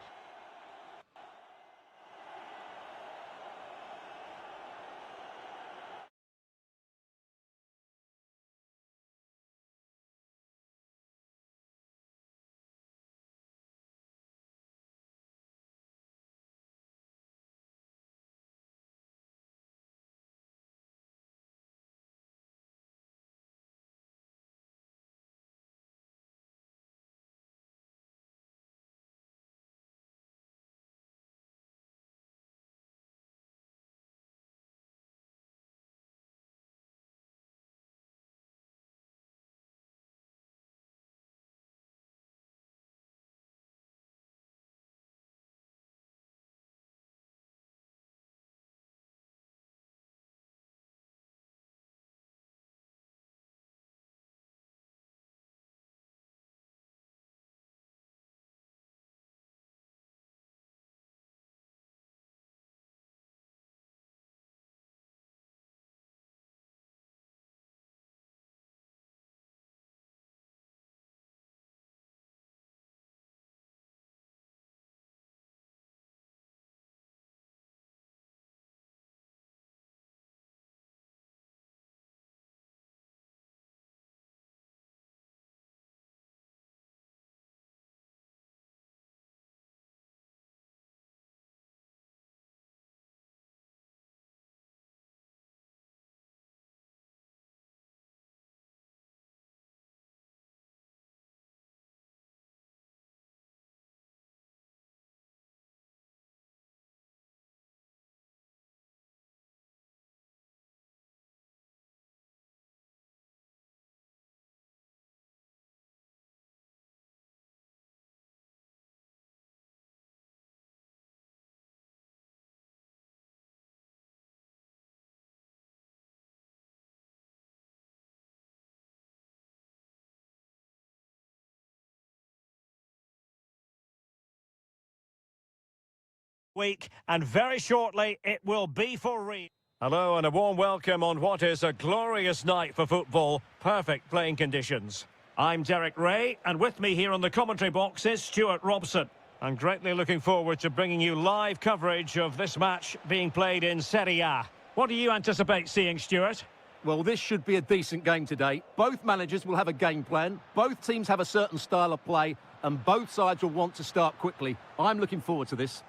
week, and very shortly it will be for real. Hello and a warm welcome on what is a glorious night for football. Perfect playing conditions. I'm Derek Ray, and with me here on the commentary box is Stuart Robson. I'm greatly looking forward to bringing you live coverage of this match being played in Serie A. What do you anticipate seeing, Stuart? Well, this should be a decent game today. Both managers will have a game plan. Both teams have a certain style of play, and both sides will want to start quickly. I'm looking forward to this.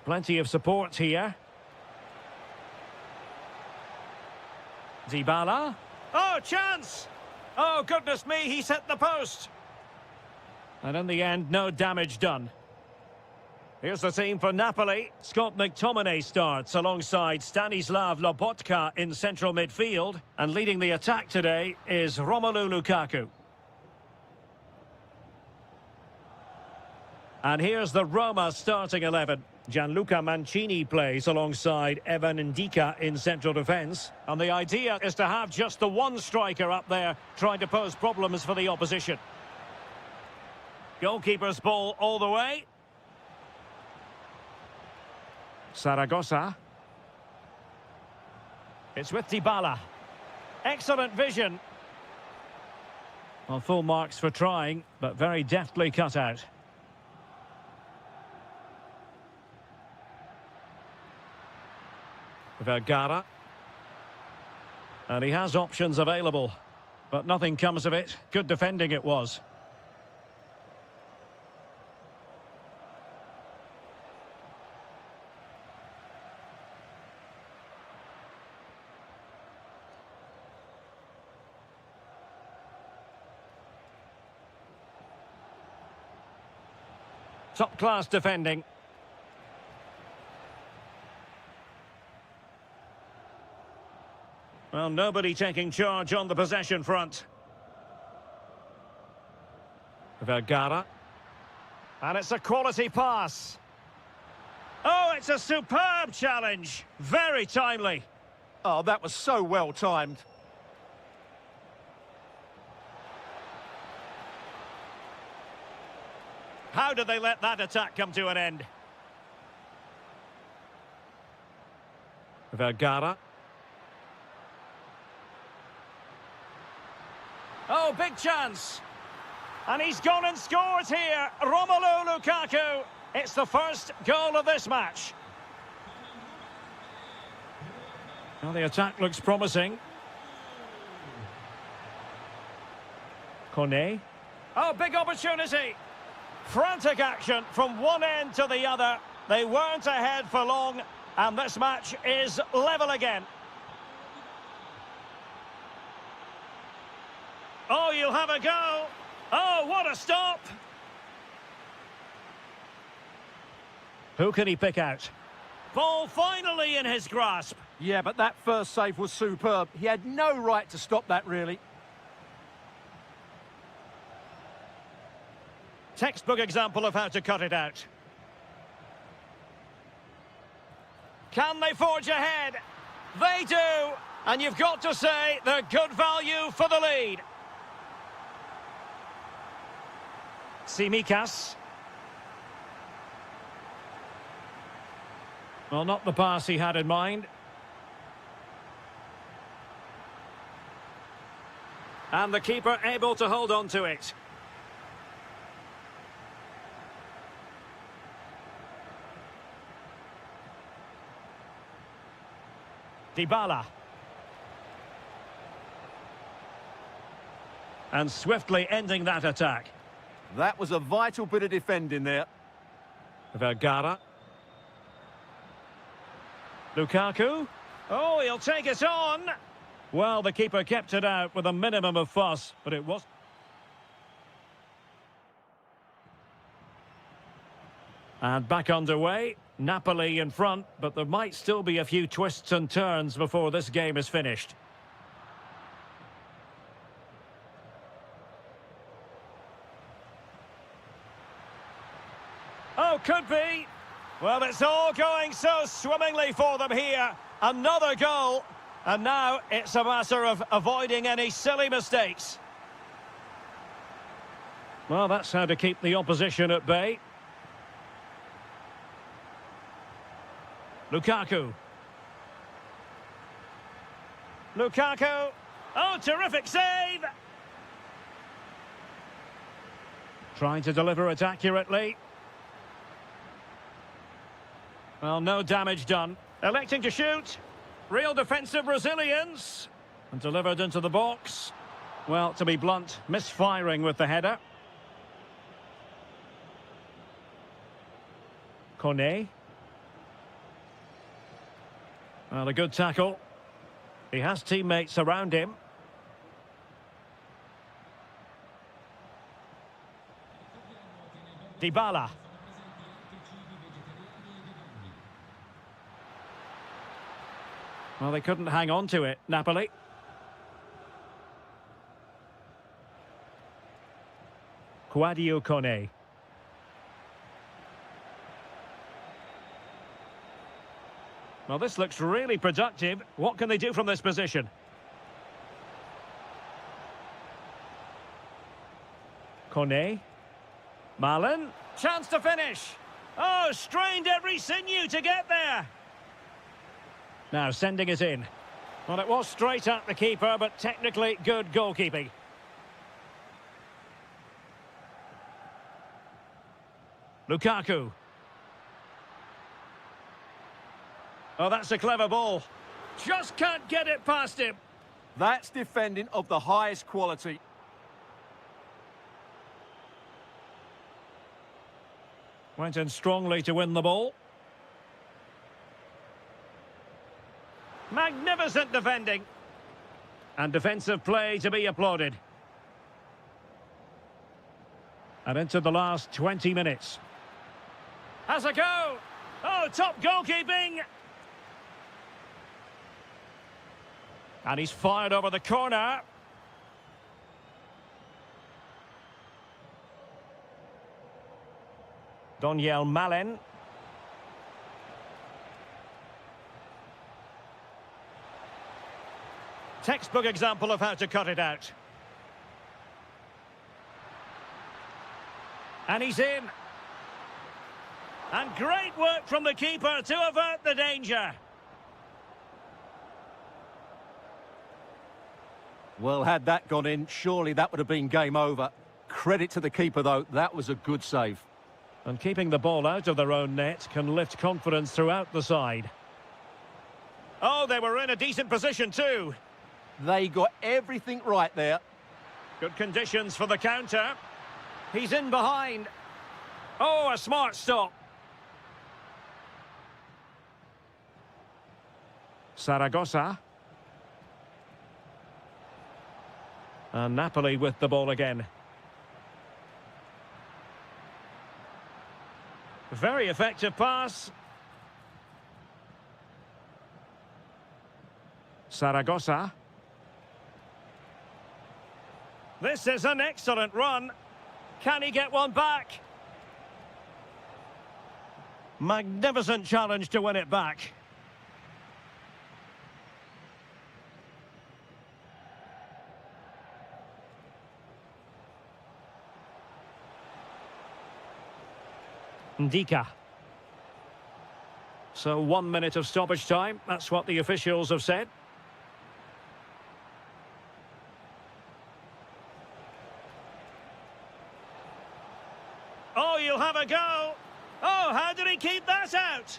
Plenty of support here. Dybala. Oh, chance! Oh, goodness me, he's hit the post. And in the end, no damage done. Here's the team for Napoli. Scott McTominay starts alongside Stanislav Lobotka in central midfield. And leading the attack today is Romelu Lukaku. And here's the Roma starting 11. Gianluca Mancini plays alongside Evan Ndika in central defence. And the idea is to have just the one striker up there trying to pose problems for the opposition. Goalkeeper's ball all the way. Saragossa. It's with Dybala. Excellent vision. Well, full marks for trying, but very deftly cut out. Vergara. And he has options available, but nothing comes of it. Good defending it was. Top-class defending. Well, nobody taking charge on the possession front. Vergara. And it's a quality pass. Oh, it's a superb challenge. Very timely. Oh, that was so well timed. How did they let that attack come to an end? Vergara. Oh, big chance. And he's gone and scores here. Romelu Lukaku. It's the first goal of this match. Well, the attack looks promising. Kone. Oh, big opportunity. Frantic action from one end to the other. They weren't ahead for long, and this match is level again. Oh, you'll have a go. Oh, what a stop. Who can he pick out? Ball finally in his grasp. Yeah, but that first save was superb. He had no right to stop that, really. Textbook example of how to cut it out. Can they forge ahead? They do. And you've got to say they're good value for the lead. Tsimikas. Well, not the pass he had in mind. And the keeper able to hold on to it. Dybala. And swiftly ending that attack. That was a vital bit of defending there. Vergara. Lukaku. Oh, he'll take it on. Well, the keeper kept it out with a minimum of fuss, but it was... And back underway. Napoli in front, but there might still be a few twists and turns before this game is finished. Oh, could be. Well, it's all going so swimmingly for them here. Another goal. And now it's a matter of avoiding any silly mistakes. Well, that's how to keep the opposition at bay. Lukaku. Lukaku. Oh, terrific save! Trying to deliver it accurately. Well, no damage done. Electing to shoot. Real defensive resilience. And delivered into the box. Well, to be blunt, misfiring with the header. Cornet. Well, a good tackle. He has teammates around him. Dybala. Well, they couldn't hang on to it, Napoli. Quadio Cornet. Well, this looks really productive. What can they do from this position? Cornet. Malen. Chance to finish. Oh, strained every sinew to get there. Now sending it in. Well, it was straight at the keeper, but technically good goalkeeping. Lukaku. Oh, that's a clever ball. Just can't get it past him. That's defending of the highest quality. Went in strongly to win the ball. Magnificent defending. And defensive play to be applauded. And into the last 20 minutes. Has a go. Oh, top goalkeeping. And he's fired over the corner. Daniel Malen. Textbook example of how to cut it out. And he's in. And great work from the keeper to avert the danger. Well, had that gone in, surely that would have been game over. Credit to the keeper, though. That was a good save. And keeping the ball out of their own net can lift confidence throughout the side. Oh, they were in a decent position too. They got everything right there. Good conditions for the counter. He's in behind. Oh, a smart stop. Saragossa. And Napoli with the ball again. Very effective pass. Saragossa. This is an excellent run. Can he get one back? Magnificent challenge to win it back. Ndika. So 1 minute of stoppage time. That's what the officials have said. Oh, you'll have a go. Oh, how did he keep that out?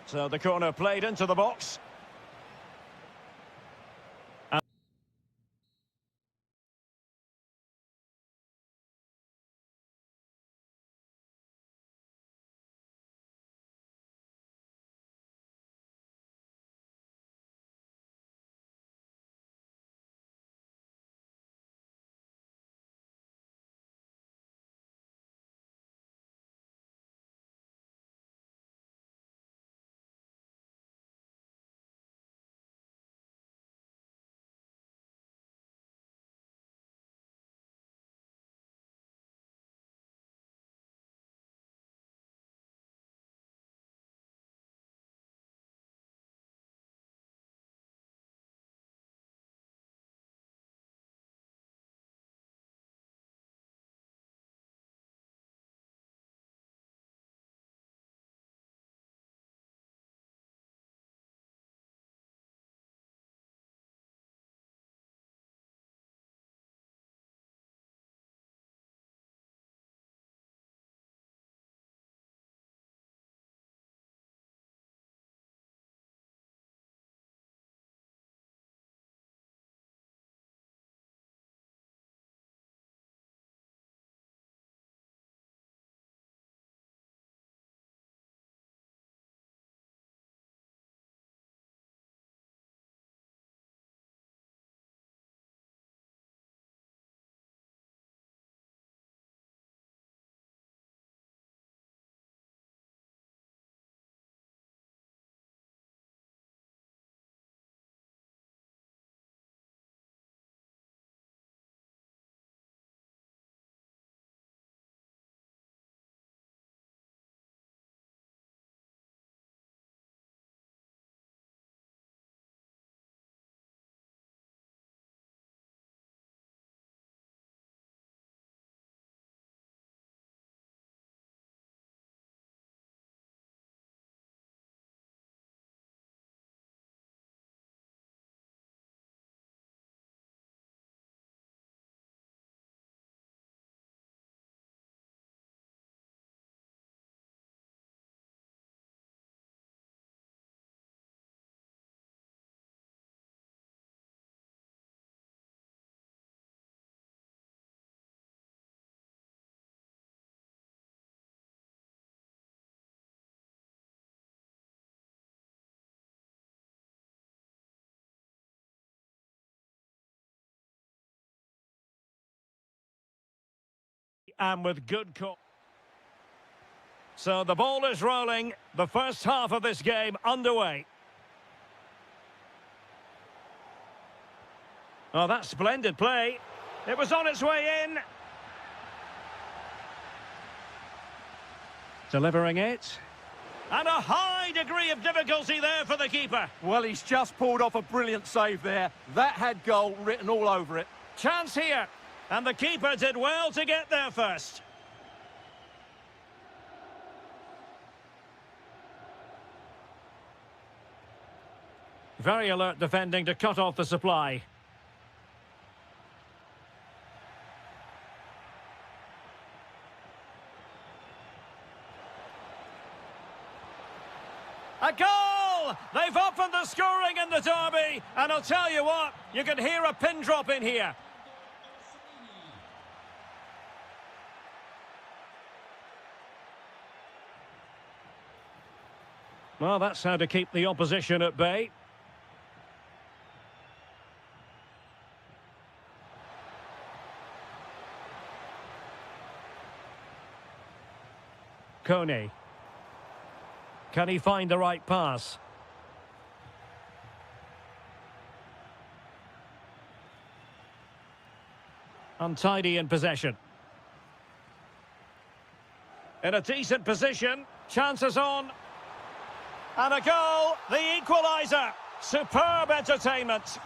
So the corner played into the box. and with good call. So the ball is rolling. The first half of this game underway. Oh, that's splendid play. It was on its way in. Delivering it. And a high degree of difficulty there for the keeper. Well, he's just pulled off a brilliant save there. That had goal written all over it. Chance here. And the keeper did well to get there first. Very alert defending to cut off the supply. A goal! They've opened the scoring in the derby, and I'll tell you what, you can hear a pin drop in here. Well, that's how to keep the opposition at bay. Kone. Can he find the right pass? Untidy in possession. In a decent position. Chances on. And a goal. The equaliser. Superb entertainment.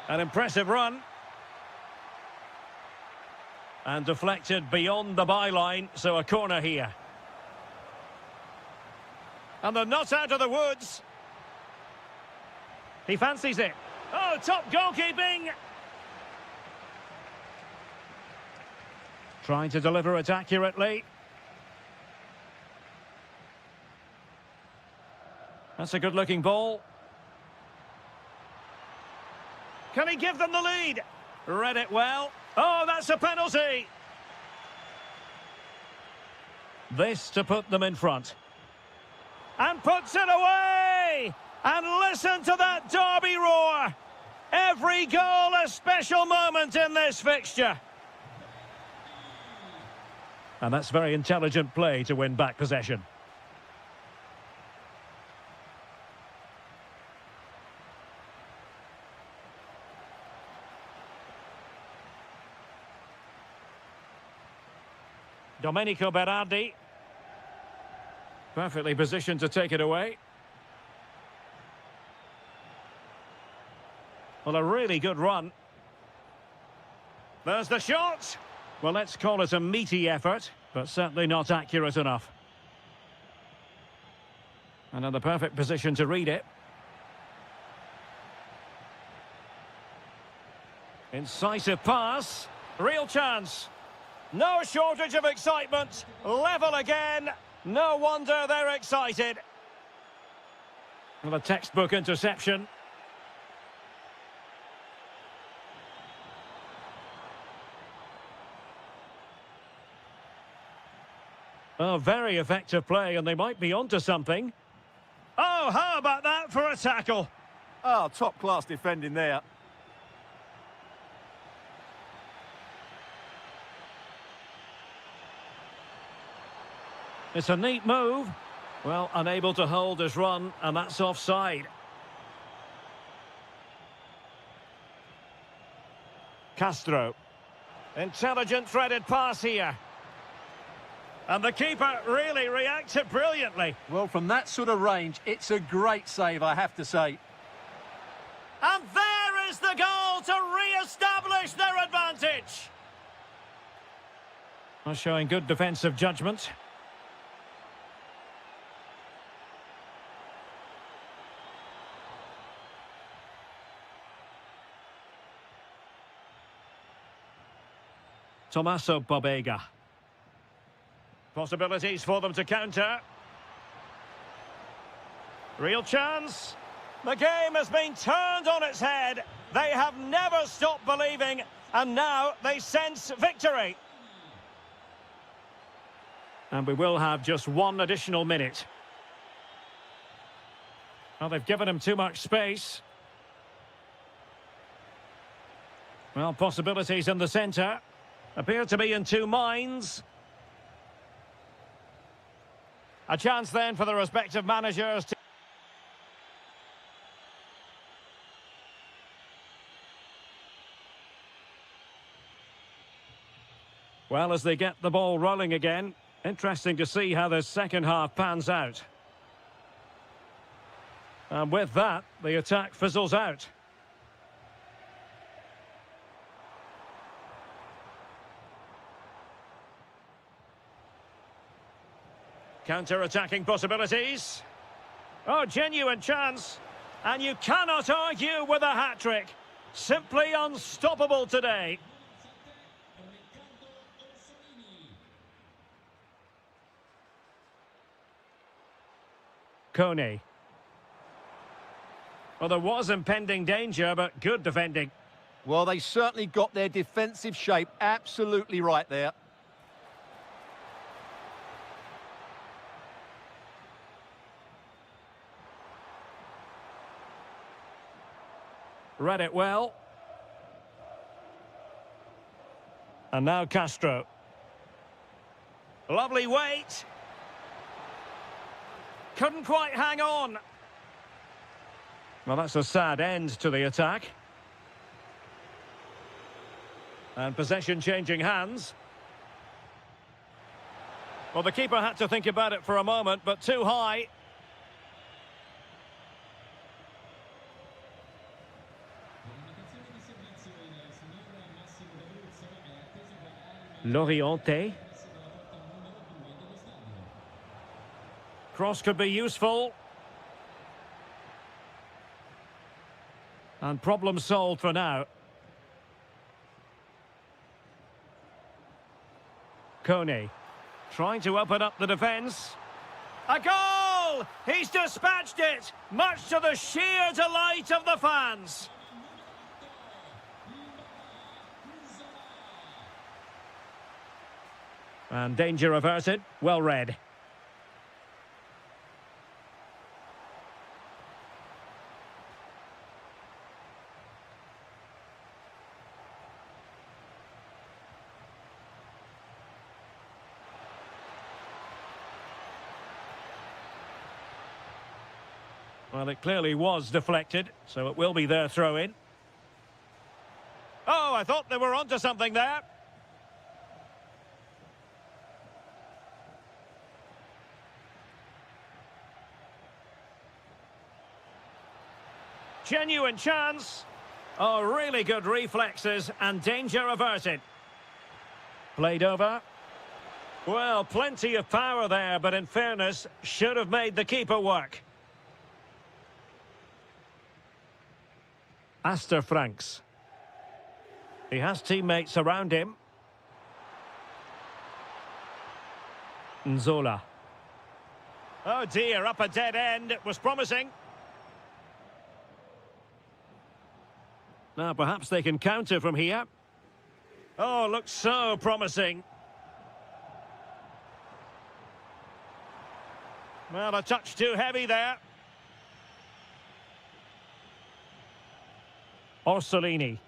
An impressive run. And deflected beyond the byline, so a corner here. And they're not out of the woods. He fancies it. Oh, top goalkeeping! Trying to deliver it accurately. That's a good-looking ball. Can he give them the lead? Read it well. Oh, that's a penalty! This to put them in front. And puts it away! And listen to that derby roar! Every goal a special moment in this fixture. And that's very intelligent play to win back possession. Domenico Berardi. Perfectly positioned to take it away. Well, a really good run. There's the shot. Well, let's call it a meaty effort, but certainly not accurate enough. And in the perfect position to read it. Incisive pass. Real chance. No shortage of excitement. Level again. No wonder they're excited. Well, a textbook interception. Oh, very effective play, and they might be onto something. Oh, how about that for a tackle? Oh, top-class defending there. It's a neat move. Well, unable to hold his run, and that's offside. Castro. Intelligent threaded pass here. And the keeper really reacted brilliantly. Well, from that sort of range, it's a great save, I have to say. And there is the goal to re-establish their advantage. Well, showing good defensive judgment. Tommaso Pobega. Possibilities for them to counter. Real chance. The game has been turned on its head. They have never stopped believing, and now they sense victory. And we will have just one additional minute. Well, they've given him too much space. Well, possibilities in the centre. Appear to be in two minds. A chance then for the respective managers to... Well, as they get the ball rolling again, interesting to see how the second half pans out. And with that, the attack fizzles out. Counter-attacking possibilities. Oh, genuine chance. And you cannot argue with a hat-trick. Simply unstoppable today. Kone. Well, there was impending danger, but good defending. Well, they certainly got their defensive shape absolutely right there. Read it well. And now Castro. Lovely weight. Couldn't quite hang on. Well, that's a sad end to the attack. And possession changing hands. Well, the keeper had to think about it for a moment, but too high. Loriente. Cross could be useful. And problem solved for now. Kone trying to open up the defence. A goal! He's dispatched it, much to the sheer delight of the fans. And danger averted, well read. Well, it clearly was deflected, so it will be their throw-in. Oh, I thought they were onto something there. Genuine chance. Oh, really good reflexes and danger averted. Played over. Well, plenty of power there, but in fairness, should have made the keeper work. Aster Franks. He has teammates around him. Nzola. Oh dear, up a dead end. It was promising. Now perhaps they can counter from here. Oh, looks so promising. Well, a touch too heavy there. Orsolini.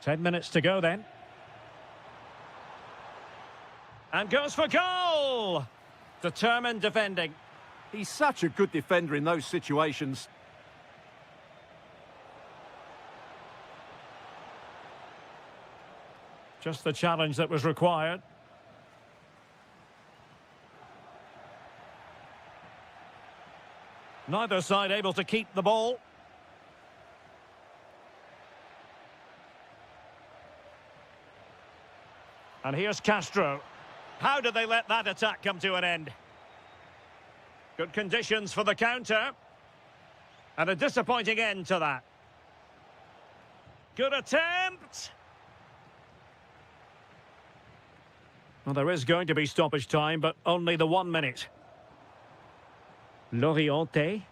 10 minutes to go then. And goes for goal! Determined defending. He's such a good defender in those situations. Just the challenge that was required. Neither side able to keep the ball. And here's Castro. How did they let that attack come to an end? Good conditions for the counter. And a disappointing end to that. Good attempt. Well, there is going to be stoppage time, but only the 1 minute. Loriente.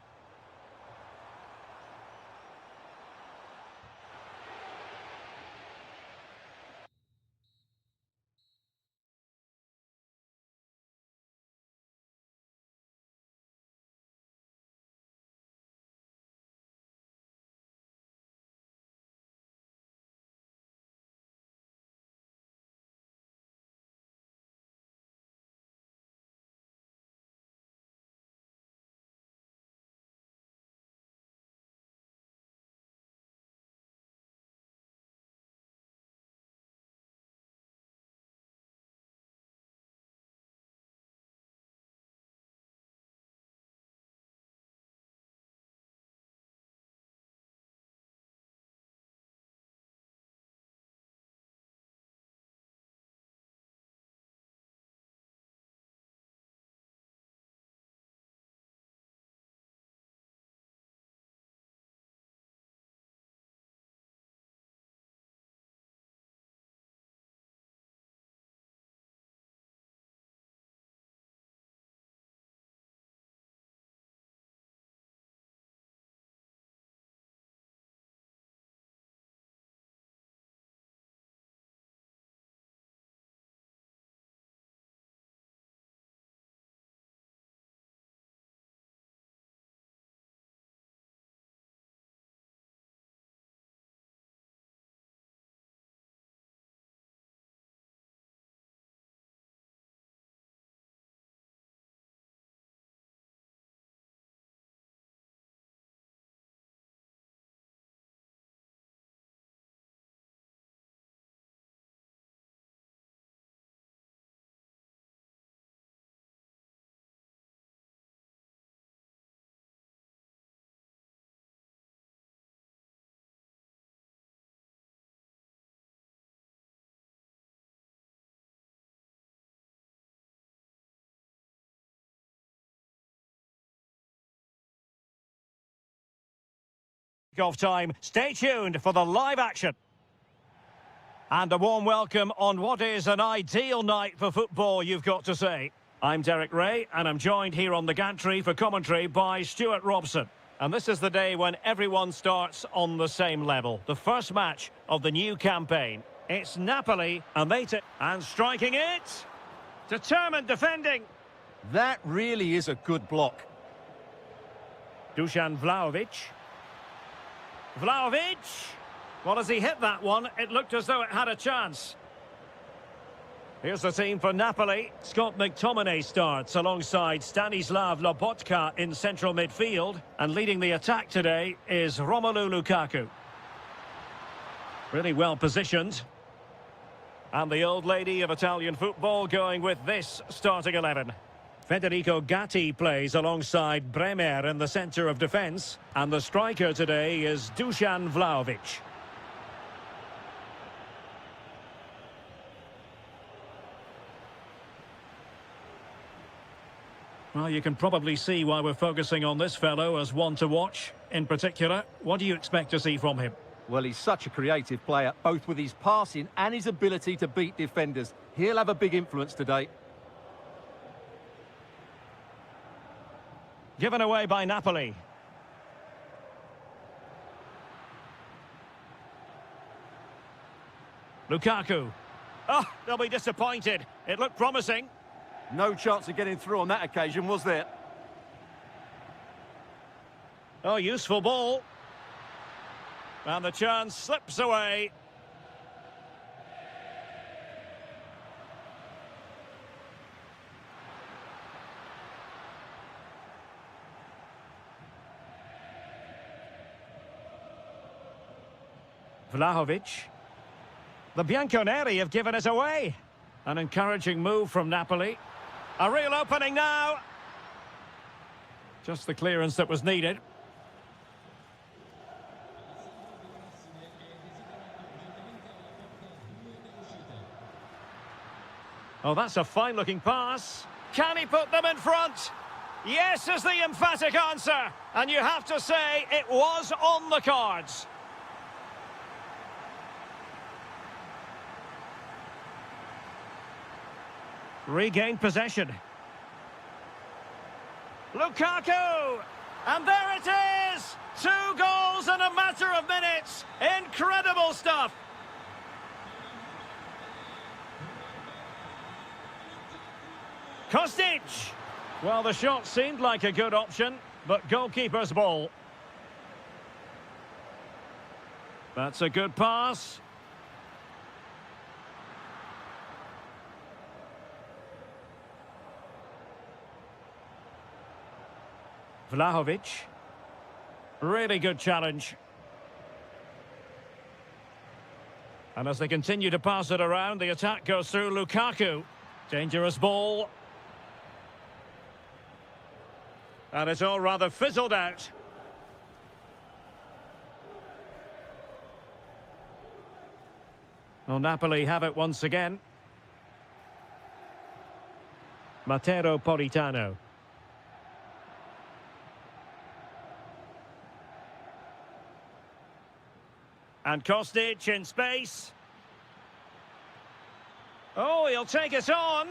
kickoff time. Stay tuned for the live action. And a warm welcome on what is an ideal night for football, you've got to say. I'm Derek Ray, and I'm joined here on the gantry for commentary by Stuart Robson. And this is the day when everyone starts on the same level. The first match of the new campaign. It's Napoli, and striking it. Determined defending. That really is a good block. Dusan Vlahovic. Vlahovic! Well, as he hit that one, it looked as though it had a chance. Here's the team for Napoli. Scott McTominay starts alongside Stanislav Lobotka in central midfield. And leading the attack today is Romelu Lukaku. Really well positioned. And the old lady of Italian football going with this starting 11. Federico Gatti plays alongside Bremer in the centre of defence. And the striker today is Dusan Vlahovic. Well, you can probably see why we're focusing on this fellow as one to watch. In particular, what do you expect to see from him? Well, he's such a creative player, both with his passing and his ability to beat defenders. He'll have a big influence today. Given away by Napoli. Lukaku. Oh, they'll be disappointed. It looked promising. No chance of getting through on that occasion, was there? Oh, useful ball. And the chance slips away. Vlahovic. The Bianconeri have given it away. An encouraging move from Napoli. A real opening now. Just the clearance that was needed. Oh, that's a fine-looking pass. Can he put them in front? Yes is the emphatic answer. And you have to say it was on the cards. Regained possession. Lukaku! And there it is! 2 goals in a matter of minutes. Incredible stuff. Kostic! Well, the shot seemed like a good option, but goalkeeper's ball. That's a good pass. Vlahovic. Really good challenge. And as they continue to pass it around, the attack goes through Lukaku. Dangerous ball. And it's all rather fizzled out. Well, Napoli have it once again. Matteo Politano. And Kostic in space. Oh, he'll take it on.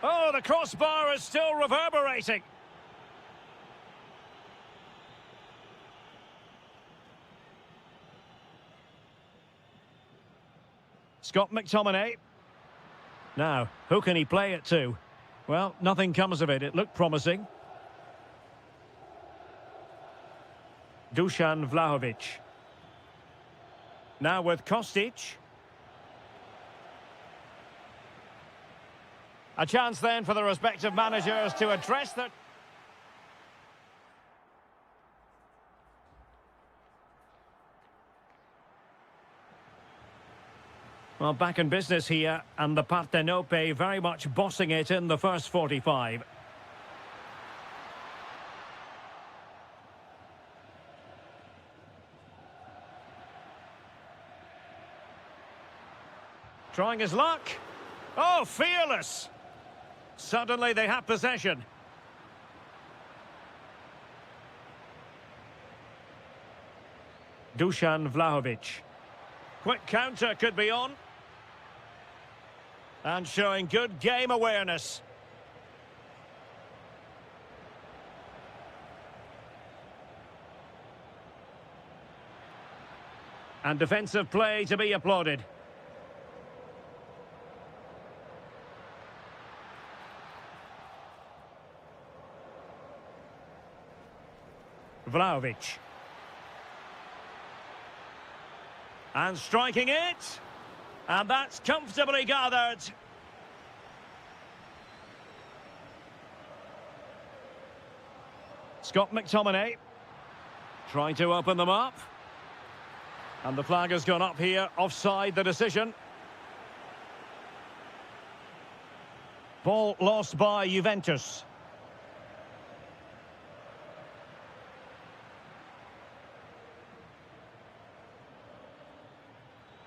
Oh, the crossbar is still reverberating. Scott McTominay. Now, who can he play it to? Well, nothing comes of it. It looked promising. Dusan Vlahovic. Now with Kostic. A chance then for the respective managers to address that. Well, back in business here, and the Partenope very much bossing it in the first 45. Trying his luck. Oh, fearless. Suddenly they have possession. Dusan Vlahovic. Quick counter could be on. And showing good game awareness. And defensive play to be applauded. Vlahovic. And striking it. And that's comfortably gathered. Scott McTominay. Trying to open them up. And the flag has gone up here, offside the decision. Ball lost by Juventus.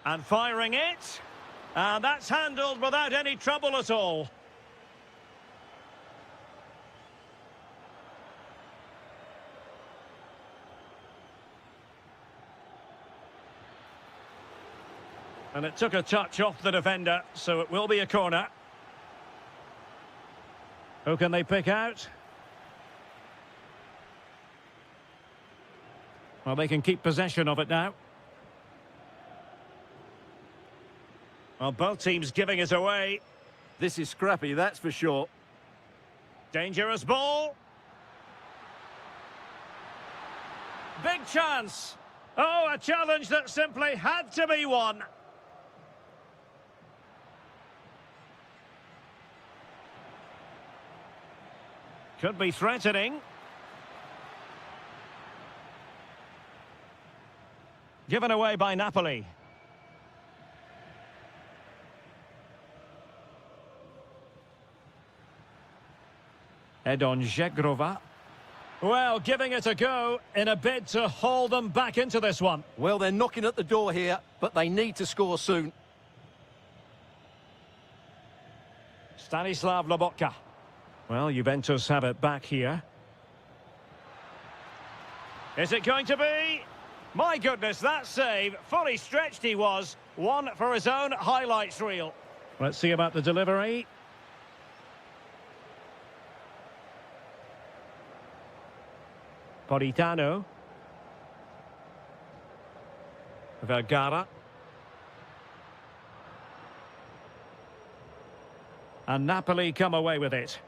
And firing it. And that's handled without any trouble at all. And it took a touch off the defender, so it will be a corner. Who can they pick out? Well, they can keep possession of it now. Well, both teams giving it away. This is scrappy, that's for sure. Dangerous ball. Big chance. Oh, a challenge that simply had to be won. Could be threatening. Given away by Napoli. Edon Žegrova. Well, giving it a go in a bid to haul them back into this one. Well, they're knocking at the door here, but they need to score soon. Stanislav Lobotka. Well, Juventus have it back here. Is it going to be? My goodness, that save. Fully stretched he was. One for his own highlights reel. Let's see about the delivery. Politano. Vergara. And Napoli come away with it.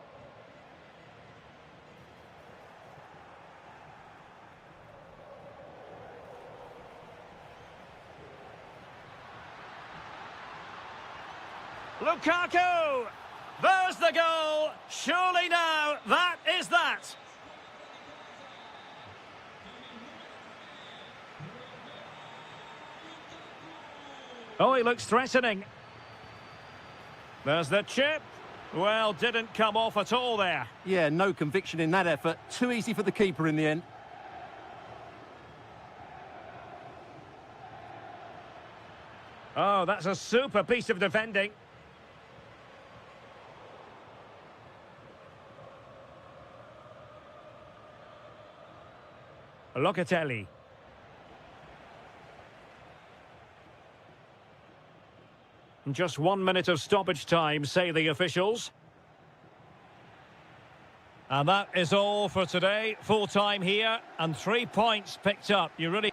Lukaku! There's the goal! Surely now, that is that! Oh, he looks threatening. There's the chip. Well, didn't come off at all there. Yeah, no conviction in that effort. Too easy for the keeper in the end. Oh, that's a super piece of defending. Locatelli. Just 1 minute of stoppage time, say the officials. And that is all for today. Full time here and 3 points picked up. You really...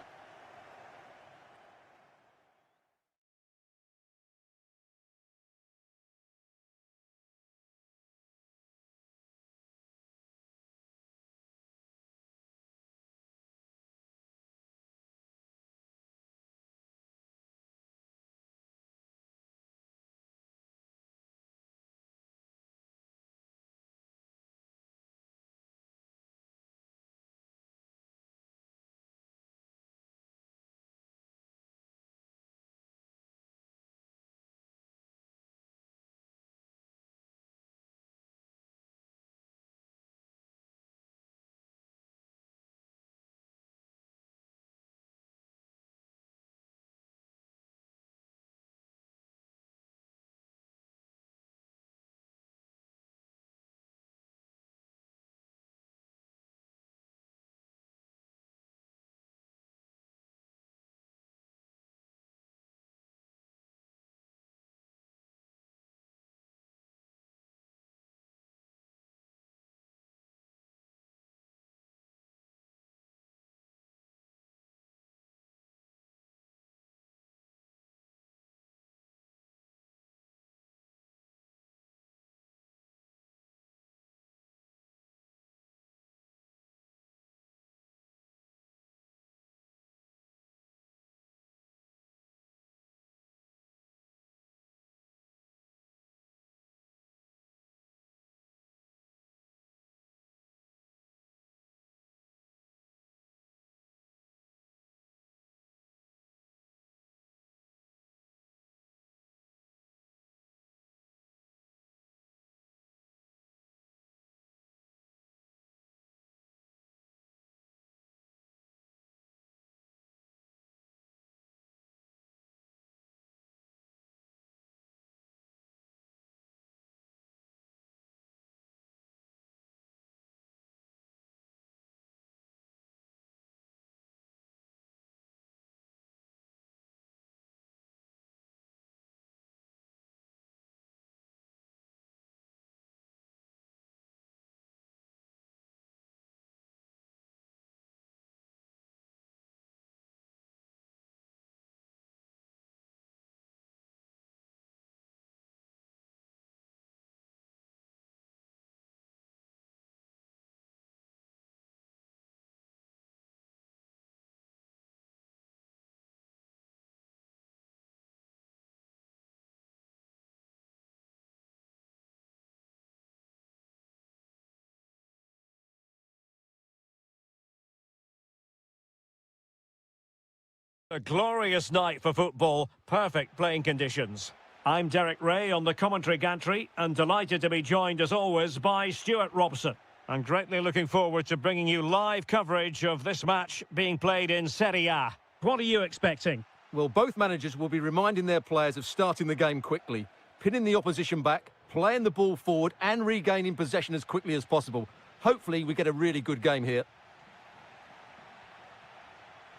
A glorious night for football, perfect playing conditions. I'm Derek Ray on the commentary gantry and delighted to be joined as always by Stuart Robson. I'm greatly looking forward to bringing you live coverage of this match being played in Serie A. What are you expecting? Well, both managers will be reminding their players of starting the game quickly, pinning the opposition back, playing the ball forward and regaining possession as quickly as possible. Hopefully we get a really good game here.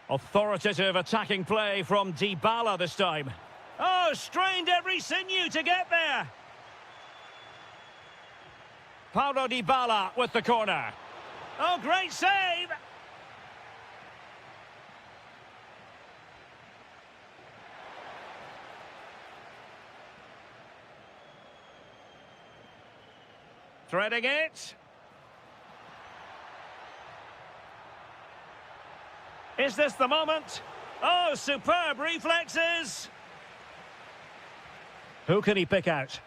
Authoritative attacking play from Dybala this time. Oh, strained every sinew to get there. Paulo Dybala with the corner. Oh, great save. Threading it. Is this the moment? Oh, superb reflexes. Who can he pick out?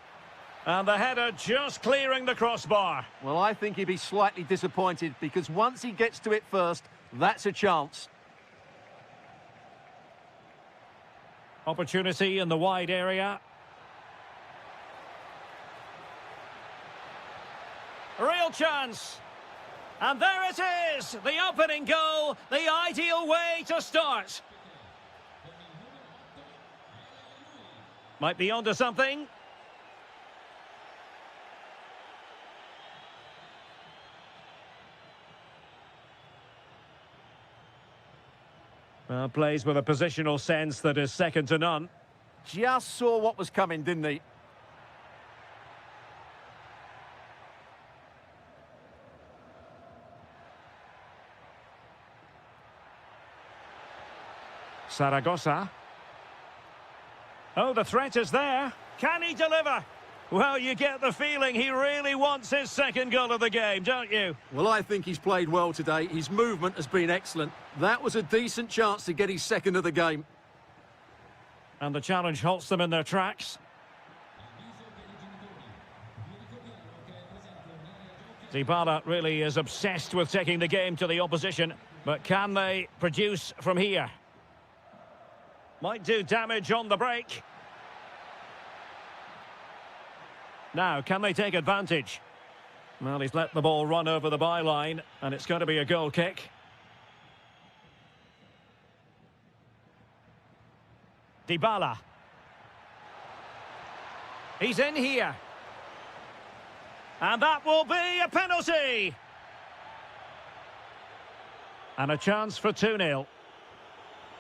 And the header just clearing the crossbar. Well, I think he'd be slightly disappointed because once he gets to it first, that's a chance. Opportunity in the wide area. Real chance. And there it is, the opening goal, the ideal way to start. Might be onto something. Well, plays with a positional sense that is second to none. Just saw what was coming, didn't he? Zaragoza. Oh, the threat is there. Can he deliver? Well, you get the feeling he really wants his second goal of the game, don't you? Well, I think he's played well today. His movement has been excellent. That was a decent chance to get his second of the game. And the challenge halts them in their tracks. Dybala really is obsessed with taking the game to the opposition, but can they produce from here? Might do damage on the break. Now, can they take advantage? Well, he's let the ball run over the byline, and it's going to be a goal kick. Dybala. He's in here. And that will be a penalty. And a chance for 2-0.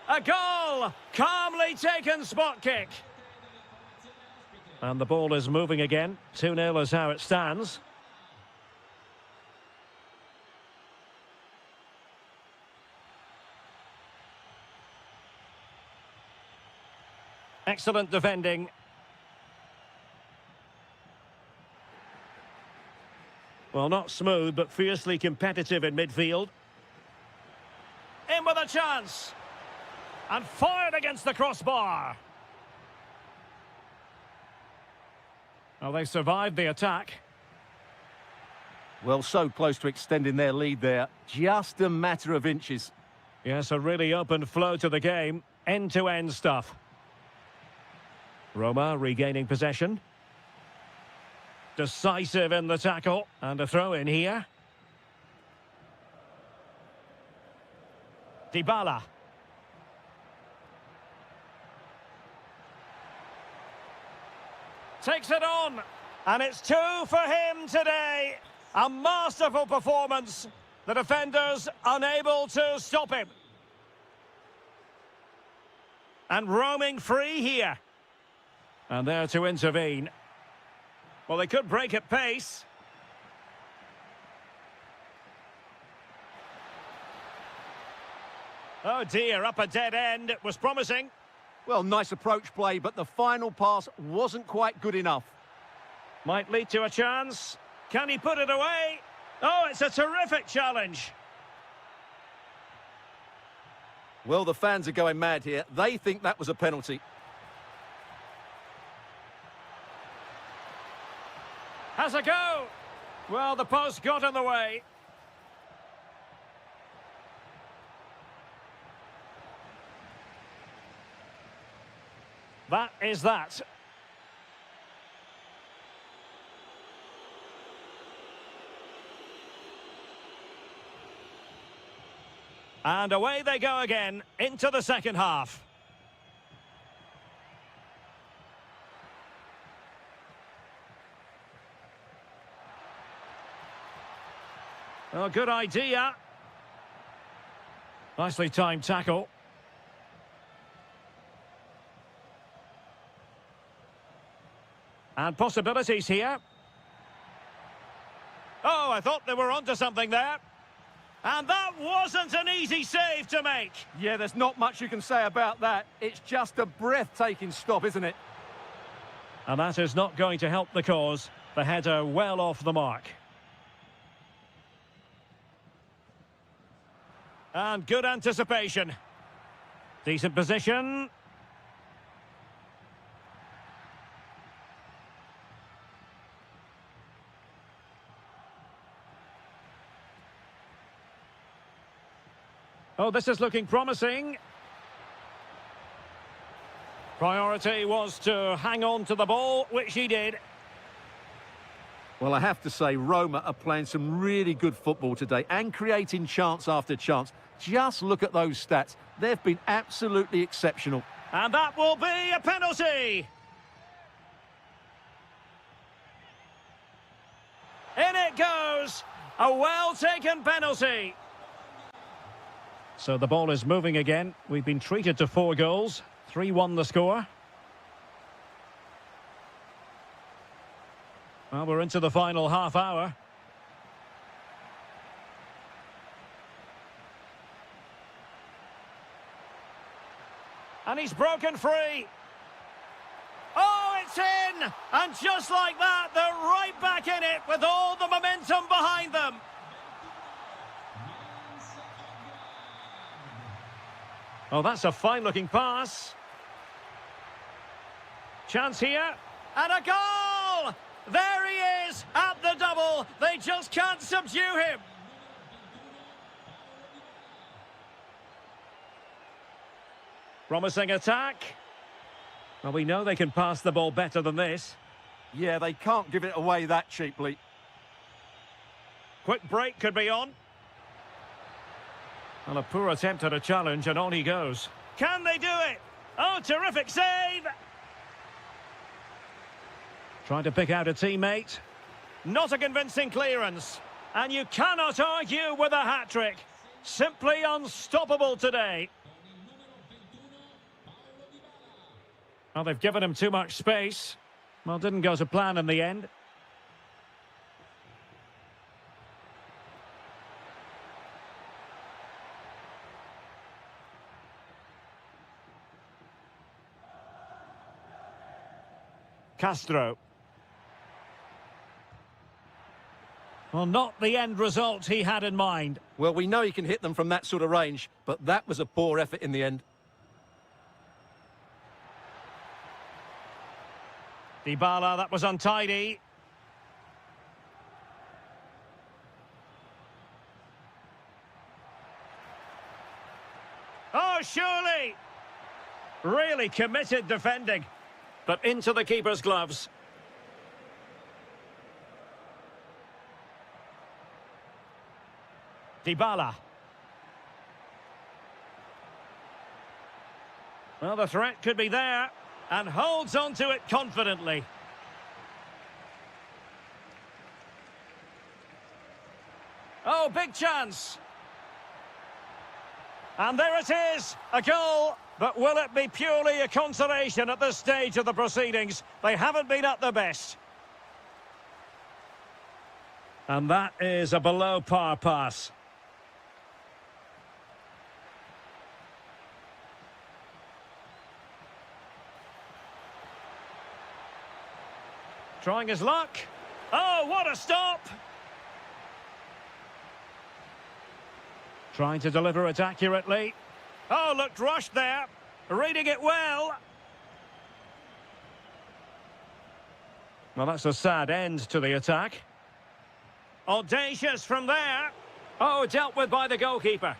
A goal! Calmly taken spot kick. And the ball is moving again. 2-0 is how it stands. Excellent defending. Well, not smooth, but fiercely competitive in midfield. In with a chance. And fired against the crossbar. Well, they survived the attack. Well, so close to extending their lead there. Just a matter of inches. Yes, a really open flow to the game. End-to-end stuff. Roma regaining possession. Decisive in the tackle. And a throw in here. Dybala. Takes it on. And it's 2 for him today. A masterful performance. The defenders unable to stop him. And roaming free here. And there to intervene. Well, they could break at pace. Oh dear, up a dead end. It was promising. Well, nice approach play, but the final pass wasn't quite good enough. Might lead to a chance. Can he put it away? Oh, it's a terrific challenge. Well, the fans are going mad here. They think that was a penalty. Has a go. Well, the post got in the way. That is that. And away they go again into the second half. Oh, good idea. Nicely timed tackle. And possibilities here. Oh, I thought they were onto something there. And that wasn't an easy save to make. Yeah, there's not much you can say about that. It's just a breathtaking stop, isn't it? And that is not going to help the cause. The header well off the mark. And good anticipation. Decent position. Oh, this is looking promising. Priority was to hang on to the ball, which he did. Well, I have to say, Roma are playing some really good football today and creating chance after chance. Just look at those stats. They've been absolutely exceptional. And that will be a penalty. In it goes. A well-taken penalty. So the ball is moving again. We've been treated to 4 goals. 3-1 the score. Well, we're into the final half hour. And he's broken free. Oh, it's in! And just like that, they're right back in it with all the momentum behind them. Oh, that's a fine-looking pass. Chance here. And a goal! There he is at the double. They just can't subdue him. Promising attack. Well, we know they can pass the ball better than this. Yeah, they can't give it away that cheaply. Quick break could be on. Well, a poor attempt at a challenge, and on he goes. Can they do it? Oh, terrific save! Trying to pick out a teammate. Not a convincing clearance. And you cannot argue with a hat-trick. Simply unstoppable today. Well, they've given him too much space. Well, didn't go to plan in the end. Castro. Well, not the end result he had in mind. Well, we know he can hit them from that sort of range, but that was a poor effort in the end. Dybala, that was untidy. Oh, surely! Really committed defending. But into the keeper's gloves. Dybala. Well, the threat could be there. And holds on to it confidently. Oh, big chance. And there it is, a goal. But will it be purely a consolation at this stage of the proceedings? They haven't been at their best. And that is a below-par pass. Trying his luck. Oh, what a stop! Trying to deliver it accurately. Oh, looked rushed there. Reading it well. Well, that's a sad end to the attack. Audacious from there. Oh, dealt with by the goalkeeper.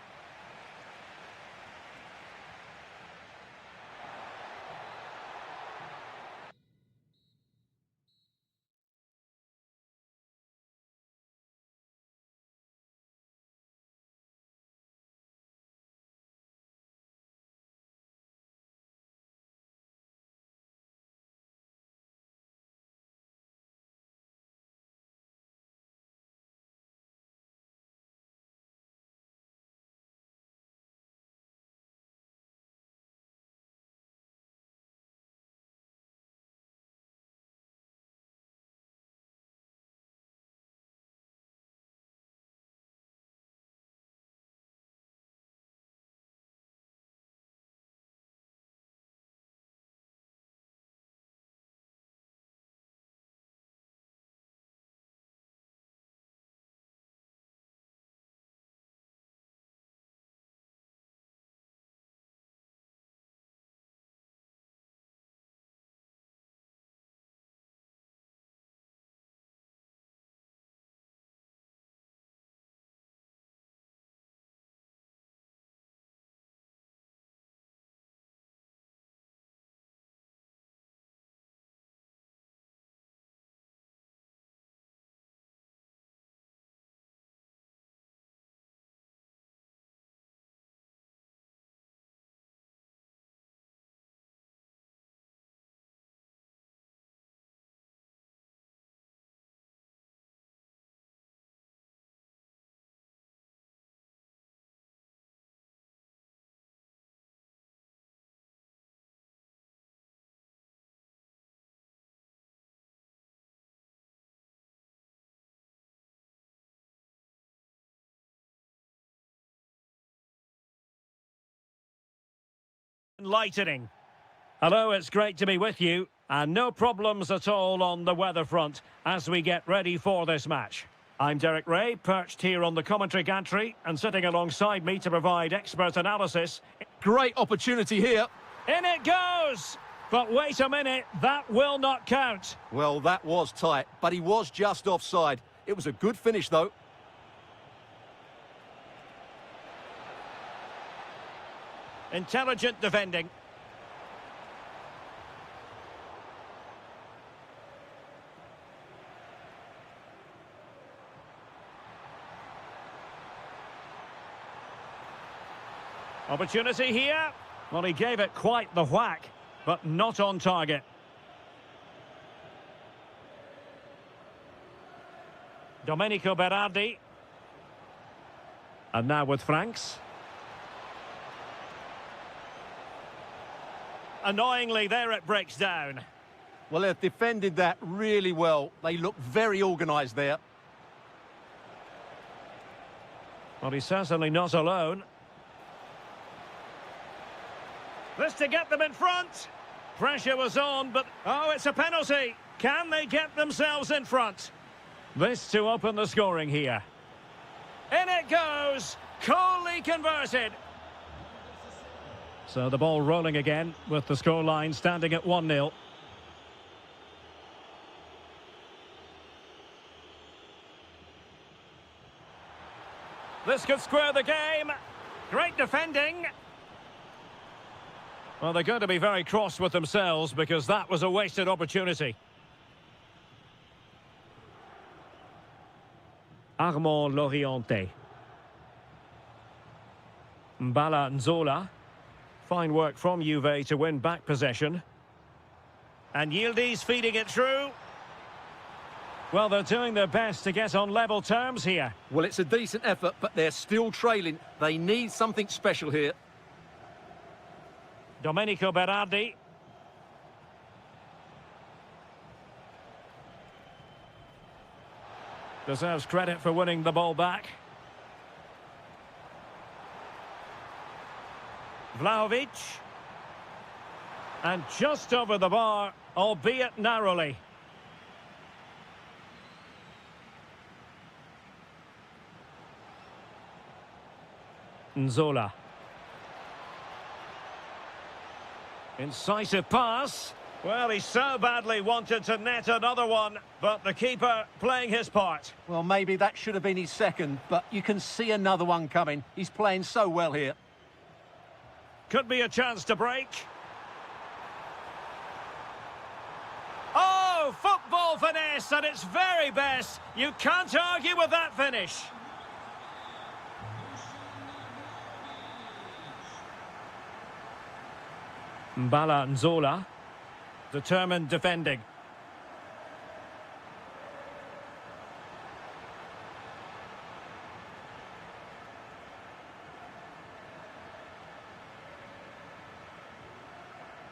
Enlightening. Hello, it's great to be with you. And no problems at all on the weather front as we get ready for this match. I'm Derek Ray, perched here on the commentary gantry and sitting alongside me to provide expert analysis. Great opportunity here. In it goes! But wait a minute, that will not count. Well, that was tight, but he was just offside. It was a good finish, though. Intelligent defending. Opportunity here. Well, he gave it quite the whack, but not on target. Domenico Berardi. And now with Franks. Annoyingly, there it breaks down. Well, they've defended that really well. They look very organised there. Well, he's certainly not alone. This to get them in front. Pressure was on, but... oh, it's a penalty. Can they get themselves in front? This to open the scoring here. In it goes. Coolly converted. So the ball rolling again with the scoreline standing at 1-0. This could square the game. Great defending. Well, they're going to be very cross with themselves because that was a wasted opportunity. Armand Loriente. Mbala Nzola. Fine work from Juve to win back possession. And Yildiz feeding it through. Well, they're doing their best to get on level terms here. Well, it's a decent effort, but they're still trailing. They need something special here. Domenico Berardi. Deserves credit for winning the ball back. Vlahovic. And just over the bar, albeit narrowly. Nzola. Incisive pass. Well, he so badly wanted to net another one, but the keeper playing his part. Well, maybe that should have been his second, but you can see another one coming. He's playing so well here. Could be a chance to break. Oh, football finesse at its very best. You can't argue with that finish. Mbala Nzola. Determined defending.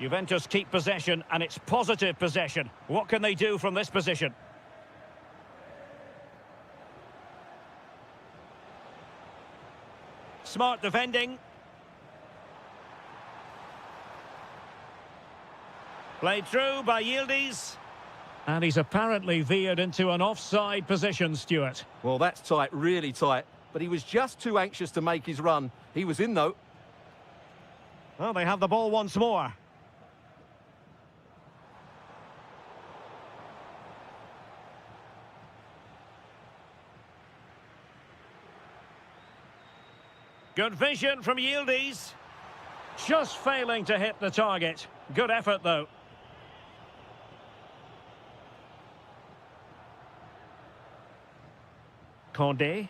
Juventus keep possession, and it's positive possession. What can they do from this position? Smart defending. Played through by Yildiz. And he's apparently veered into an offside position, Stuart. Well, that's tight, really tight. But he was just too anxious to make his run. He was in, though. Well, they have the ball once more. Good vision from Yildiz. Just failing to hit the target. Good effort, though. Condé.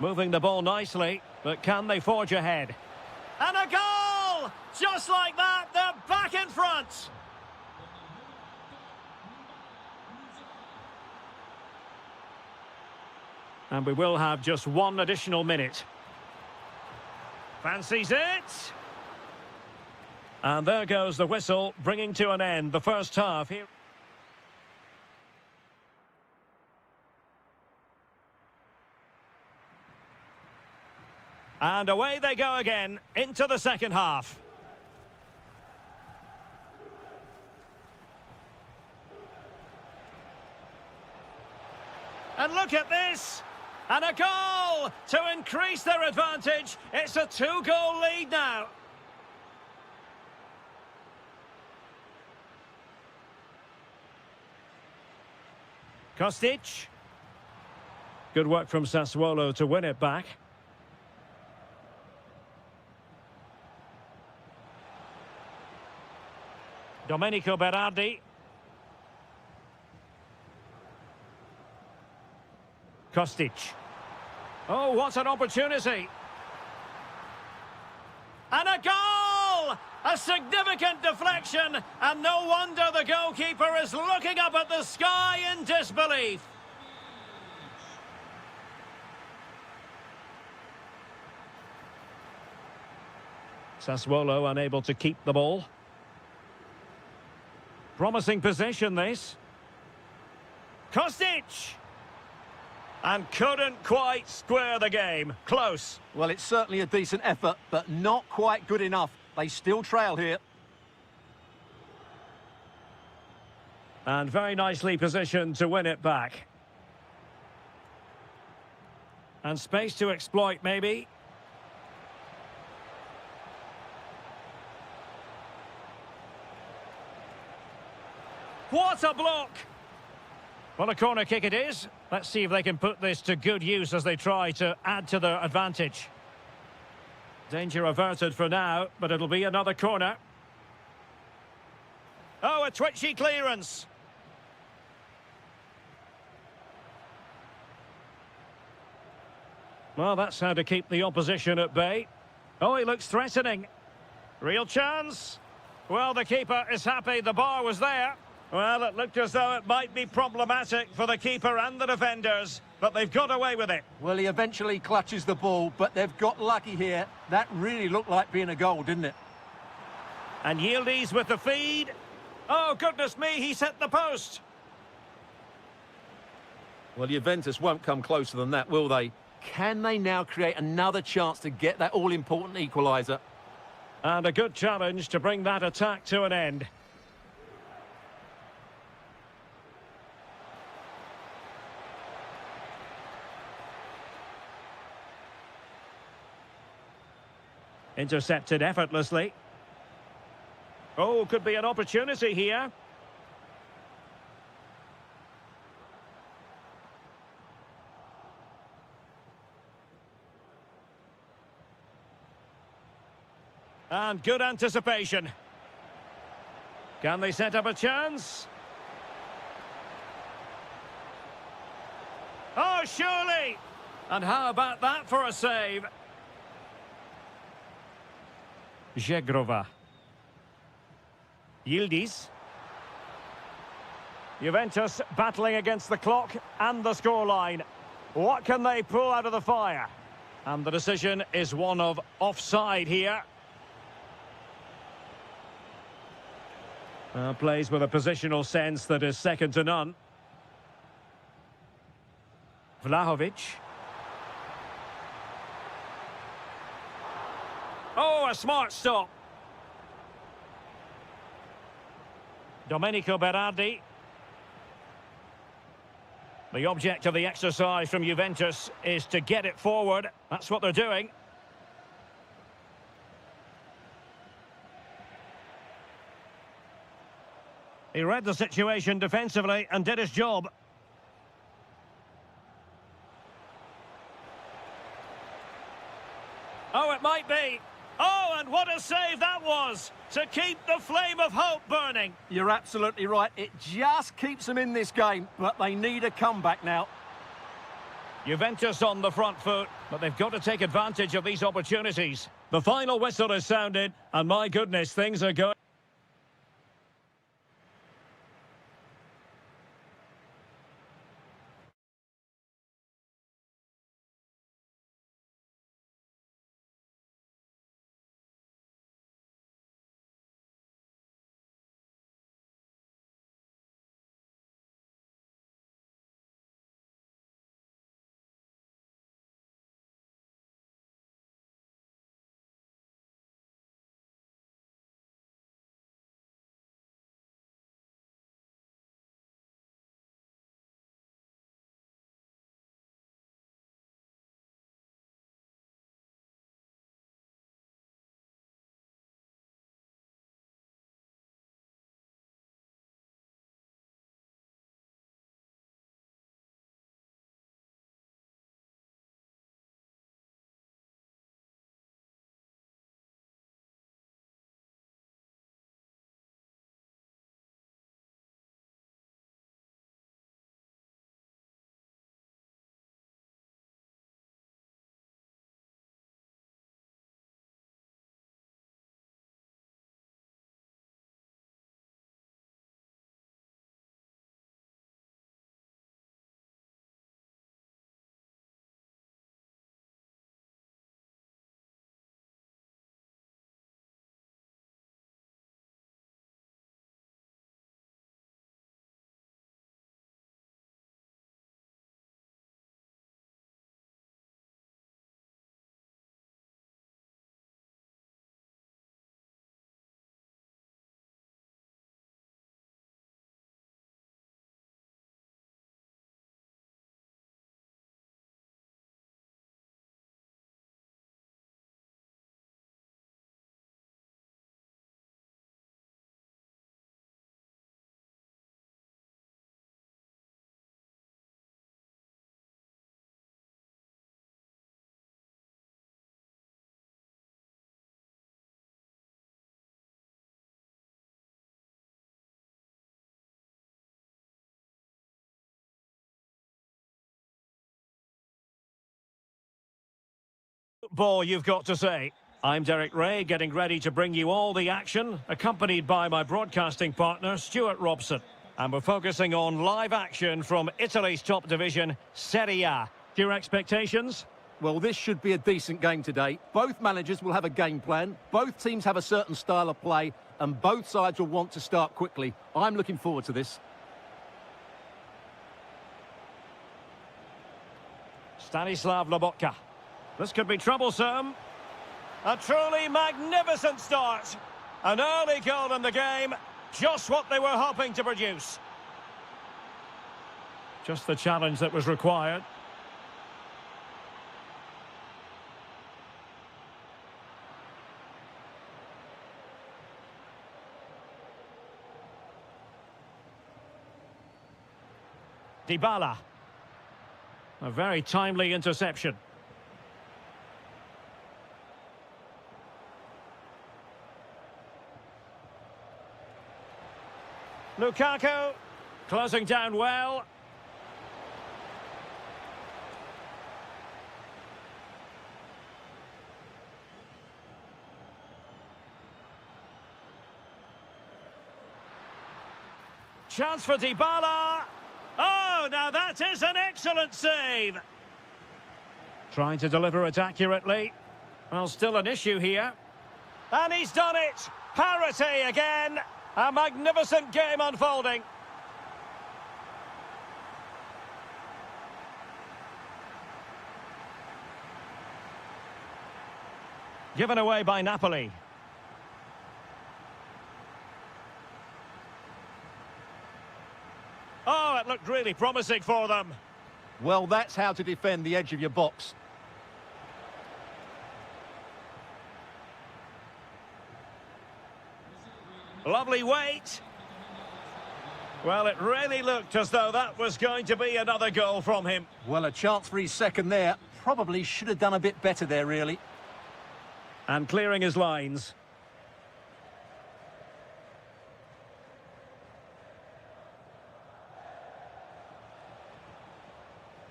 Moving the ball nicely, but can they forge ahead? And a goal! Just like that, they're back in front! And we will have just one additional minute. Fancies it! And there goes the whistle, bringing to an end the first half here. And away they go again into the second half. And look at this! And a goal to increase their advantage. It's a 2-goal lead now. Kostic. Good work from Sassuolo to win it back. Domenico Berardi. Kostic. Oh, what an opportunity. And a goal! A significant deflection, and no wonder the goalkeeper is looking up at the sky in disbelief. Sassuolo unable to keep the ball. Promising possession, this. Kostic! And couldn't quite square the game. Close. Well, it's certainly a decent effort, but not quite good enough. They still trail here. And very nicely positioned to win it back. And space to exploit, maybe. What a block! Well, a corner kick it is. Let's see if they can put this to good use as they try to add to their advantage. Danger averted for now, but it'll be another corner. Oh, a twitchy clearance. Well, that's how to keep the opposition at bay. Oh, he looks threatening. Real chance. Well, the keeper is happy the bar was there. Well, it looked as though it might be problematic for the keeper and the defenders, but they've got away with it. Well, he eventually clutches the ball, but they've got lucky here. That really looked like being a goal, didn't it? And Yildiz with the feed. Oh, goodness me, he's hit the post. Well, Juventus won't come closer than that, will they? Can they now create another chance to get that all-important equaliser? And a good challenge to bring that attack to an end. Intercepted effortlessly. Oh, could be an opportunity here. And good anticipation. Can they set up a chance? Oh, surely! And how about that for a save? Zegrova. Yildiz. Juventus battling against the clock and the scoreline. What can they pull out of the fire? And the decision is one of offside here. Plays with a positional sense that is second to none. Vlahovic. Oh, a smart stop. Domenico Berardi. The object of the exercise from Juventus is to get it forward. That's what they're doing. He read the situation defensively and did his job. Oh, it might be. Oh, and what a save that was to keep the flame of hope burning. You're absolutely right. It just keeps them in this game, but they need a comeback now. Juventus on the front foot, but they've got to take advantage of these opportunities. The final whistle is sounded, and my goodness, things are going. Football, you've got to say. I'm Derek Ray, getting ready to bring you all the action, accompanied by my broadcasting partner, Stuart Robson. And we're focusing on live action from Italy's top division, Serie A. Your expectations? Well, this should be a decent game today. Both managers will have a game plan, both teams have a certain style of play, and both sides will want to start quickly. I'm looking forward to this. Stanislav Lobotka. This could be troublesome. A truly magnificent start. An early goal in the game. Just what they were hoping to produce. Just the challenge that was required. Dybala. A very timely interception. Lukaku, closing down well. Chance for Dybala. Oh, now that is an excellent save. Trying to deliver it accurately. Well, still an issue here. And he's done it. Parity again. A magnificent game unfolding. Given away by Napoli. Oh, it looked really promising for them. Well, that's how to defend the edge of your box. Lovely weight. Well, it really looked as though that was going to be another goal from him. Well, a chance for his second there. Probably should have done a bit better there, really. And clearing his lines.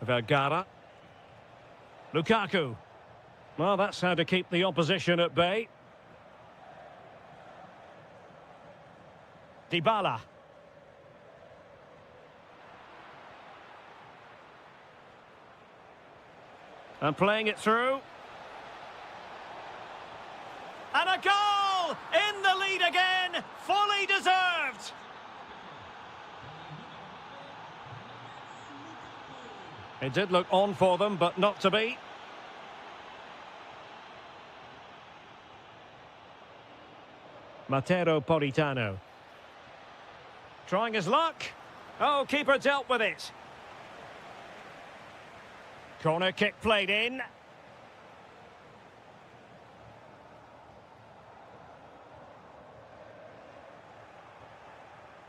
Vergara. Lukaku. Well, that's how to keep the opposition at bay. Dybala. And playing it through. And a goal! In the lead again! Fully deserved! It did look on for them, but not to be. Matteo Politano. Trying his luck. Oh, keeper dealt with it. Corner kick played in.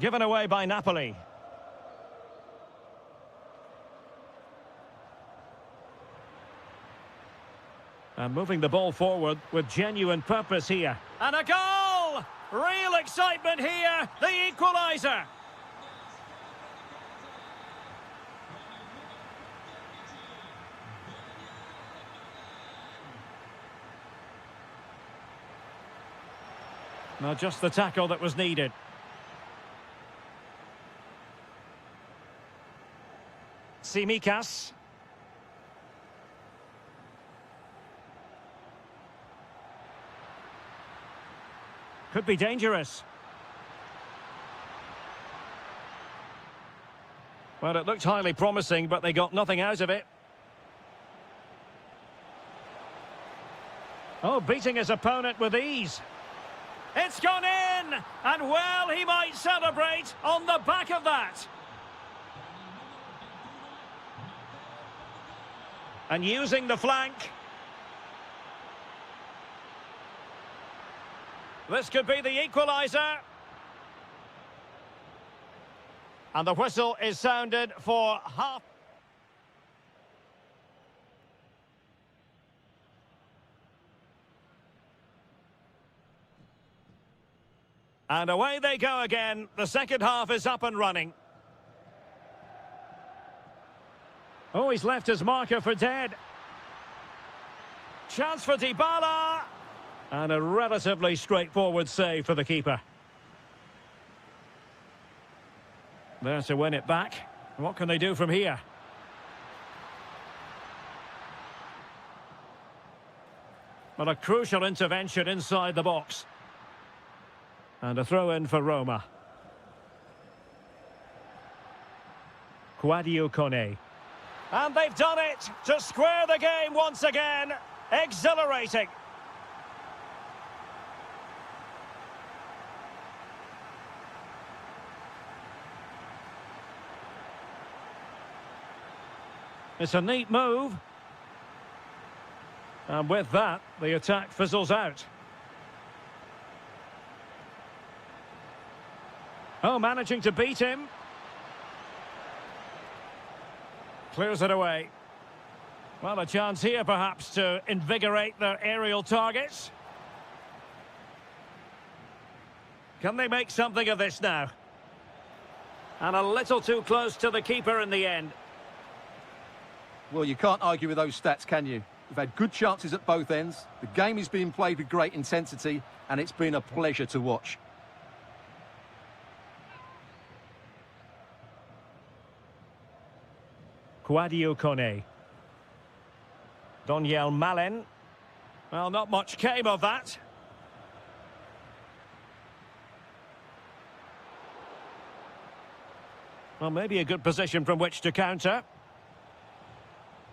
Given away by Napoli. And moving the ball forward with genuine purpose here. And a goal! Real excitement here. The equaliser. Now just the tackle that was needed. Tsimikas. Could be dangerous. Well, it looked highly promising, but they got nothing out of it. Oh, beating his opponent with ease. It's gone in! And well, he might celebrate on the back of that. And using the flank. This could be the equaliser. And the whistle is sounded for half. And away they go again. The second half is up and running. Oh, he's left his marker for dead. Chance for Dybala. And a relatively straightforward save for the keeper. There to win it back. What can they do from here? Well, a crucial intervention inside the box. And a throw-in for Roma. Quadio Kone. And they've done it to square the game once again. Exhilarating. It's a neat move. And with that, the attack fizzles out. Oh, managing to beat him. Clears it away. Well, a chance here, perhaps, to invigorate their aerial targets. Can they make something of this now? And a little too close to the keeper in the end. Well, you can't argue with those stats, can you? We've had good chances at both ends. The game is being played with great intensity, and it's been a pleasure to watch. Quadio Kone. Doniel Malen. Well, not much came of that. Well, maybe a good position from which to counter.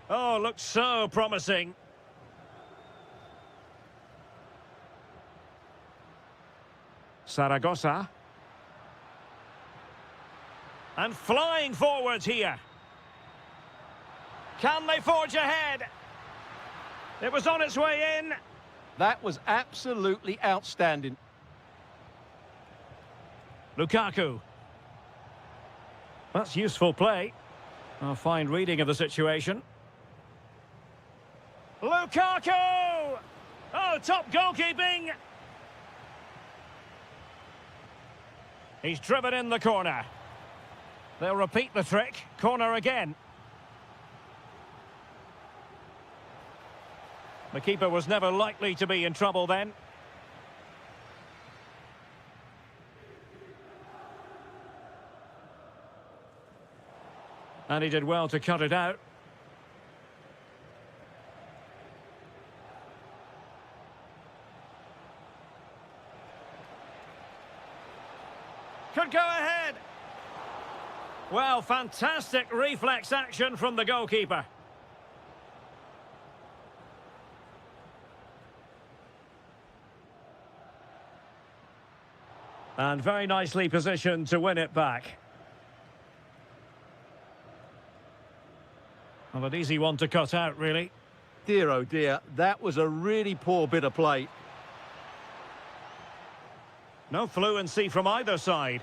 Oh, looks so promising. Zaragoza. And flying forwards here. Can they forge ahead? It was on its way in. That was absolutely outstanding. Lukaku. That's useful play. A fine reading of the situation. Lukaku! Oh, top goalkeeping! He's driven in the corner. They'll repeat the trick. Corner again. The keeper was never likely to be in trouble then. And he did well to cut it out. Could go ahead. Well, fantastic reflex action from the goalkeeper. And very nicely positioned to win it back. Well, an easy one to cut out, really. Dear, oh dear, that was a really poor bit of play. No fluency from either side.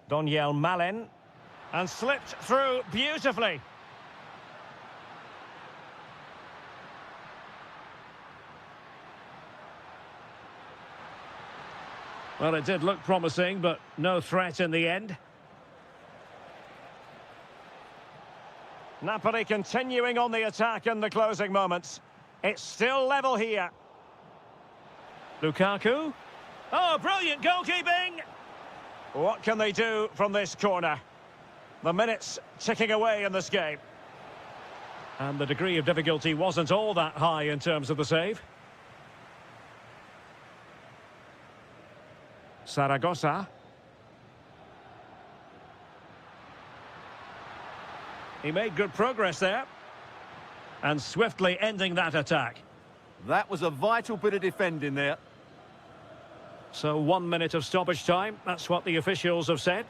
Doniel Malen. And slipped through beautifully. Well, it did look promising, but no threat in the end. Napoli continuing on the attack in the closing moments. It's still level here. Lukaku. Oh, brilliant goalkeeping! What can they do from this corner? The minutes ticking away in this game. And the degree of difficulty wasn't all that high in terms of the save. Zaragoza. He made good progress there. And swiftly ending that attack. That was a vital bit of defending there. So 1 minute of stoppage time. That's what the officials have said.